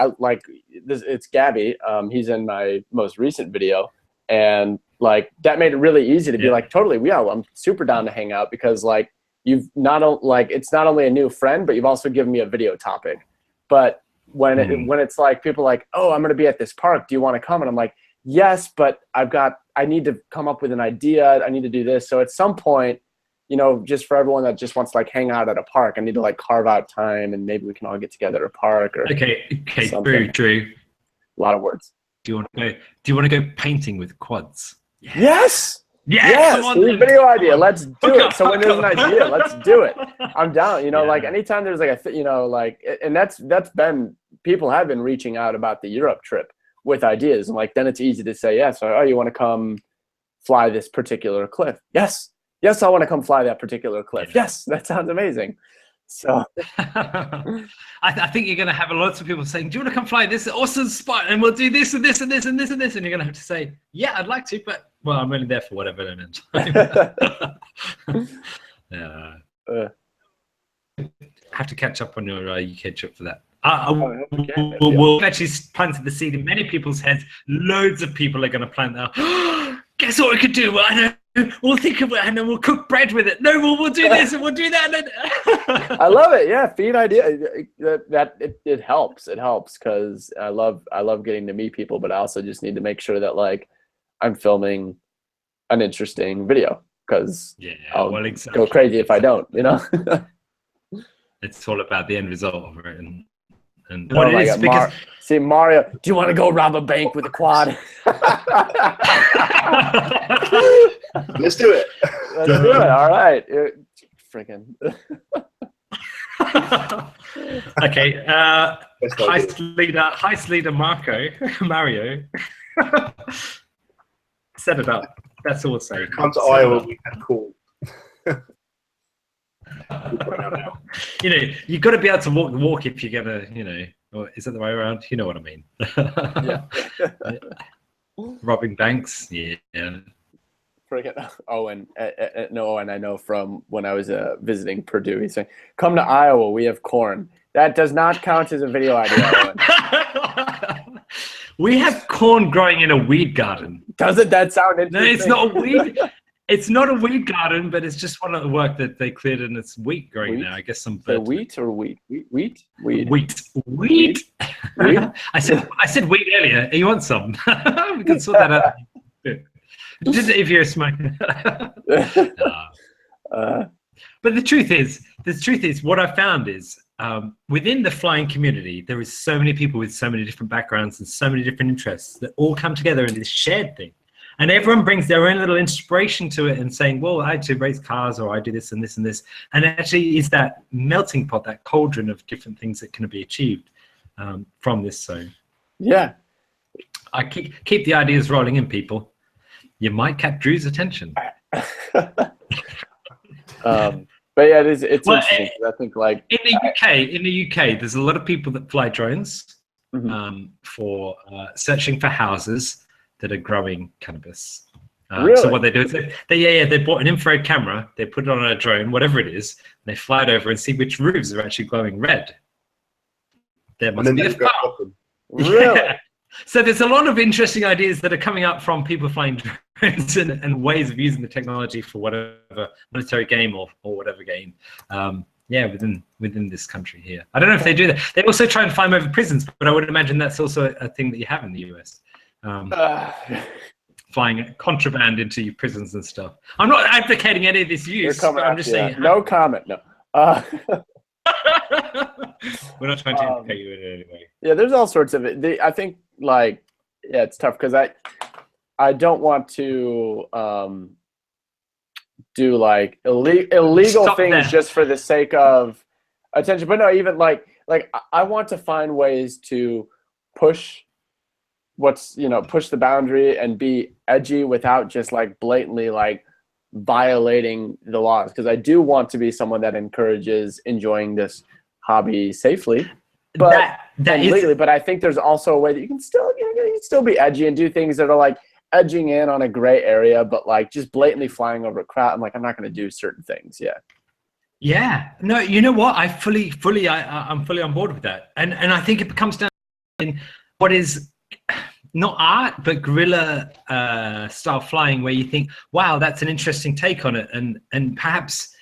it's Gabby. He's in my most recent video. And like that made it really easy to be like, totally, yeah, well, I'm super down to hang out, because like it's not only a new friend, but you've also given me a video topic. But when it's like people like, oh, I'm going to be at this park, do you want to come? And I'm like, yes, but I need to come up with an idea. I need to do this. So at some point, just for everyone that just wants to like hang out at a park, I need to like carve out time, and maybe we can all get together at a park or Okay, Drew. A lot of words. Do you want to go painting with quads? Yes. Yes. Video idea. Let's do it. So when there's an idea, let's do it. I'm down. Like anytime there's like and that's been, people have been reaching out about the Europe trip with ideas, and like then it's easy to say yes. Oh, you want to come fly this particular cliff? Yes, I want to come fly that particular cliff. Yes, that sounds amazing. So I think you're going to have lots of people saying, do you want to come fly this awesome spot, and we'll do this and this and this and this and this, and you're going to have to say, yeah, I'd like to, but well, I'm only there for whatever amount of time. Have to catch up on your UK trip for that. We'll actually planted the seed in many people's heads. Loads of people are going to plant that. Guess what we could do? Well, I know. We'll think of it, and then we'll cook bread with it. No, we'll do this and we'll do that. I love it. Yeah, feed idea. It helps. It helps because I love getting to meet people, but I also just need to make sure that like I'm filming an interesting video, because I'll go crazy if I don't. It's all about the end result of it, and what it is, because see Mario, do you want to go rob a bank with a quad? Let's do it. Let's do it. All right. Freaking. Okay. Heist leader Mario. Set it up. That's all we'll say. Come to Iowa, we can call. You've got to be able to walk the walk if you're gonna, or is it the way around? You know what I mean? Yeah. Robbing banks, yeah. Freaking Owen. Owen, I know from when I was visiting Purdue. He's saying, "Come to Iowa, we have corn." That does not count as a video idea, Owen. We have corn growing in a weed garden. Doesn't that sound interesting? No, it's not a weed. It's not a weed garden, but it's just one of the work that they cleared, and it's wheat growing there. I guess some wheat or wheat? Wheat. I said wheat earlier. You want some? We can sort that out. Just if you're a smoker. But the truth is, what I found is within the flying community, there is so many people with so many different backgrounds and so many different interests that all come together in this shared thing. And everyone brings their own little inspiration to it and saying, well, I actually race cars, or I do this and this and this. And it actually is that melting pot, that cauldron of different things that can be achieved from this. So yeah, I keep the ideas rolling in, people. You might catch Drew's attention. But yeah, it's interesting. I think like in the UK, there's a lot of people that fly drones for searching for houses that are growing cannabis. Really? So what they do is they bought an infrared camera, they put it on a drone, whatever it is, and they fly it over and see which roofs are actually glowing red. There must be a farm. Really? Yeah. So there's a lot of interesting ideas that are coming up from people flying drones and ways of using the technology for whatever military game or whatever game. Within this country here. I don't know if they do that. They also try and fly over prisons, but I would imagine that's also a thing that you have in the US. flying contraband into your prisons and stuff. I'm not advocating any of this use, but I'm just saying. No comment. No. We're not trying to pay you in any way. Yeah, there's all sorts of it. I think like, yeah, it's tough because I don't want to do like illegal things just for the sake of attention. But no, even like I want to find ways to push push the boundary and be edgy without just like blatantly like violating the laws, because I do want to be someone that encourages enjoying this hobby safely, but legally. But I think there's also a way that you can still be edgy and do things that are like edging in on a gray area, but like just blatantly flying over a crowd. I'm like, I'm not going to do certain things. Yeah. No, you know what? I'm fully on board with that, and I think it comes down to what is not art, but guerrilla style flying, where you think, wow, that's an interesting take on it, and perhaps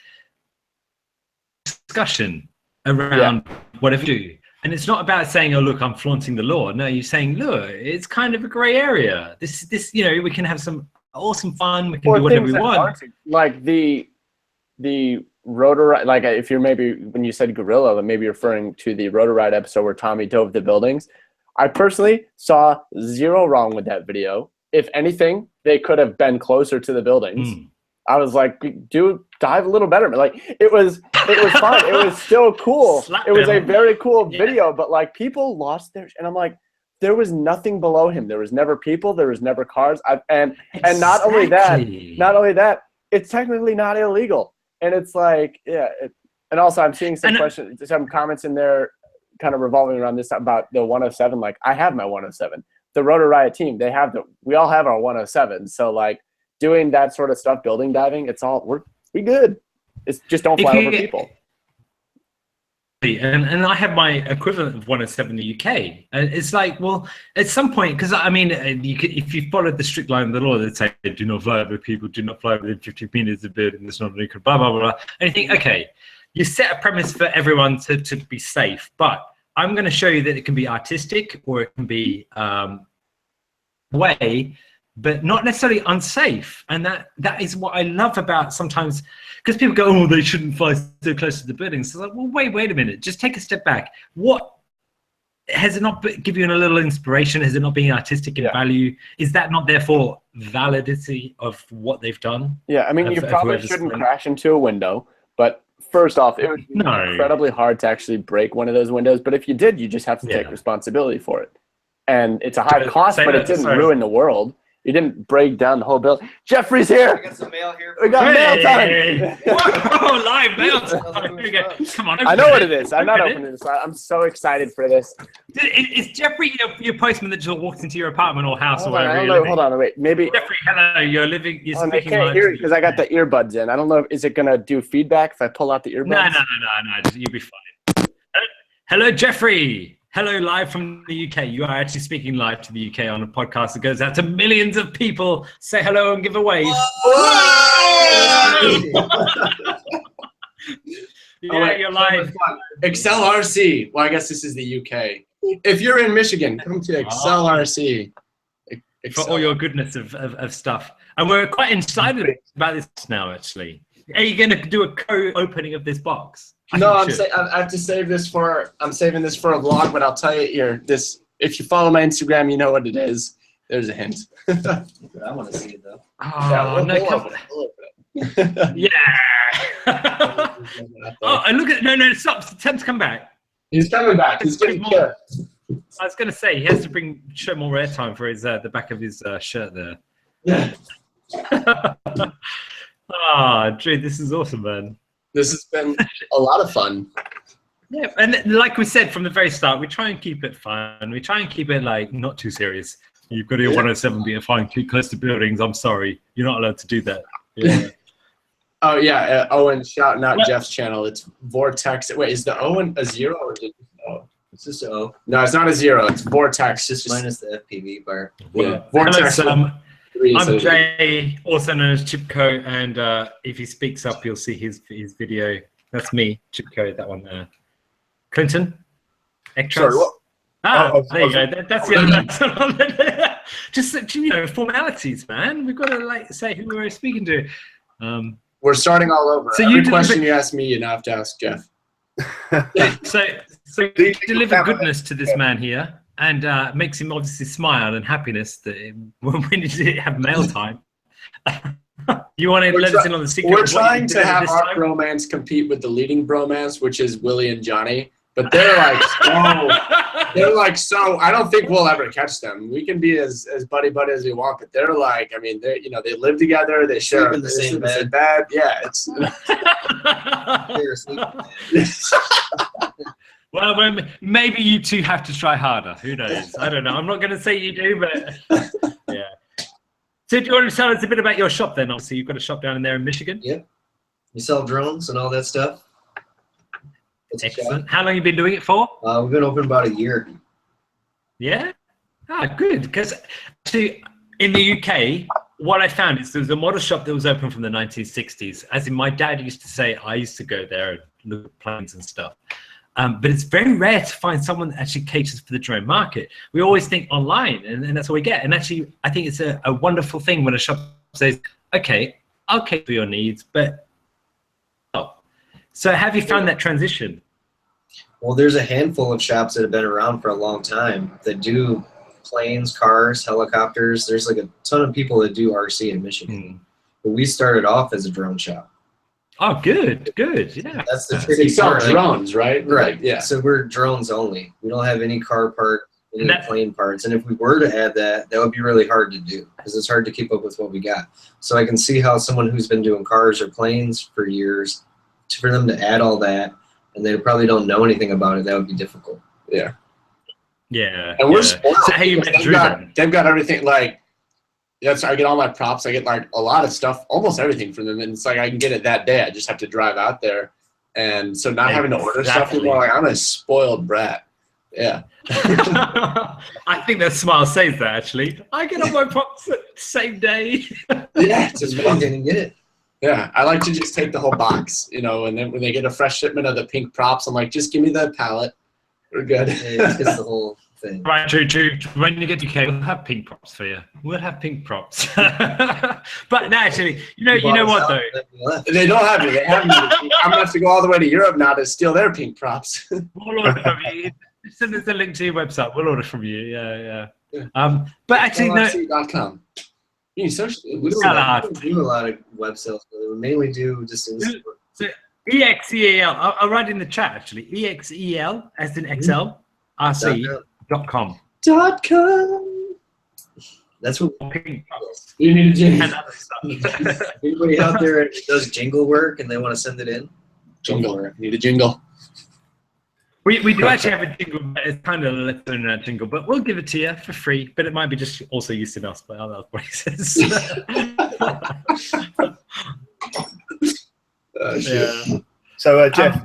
discussion around whatever you do. And it's not about saying, oh, look, I'm flaunting the law. No, you're saying, look, it's kind of a gray area. This, we can have some awesome fun. We can do whatever we want. Like the rotor, like if you're maybe, when you said Guerrilla, maybe referring to the rotor ride episode where Tommy dove the buildings. I personally saw zero wrong with that video. If anything, they could have been closer to the buildings. I was like, dude, dive a little better. Like it was fun. It was still cool. It was a very cool video, but like people lost their, and I'm like, there was nothing below him. There was never people. There was never cars. And not only that, it's technically not illegal. And it's like, and also I'm seeing some questions, some comments in there kind of revolving around this about the 107. Like I have my 107. The Rotor Riot team, we all have our 107. So like doing that sort of stuff, building diving, it's all we good. It's just don't fly over people. And I have my equivalent of 107 in the UK. And it's like, well, at some point, because I mean, if you followed the strict line of the law, they'd say, do not fly over people, do not fly within 50 meters of building, it's not illegal, blah, blah, blah. And you think, okay, you set a premise for everyone to be safe, but I'm going to show you that it can be artistic or it can be way, but not necessarily unsafe. And that is what I love about sometimes, because people go, oh, they shouldn't fly so close to the buildings. So like, well, wait a minute, just take a step back. What has it not give you a little inspiration? Has it not been artistic in value? Is that not therefore validity of what they've done? Yeah, I mean, you probably shouldn't crash into a window, but first off, it would be incredibly hard to actually break one of those windows. But if you did, you just have to take responsibility for it. And it's a high cost, but it didn't ruin the world. You didn't break down the whole building. Jeffrey's here. I got some mail here. We got mail time. Whoa, live mail time. Come on. I know what it is. I'm not opening this. I'm so excited for this. Is Jeffrey your postman that just walks into your apartment or house or wherever? Hold on, wait. Maybe. Jeffrey, hello. You're speaking I can't hear it because I got the earbuds in. I don't know. Is it going to do feedback if I pull out the earbuds? No. You'll be fine. Hello, Jeffrey. Hello, live from the UK. You are actually speaking live to the UK on a podcast that goes out to millions of people. Say hello and give a wave. You're live. Excel RC. Well, I guess this is the UK. If you're in Michigan, come to Excel RC. For all your goodness of stuff. And we're quite excited about this now, actually. Are you going to do a co-opening of this box? No, I have to save this for. I'm saving this for a vlog, but I'll tell you here. This, if you follow my Instagram, you know what it is. There's a hint. I want to see it though. Yeah. And look at stop. Tim's come back. He's coming back. He's getting more. I was going to say he has to show more airtime for his the back of his shirt there. Yeah. Drib, this is awesome, man. This has been a lot of fun. Yeah, and like we said from the very start, we try and keep it fun. We try and keep it like not too serious. You've got your 107 being flying too close to buildings. I'm sorry, you're not allowed to do that. Yeah. Oh yeah, Owen shouting out Jeff's channel. It's Vortex. Wait, is the Owen a 0 or is it O? It's just O. No, it's not a 0. It's Vortex. Just minus the FPV bar. Yeah, Vortex. I'm Jay, also known as Chipco, and if he speaks up, you'll see his video. That's me, Chipco, that one there. Clinton? Sorry, what? There you go. That's the other. Just formalities, man. We've got to say who we're speaking to. We're starting all over. So every question you ask me, you now have to ask Jeff. So you deliver goodness to this man here, and makes him obviously smile and happiness that when you have mail time. You want to let us in on the secret? We're trying to have our bromance compete with the leading bromance, which is Willie and Johnny. But they're like so. I don't think we'll ever catch them. We can be as buddy as we want, but they're like, I mean, they they live together. They share in the same bed. Yeah, it's. Well, maybe you two have to try harder. Who knows? I don't know. I'm not going to say you do, but yeah. So do you want to tell us a bit about your shop then? Obviously, you've got a shop down in there in Michigan. Yep. You sell drones and all that stuff. Excellent. How long have you been doing it for? We've been open about a year. Yeah? Good. Because actually, in the UK, what I found is there was a model shop that was open from the 1960s. As in, my dad used to say, I used to go there and look at planes and stuff. But it's very rare to find someone that actually caters for the drone market. We always think online, and that's what we get. And actually, I think it's a wonderful thing when a shop says, okay, I'll cater for your needs, but so have you found that transition? Well, there's a handful of shops that have been around for a long time that do planes, cars, helicopters. There's like a ton of people that do RC in Michigan. But we started off as a drone shop. Oh, good. Yeah. That's the You tricky sell part. drones, right? Right. Yeah. So we're drones only. We don't have any car parts, any plane parts. And if we were to have that, that would be really hard to do because it's hard to keep up with what we got. So I can see how someone who's been doing cars or planes for years, for them to add all that, and they probably don't know anything about it, that would be difficult. Yeah. Yeah. And we're spoiled. So how you met Drib then? They've got everything. Like, that's I get all my props. I get like a lot of stuff, almost everything from them, and it's like I can get it that day. I just have to drive out there, and so not having to order stuff anymore. Like, I'm a spoiled brat. Yeah. I think that smile says that actually. I get all my props the same day. Yeah. Just didn't get it. Yeah, I like to just take the whole box, and then when they get a fresh shipment of the pink props, I'm like, just give me the pallet. We're good. It's the whole thing. Right, true. When you get to UK, we'll have pink props for you. We'll have pink props. But no, actually, you know what though? They don't have it. They have me. I'm gonna have to go all the way to Europe now to steal their pink props. We'll order from you. Send us a link to your website. We'll order from you. Yeah. But actually, LRC.com. We do a lot of web sales. We mainly do just so EXEL. I'll write in the chat actually. EXEL as in Excel RC.com. That's what you need a jingle. Anybody out there that does jingle work and they want to send it in? Jingle. Need a jingle. We do actually have a jingle, but it's kind of a little jingle, but we'll give it to you for free. But it might be just also used in us by other places. Yeah. So Jeff,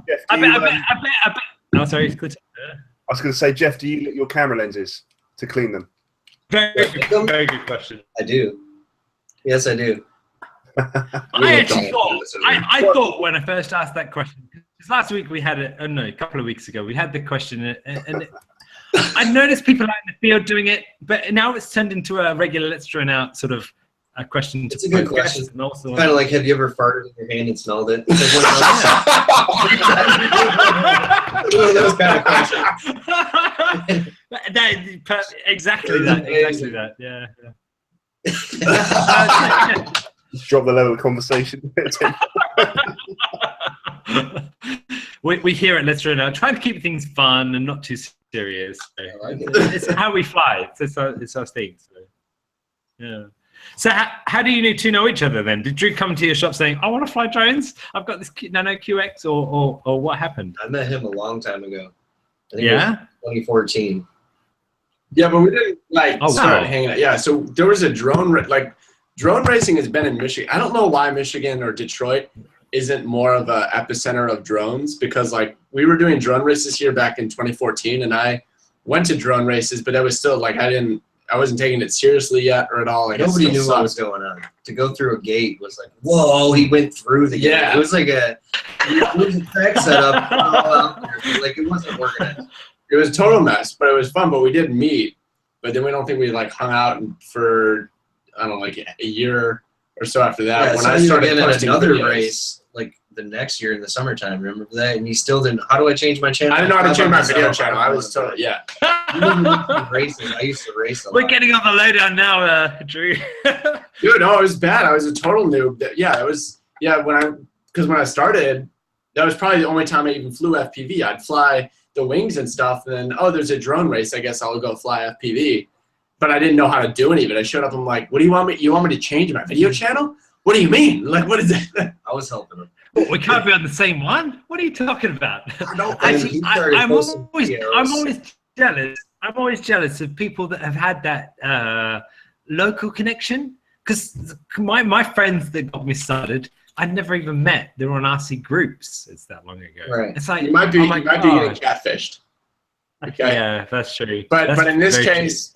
no, sorry. I was going to say, Jeff, do you look at your camera lenses to clean them? Very good question. I do. Yes, I do. I actually thought, I thought when I first asked that question, because last week we had a couple of weeks ago, we had the question, and I noticed people out in the field doing it, but now it's turned into a regular let's draw out sort of a question. It's a good question. And also, kind of like, have you ever farted in your hand and smelled it? It's like one of those kind of questions. Exactly that. Yeah. Just drop the level of conversation. we hear it. Let's try to keep things fun and not too serious. So I like it. It's how we fly. It's our thing. So, yeah. So how do you two know each other then? Did Drew come to your shop saying, "I want to fly drones. I've got this Nano QX," or what happened? I met him a long time ago. I think Yeah, it was 2014. Yeah, but we didn't start wow. hanging out. Yeah, so there was a drone racing has been in Michigan. I don't know why Michigan or Detroit isn't more of a epicenter of drones, because we were doing drone races here back in 2014, and I went to drone races, but I was still I wasn't taking it seriously yet or at all. Nobody knew what was going on. To go through a gate was like, whoa, he went through the gate. It was like it was a track setup. It wasn't organized. It was a total mess, but it was fun. But we did meet. But then we don't think we like hung out for, I don't know, like a year or so after that. Yeah, when so I you started again posting another videos. race like the next year in the summertime. Remember that? And you still didn't. How do I change my channel? I didn't know how to change my video myself. channel. I was totally, yeah. You didn't even racing. I used to race a lot. We're getting on the lowdown now, Drew. Dude, no, it was bad. I was a total noob. Yeah, it was, yeah, because when I started, that was probably the only time I even flew FPV. I'd fly the wings and stuff, and then, oh, there's a drone race. I guess I'll go fly FPV. But I didn't know how to do any of it. I showed up, I'm like, what do you want me? You want me to change my video channel? What do you mean? Like, what is it? I was helping him. What, we can't be on the same one? What are you talking about? Actually, I'm always jealous. I'm always jealous of people that have had that local connection. Because my friends that got me started, I'd never even met. They were on RC groups. It's that long ago. Right. You It's might be, getting catfished. Okay. Yeah, that's true. But in this case,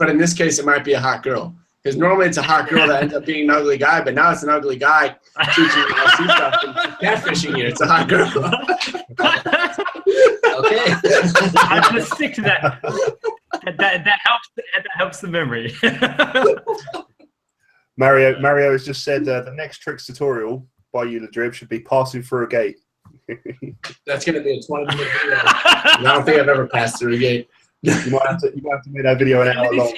it might be a hot girl. Because normally it's a hot girl that ends up being an ugly guy, but now it's an ugly guy teaching you how to see stuff and catfishing you. It's a hot girl. okay. I'm gonna stick to that. That helps the memory. Mario has just said the next tricks tutorial by you, Drib, should be passing through a gate. That's going to be a 20-minute video. I don't think I've ever passed through a gate. You might have to make that video an hour long.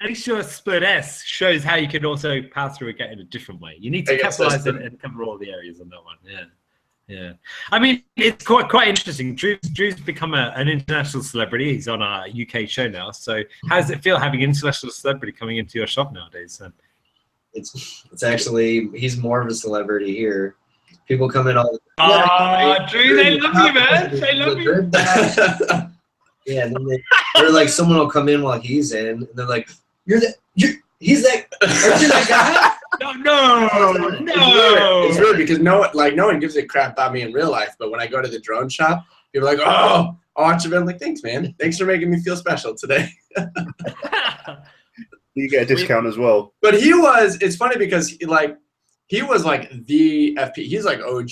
At least your split S shows how you can also pass through a gate in a different way. You need to capitalize it and cover all the areas on that one. Yeah. Yeah, I mean, it's quite interesting. Drew's become an international celebrity. He's on our UK show now. So how does it feel having an international celebrity coming into your shop nowadays? It's actually, he's more of a celebrity here. People come in all the time. Oh, Drew, they love you, man. They love you. Yeah, and then they're like, someone will come in while he's in, and they're like, he's that, aren't you that guy? No. It's weird because no one gives a crap about me in real life, but when I go to the drone shop, people are like, oh, I'll watch it. I'm like, thanks, man. Thanks for making me feel special today. You get a discount as well. But it's funny because he was like the FP. He's like OG.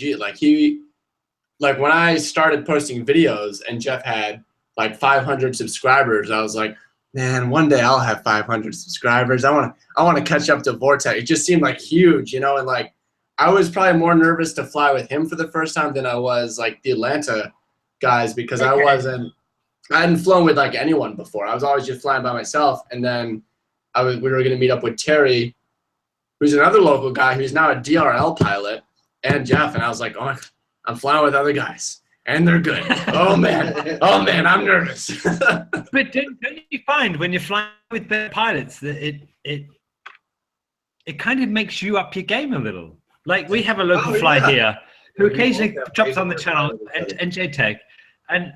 Like when I started posting videos and Jeff had like 500 subscribers, I was like, man, one day I'll have 500 subscribers. I want to catch up to Vortex. It just seemed like huge, and like I was probably more nervous to fly with him for the first time than I was like the Atlanta guys because I hadn't flown with like anyone before. I was always just flying by myself, and then we were going to meet up with Terry, who's another local guy who's now a DRL pilot, and Jeff, and I was like, oh, I'm flying with other guys. And they're good. Oh man, I'm nervous. But don't you find when you're flying with better pilots that it kind of makes you up your game a little? Like we have a local fly here who occasionally drops on the channel, NJ Tech, and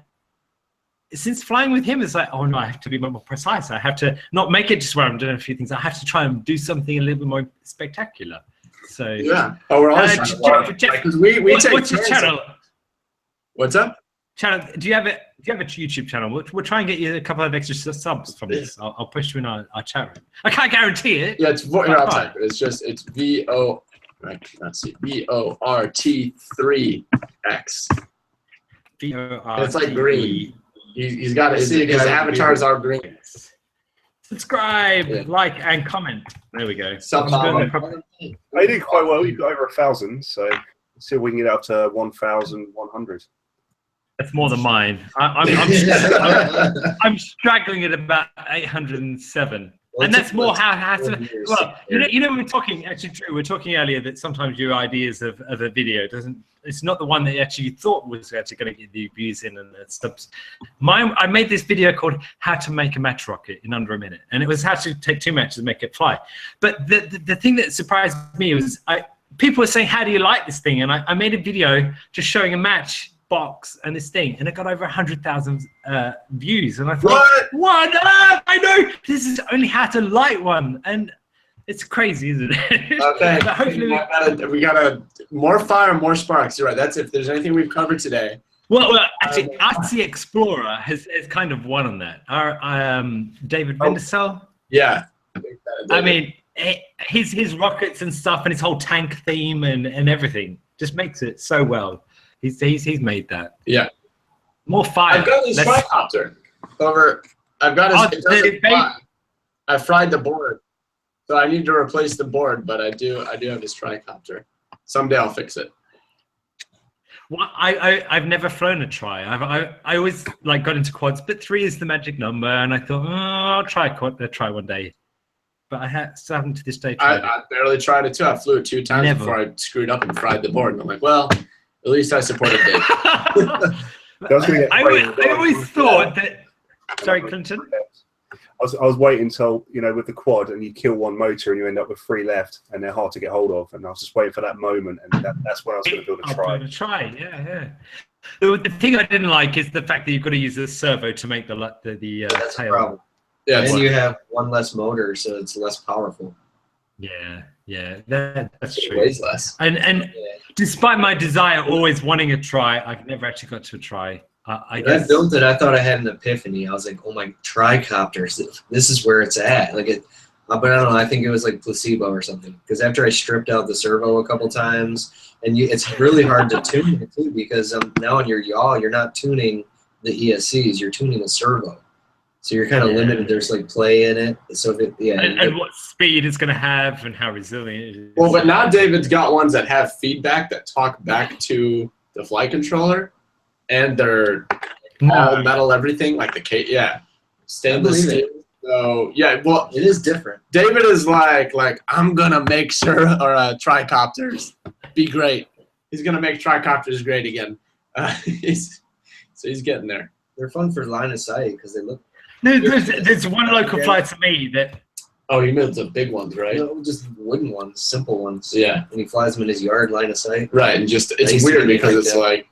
since flying with him, it's like, oh no, I have to be more precise. I have to not make it just where I'm doing a few things. I have to try and do something a little bit more spectacular. So yeah. Oh, we're always because we take what's your channel? What's up? Channel? Do you have a YouTube channel? We'll try and get you a couple of extra subs from this. I'll push you in our chat room. I can't guarantee it. Yeah, it's I'll type it. It's VORT3X. It's like green. He's got it. His avatars are green. Subscribe, like, and comment. There we go. I did quite well. You got over 1,000, so let's see if we can get up to 1,100. That's more than mine. I'm struggling at about 807. And that's more how to. Well, you know, we were talking actually, Drew. We were talking earlier that sometimes your ideas of a video it's not the one that you actually thought was actually going to get the views in and stuff. I made this video called "How to Make a Match Rocket in Under a Minute," and it was how to take 2 matches and make it fly. But the thing that surprised me was people were saying, "How do you like this thing?" And I made a video just showing a match box and this thing, and it got over 100,000 views, and I thought, what? I know this is only how to light one, and it's crazy, isn't it? Okay. But hopefully we got more fire, more sparks. You're right. That's if there's anything we've covered today. Well, actually, RC Explorer has kind of won on that. Our David Vindersell. Yeah. I mean, his rockets and stuff, and his whole tank theme and everything just makes it so well. He's made that. Yeah. More fire. I've got this tricopter over. I've got his. It doesn't fly. I fried the board, so I need to replace the board. But I do have this tricopter. Someday I'll fix it. Well, I've never flown a tri. I always like got into quads, but 3 is the magic number, and I thought, I'll try a tri one day. But I still haven't to this day tried I barely tried it too. I flew it 2 times before I screwed up and fried the board, and I'm like, well, at least I supported Dave. I always thought that. Sorry, Clinton. I was waiting until, with the quad and you kill one motor and you end up with 3 left and they're hard to get hold of. And I was just waiting for that moment, and that's when I was going to build a tri. Build a tri, yeah. The thing I didn't like is the fact that you've got to use a servo to make the that's tail. a problem. Yeah, and you have one less motor, so it's less powerful. Yeah, that's it true. weighs less. And despite my desire always wanting a tri, I've never actually got to a tri. I built it. I thought I had an epiphany. I was like, "Oh my, tricopters! This is where it's at." Like it, but I don't know. I think it was like placebo or something. Because after I stripped out the servo a couple times, and it's really hard to tune it too, because now on your yaw, you're not tuning the ESCs. You're tuning the servo, so you're kind of limited. There's like play in it. So and what speed it's going to have and how resilient it is. Well, but now David's got ones that have feedback that talk back to the flight controller. And they're all metal, everything like the stainless steel. So well, it is different. David is like I'm gonna make tricopters be great. He's gonna make tricopters great again. He's getting there. They're fun for line of sight because they look. No, there's one local flight to me that. Oh, you meant the big ones, right? No, just wooden ones, simple ones. Yeah. And he flies them in his yard, line of sight. Right, and it's weird because it's like.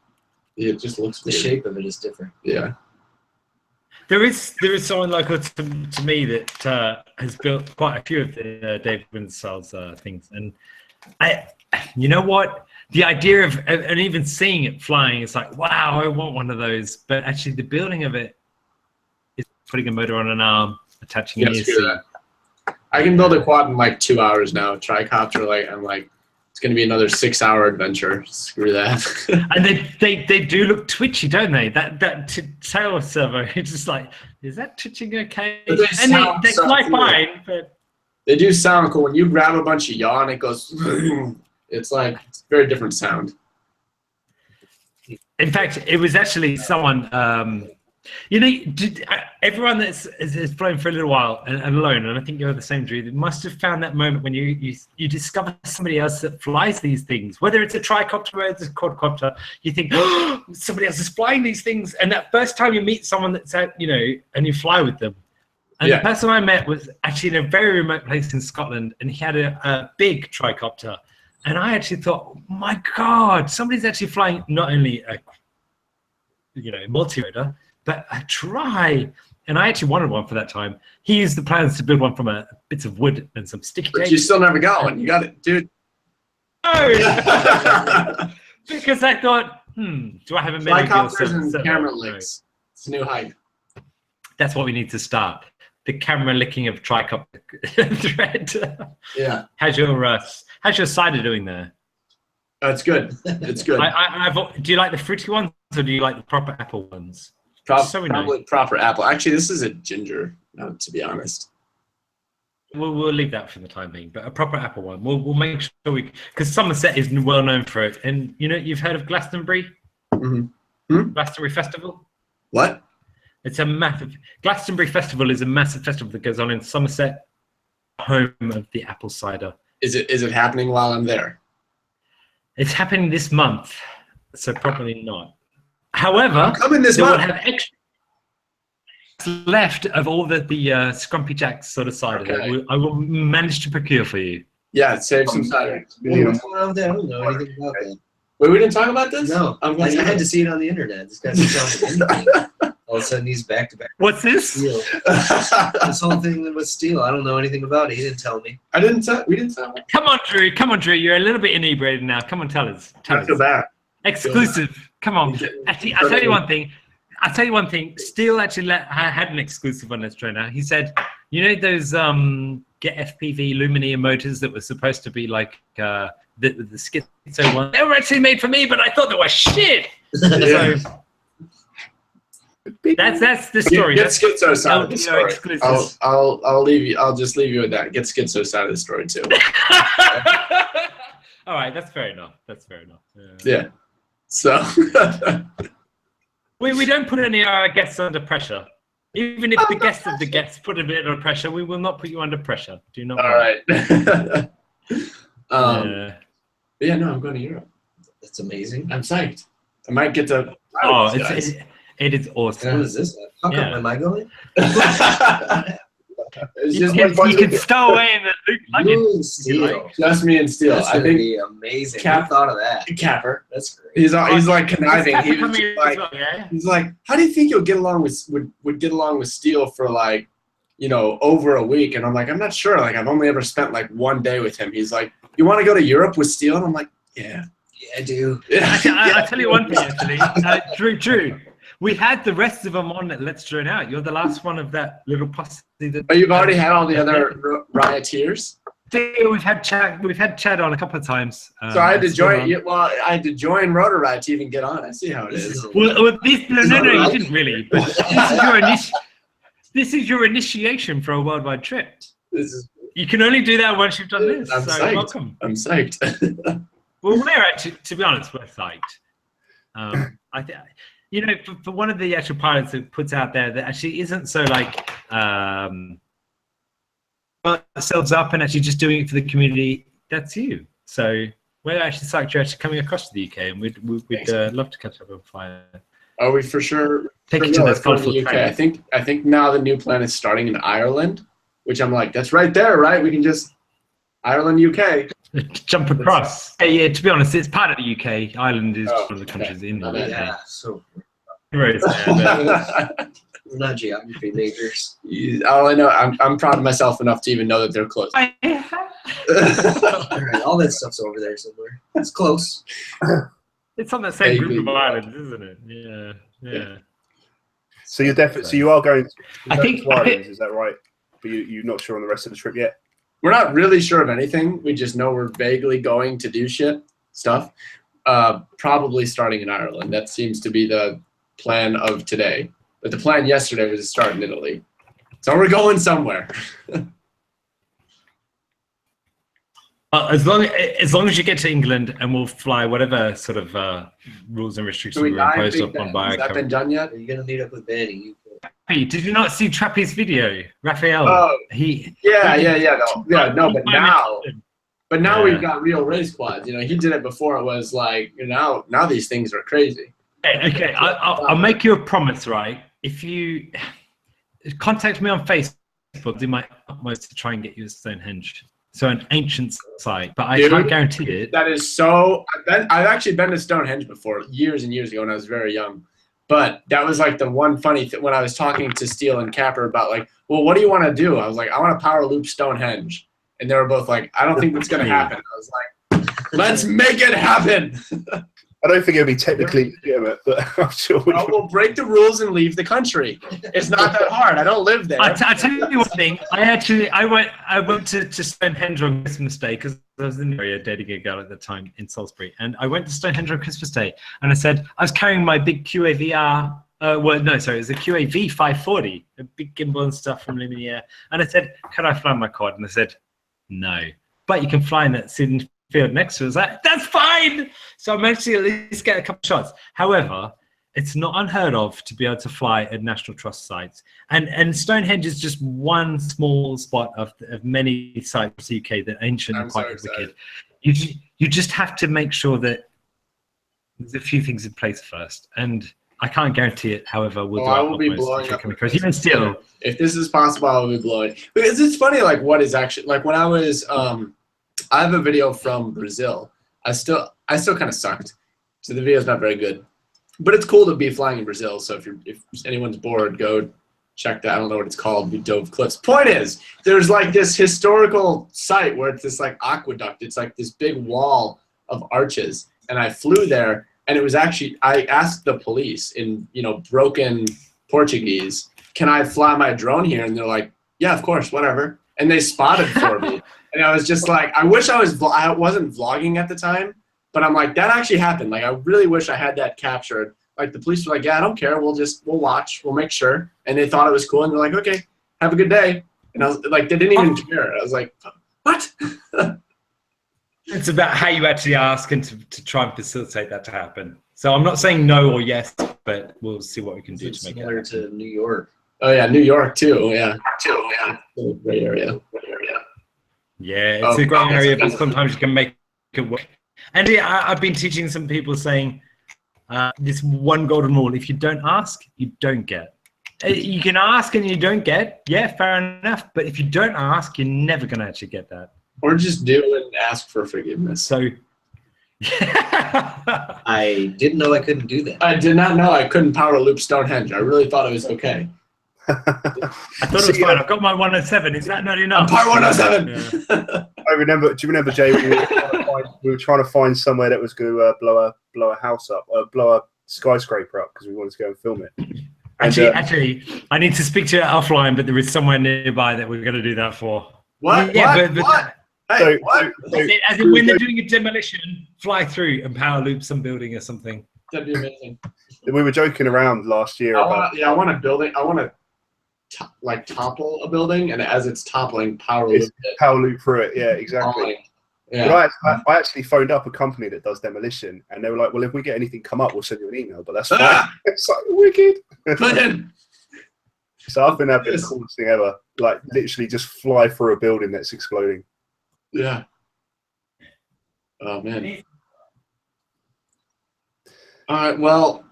It just looks the shape of it is different. Yeah. There is someone local to me that has built quite a few of the David Winsell's things, and you know what? The idea of and even seeing it flying, it's like, wow, I want one of those. But actually, the building of it is putting a motor on an arm, attaching an ESC. I can build a quad in like 2 hours now. Tricopter, I'm like. It's going to be another 6-hour adventure. Screw that. And they do look twitchy, don't they? That tail servo, it's just like, is that twitching okay? But they fly fine, but they do sound cool. When you grab a bunch of yaw and it goes, it's a very different sound. In fact, it was actually someone. Everyone that's has flown for a little while and alone, and I think you're the same, Drew, must have found that moment when you discover somebody else that flies these things, whether it's a tricopter or it's a quadcopter. You think, oh, somebody else is flying these things, and that first time you meet someone that's out, and you fly with them. And the person I met was actually in a very remote place in Scotland, and he had a big tricopter, and I actually thought, oh my God, somebody's actually flying not only a multi-rotor, but a tri. And I actually wanted one for that time. He used the plans to build one from bits of wood and some sticky tape. But you still never got one. You got it, dude. No! Because I thought, do I have a Tricopters and camera licks. It's a new hype. That's what we need to start. The camera licking of tricopter thread. Yeah. How's your cider doing there? It's good. It's good. Do you like the fruity ones or do you like the proper apple ones? Probably proper apple. Actually, this is a ginger, to be honest. We'll leave that for the time being, but a proper apple one. We'll make sure because Somerset is well known for it. And you've heard of Glastonbury? Glastonbury Festival? What? It's a massive Glastonbury Festival is a massive festival that goes on in Somerset, home of the apple cider. Is it happening while I'm there? It's happening this month, so probably not. However, coming this month. Will have extra left of all the Scrumpy Jacks sort of cider that I will manage to procure for you. Yeah, save some cider. What's going on with that? I don't know anything about that. Wait, we didn't talk about this? No, I had to see it on the internet. This guy's telling me anything. All of a sudden, he's back to back. What's this? Steel. This whole thing with steel. I don't know anything about it. He didn't tell me. We didn't tell. Come on, Drew. You're a little bit inebriated now. Come on, tell us. I feel bad. Exclusive. Come on. Actually, I'll tell you one thing. Steel actually had an exclusive on this trainer. He said, those Get FPV Lumini motors that were supposed to be like the Schizo one? They were actually made for me, but I thought they were shit. So That's the story. Get Schizo's side of the LDO story. exclusive. I'll leave you. I'll just leave you with that. Get Schizo's side of the story too. All right, that's fair enough. That's fair enough. Yeah. So we don't put any of our guests under pressure. Even if the guest of the guests put a bit under pressure, we will not put you under pressure. Do not. All worry. right. Yeah, no, I'm going to Europe. That's amazing. I'm psyched. I might get to. Oh, it is awesome. And what is this? How come am I going? It's You just can stow away in the loot luggage. You and Steel. just me and Steel. That's I gonna think be amazing. Cap- Who thought of that? Capper. That's great. He's like conniving. Is He Kappa was coming just like, as well, yeah? he's like, how do you think you'll get along with would get along with Steel for like, over a week? And I'm like, I'm not sure. Like, I've only ever spent like one day with him. He's like, you want to go to Europe with Steel? And I'm like, yeah. Yeah, I do. I tell you one thing, actually. Drew, we had the rest of them on at Let's Drone Out. You're the last one of that little posse. But you've already had all the other rioters. We've had Chad on a couple of times. So I had to join. Well, I had to join Rotor Riot to even get on. I see how it is. No, you didn't really. But this is your initiation for a worldwide trip. You can only do that once you've done this. I'm so psyched. welcome. I'm psyched. Well, we're actually, to be honest, we're psyched. I think, for one of the actual pilots that puts out there that actually isn't so like themselves up and actually just doing it for the community. That's you. So we're actually psyched you're actually coming across to the UK, and we'd love to catch up and fly. Are we for sure? Take it to this colorful UK. I think now the new plan is starting in Ireland, which I'm like, that's right there, right? We can just Ireland, UK. Jump across. Yeah, to be honest, it's part of the UK. Ireland is one of the countries in the UK. Yeah, so Right, we're not geography majors. All I know, I'm proud of myself enough to even know that they're close. All right, all that stuff's over there somewhere. It's close. It's on the same group of islands, isn't it? Yeah. So you're definitely. So you are going. I think. To Ireland, is that right? But you're not sure on the rest of the trip yet. We're not really sure of anything. We just know we're vaguely going to do stuff. Probably starting in Ireland. That seems to be the plan of today. But the plan yesterday was to start in Italy. So we're going somewhere. As long as you get to England, and we'll fly whatever sort of rules and restrictions we're imposed upon by. Has that been done yet? Are you gonna meet up with Benny? Hey, did you not see Trappy's video, Raphael? Oh, No, but now we've got real race quads. He did it before. It was like now these things are crazy. Okay, I'll make you a promise, right? If you contact me on Facebook, I'll do my utmost to try and get you to Stonehenge. So an ancient site, but I can't guarantee it. That is so. I've actually been to Stonehenge before, years and years ago when I was very young. But that was like the one funny thing when I was talking to Steele and Capper about like, well, what do you want to do? I was like, I want to power loop Stonehenge. And they were both like, I don't think that's going to happen. I was like, let's make it happen. I don't think it'll be technically legitimate, but I'm sure we'll break the rules and leave the country. It's not that hard. I don't live there. I tell you one thing. I went to Stonehenge on Christmas Day because I was in the area dating a girl at the time in Salisbury, and I went to Stonehenge on Christmas Day, and I said I was carrying my big QAVR. It was a QAV 540, a big gimbal and stuff from Lumiere, and I said, "Can I fly my quad?" And they said, "No, but you can fly in that Sydney field next to us." That's fine. So I managed to at least get a couple shots. However, it's not unheard of to be able to fly at National Trust sites, and Stonehenge is just one small spot of many sites in the UK that are ancient and quite wicked. You just have to make sure that there's a few things in place first, and I can't guarantee it. However, I will be blowing up. Even still, if this is possible, I will be blowing. Because it's funny, like what is actually like when I was. I have a video from Brazil. I still kind of sucked, so the video's not very good. But it's cool to be flying in Brazil. So if anyone's bored, go check that. I don't know what it's called. We dove cliffs. Point is, there's like this historical site where it's this like aqueduct. It's like this big wall of arches, and I flew there. And it was actually I asked the police in broken Portuguese, "Can I fly my drone here?" And they're like, "Yeah, of course, whatever." And they spotted for me. And I was just like, I wish I wasn't vlogging at the time, but I'm like, that actually happened. Like, I really wish I had that captured. Like the police were like, yeah, I don't care. We'll watch. We'll make sure. And they thought it was cool. And they're like, okay, have a good day. And I was like, they didn't even care. I was like, what? It's about how you actually ask and to try and facilitate that to happen. So I'm not saying no or yes, but we'll see what we can do to make it Similar happen. to New York. Oh yeah, New York too. Yeah. Great area. Yeah, it's a great area, but sometimes you can make it work. And yeah, I've been teaching some people saying this one golden rule: if you don't ask, you don't get. You can ask and you don't get. Yeah, fair enough. But if you don't ask, you're never going to actually get that. Or just do and ask for forgiveness. So. I didn't know I couldn't do that. I did not know I couldn't power loop Stonehenge. I really thought it was okay. I thought it was fine. I've got my 107. Is that not enough? Part 107. Do you remember, Jay? We were trying to find somewhere that was going to blow a house up, blow a skyscraper up because we wanted to go and film it. Actually, I need to speak to you offline, but there is somewhere nearby that we're going to do that for. What? Yeah, what? So, as in when they're doing a demolition, fly through and power loop some building or something. That'd be amazing. we were joking around last year about. I want to build it. I want to like topple a building, and as it's toppling, power loop it. Power loop through it. Yeah, exactly. Yeah. But I actually phoned up a company that does demolition, and they were like, "Well, if we get anything come up, we'll send you an email." But that's fine. It's like wicked. So I think that'd be the coolest thing ever. Like literally, just fly through a building that's exploding. Yeah. Oh man. All right. Well,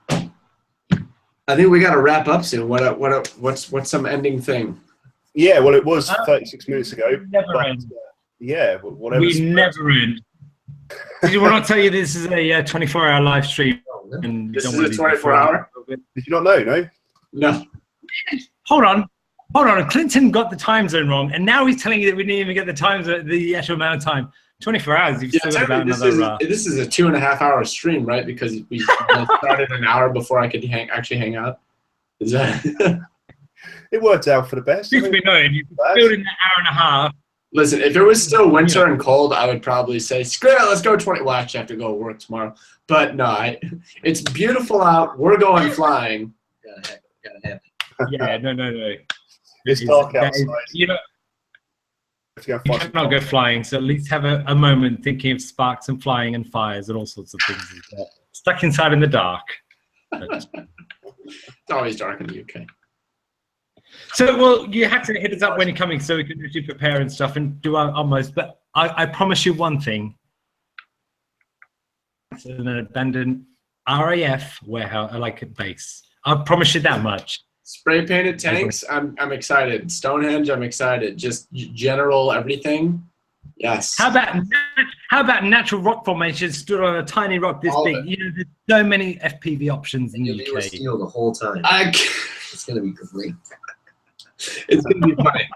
I think we got to wrap up soon. What's some ending thing? Yeah. Well, it was 36 minutes ago. Never end. Yeah. Whatever. We never end. Did you want to tell you this is a 24-hour live stream? And this is a 24-hour. Did you not know? No. No. Hold on. Clinton got the time zone wrong, and now he's telling you that we didn't even get the actual amount of time. 24 hours. You've still got about another. This is a 2.5-hour stream, right? Because we started an hour before I could actually hang out. Is that? It worked out for the best. Truth be known, you filled in an hour and a half. Listen, if it was still winter and cold, I would probably say, screw it, let's go 20. Well, I actually have to go work tomorrow. But no, it's beautiful out. We're going flying. Gotta have it. Yeah, no. It's dark outside. You cannot go flying, so at least have a moment thinking of sparks and flying and fires and all sorts of things. Stuck inside in the dark. It's always dark in the UK. So, well, you have to hit us up when you're coming so we can actually prepare and stuff and do our utmost. But I promise you one thing. It's an abandoned RAF warehouse, like a base. I promise you that much. Spray painted tanks. I'm excited. Stonehenge. I'm excited. Just general everything. Yes. How about natural rock formations stood on a tiny rock this big? You know, there's so many FPV options in the UK. Steel the whole time. It's gonna be great. It's gonna be funny.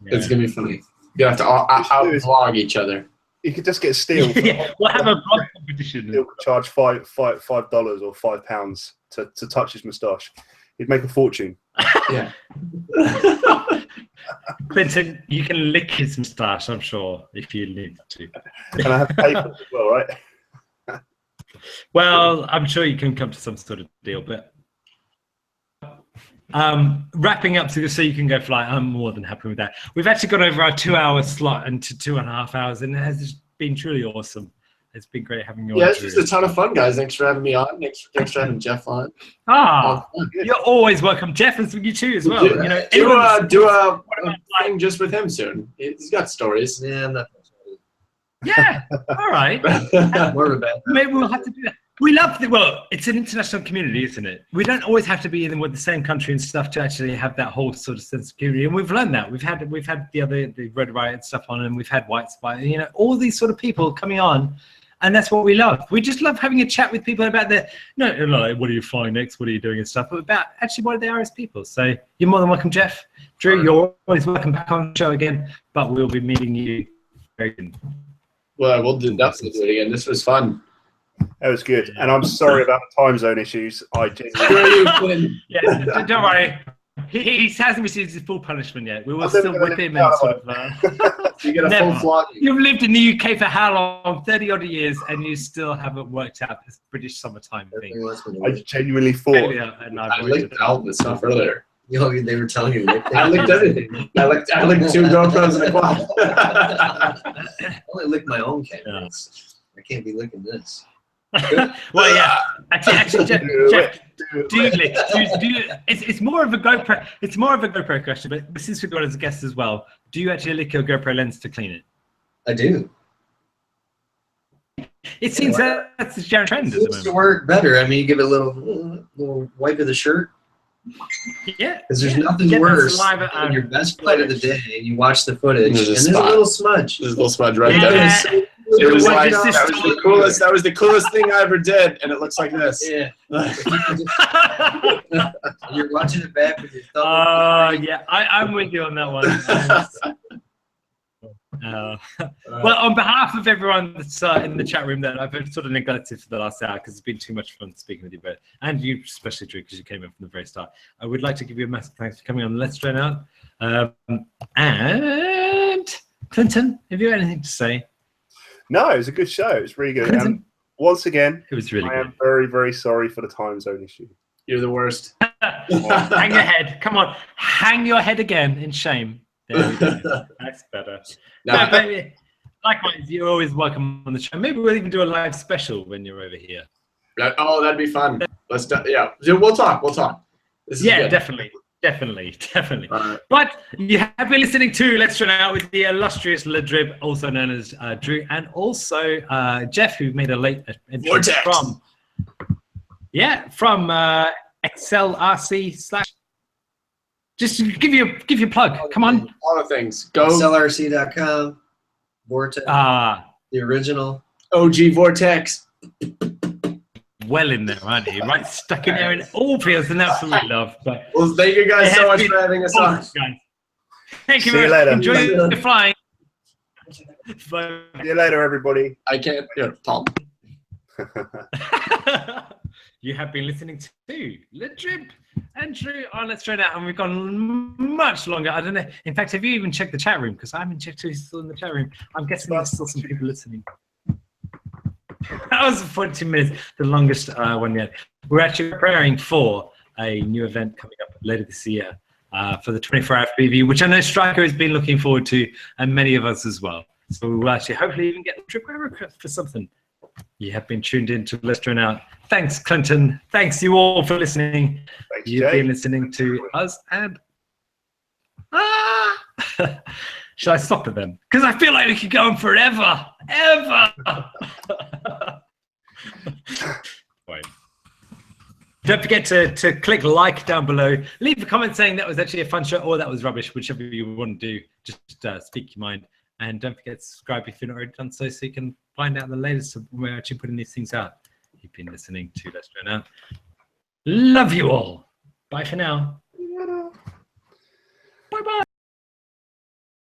Yeah. It's gonna be funny. You have to out-vlog each other. You could just get steel. Yeah, we'll have a vlog competition. Steel could charge $5 or £5 to touch his moustache. He'd make a fortune. Yeah. Clinton, you can lick his moustache, I'm sure, if you need to. And I have paper as well, right? Well, I'm sure you can come to some sort of deal, but wrapping up so you can go fly, I'm more than happy with that. We've actually gone over our 2-hour slot into 2.5 hours, and it has been truly awesome. It's been great having you on. Yeah, it's just a ton of fun, guys. Thanks for having me on. Thanks for having Jeff on. You're always welcome. Jeff, and you too as well. Do a thing just with him soon. He's got stories. Yeah, I'm not. Yeah, all right. More of a bad. Maybe we'll have to do that. We love it's an international community, isn't it? We don't always have to be in with the same country and stuff to actually have that whole sort of sense of community. And we've learned that. We've had the Red Riot stuff on, and we've had White Spy. All these sort of people coming on. And that's what we love. We just love having a chat with people about what are you flying next? What are you doing and stuff? But about actually what they are as people. So you're more than welcome, Jeff. Drew, you're always welcome back on the show again. But we'll be meeting you very soon. Well, we'll definitely do it again. This was fun. That was good. And I'm sorry about the time zone issues. I genuinely... Yeah, don't worry. He hasn't received his full punishment yet. We will I'm never still gonna whip live him down and sort of. You get a Never. full flogging. You've lived in the UK for how long? 30 odd years, and you still haven't worked out this British summertime thing. I genuinely thought. Failure, and I licked all the stuff earlier. Yo, they were telling you. I licked everything. I licked 2 GoPros and a quad. I only lick my own cameras. I can't be licking this. Well, yeah. Actually, Jeff, Do it. it's more of a GoPro. It's more of a GoPro question, but since we've got as a guest as well, do you actually lick your GoPro lens to clean it? I do. It seems that's the general trend at the It seems to moment. work better. I mean, you give it a little wipe of the shirt. Yeah, Because there's nothing Get that worse saliva than out. your best flight of the day, and you watch the footage, There's a and there's a spot. little smudge. There's a little smudge right Yeah. there. It was What like is this that was the talking coolest. That was the coolest thing I ever did, and it looks like this. Yeah. And you're watching it back with your thumb. Yeah, I'm with you on that one. Well, on behalf of everyone that's in the chat room that I've sort of neglected for the last hour because it's been too much fun speaking with you, but and you especially, Drew, because you came in from the very start. I would like to give you a massive thanks for coming on Let's Train Out. And Clinton, have you anything to say? No, it was a good show. It was really good. Clinton? Once again, It was really I good. am very, very sorry for the time zone issue. You're the worst. Hang your head. Come on. Hang your head again in shame. There we go. That's better. No, but likewise, you're always welcome on the show. Maybe we'll even do a live special when you're over here. That'd be fun. Let's do, yeah. We'll talk. This is Yeah, good. definitely. All right. But you have been listening to Let's Train Out with the illustrious Drib, also known as Drew, and also Jeff, who made a late entrance Vortex. from XLRC / Just give you a plug. Come on. All the things. Go XLRC.com. Vortex. The original. OG Vortex. Well in there, aren't you? Right, stuck in there in all fields and absolute love. But Well, thank you guys so much for having us on. Thank you See you very much. later. Enjoy the flying. Bye. See you later, everybody. I can't. Here, Tom. You have been listening to Drib and Drew on Let's Train Out, and we've gone much longer. I don't know. In fact, have you even checked the chat room? Because I haven't checked who's still in the chat room. I'm guessing there's still some people listening. That was 42 minutes, the longest one yet. We're actually preparing for a new event coming up later this year for the 24-hour FPV, which I know Striker has been looking forward to, and many of us as well. So we will actually hopefully even get a trip for something. You have been tuned in to Let's Train Out. Thanks, Clinton. Thanks you all for listening. Thanks, You've Jay. been listening to us and should I stop it then? Because I feel like we could go on forever. Ever. Fine. Don't forget to click like down below. Leave a comment saying that was actually a fun show or that was rubbish, whichever you want to do. Just speak your mind. And don't forget to subscribe if you're not already done so you can find out the latest of when we're actually putting these things out. You've been listening to Let's Train Out. Love you all. Bye for now.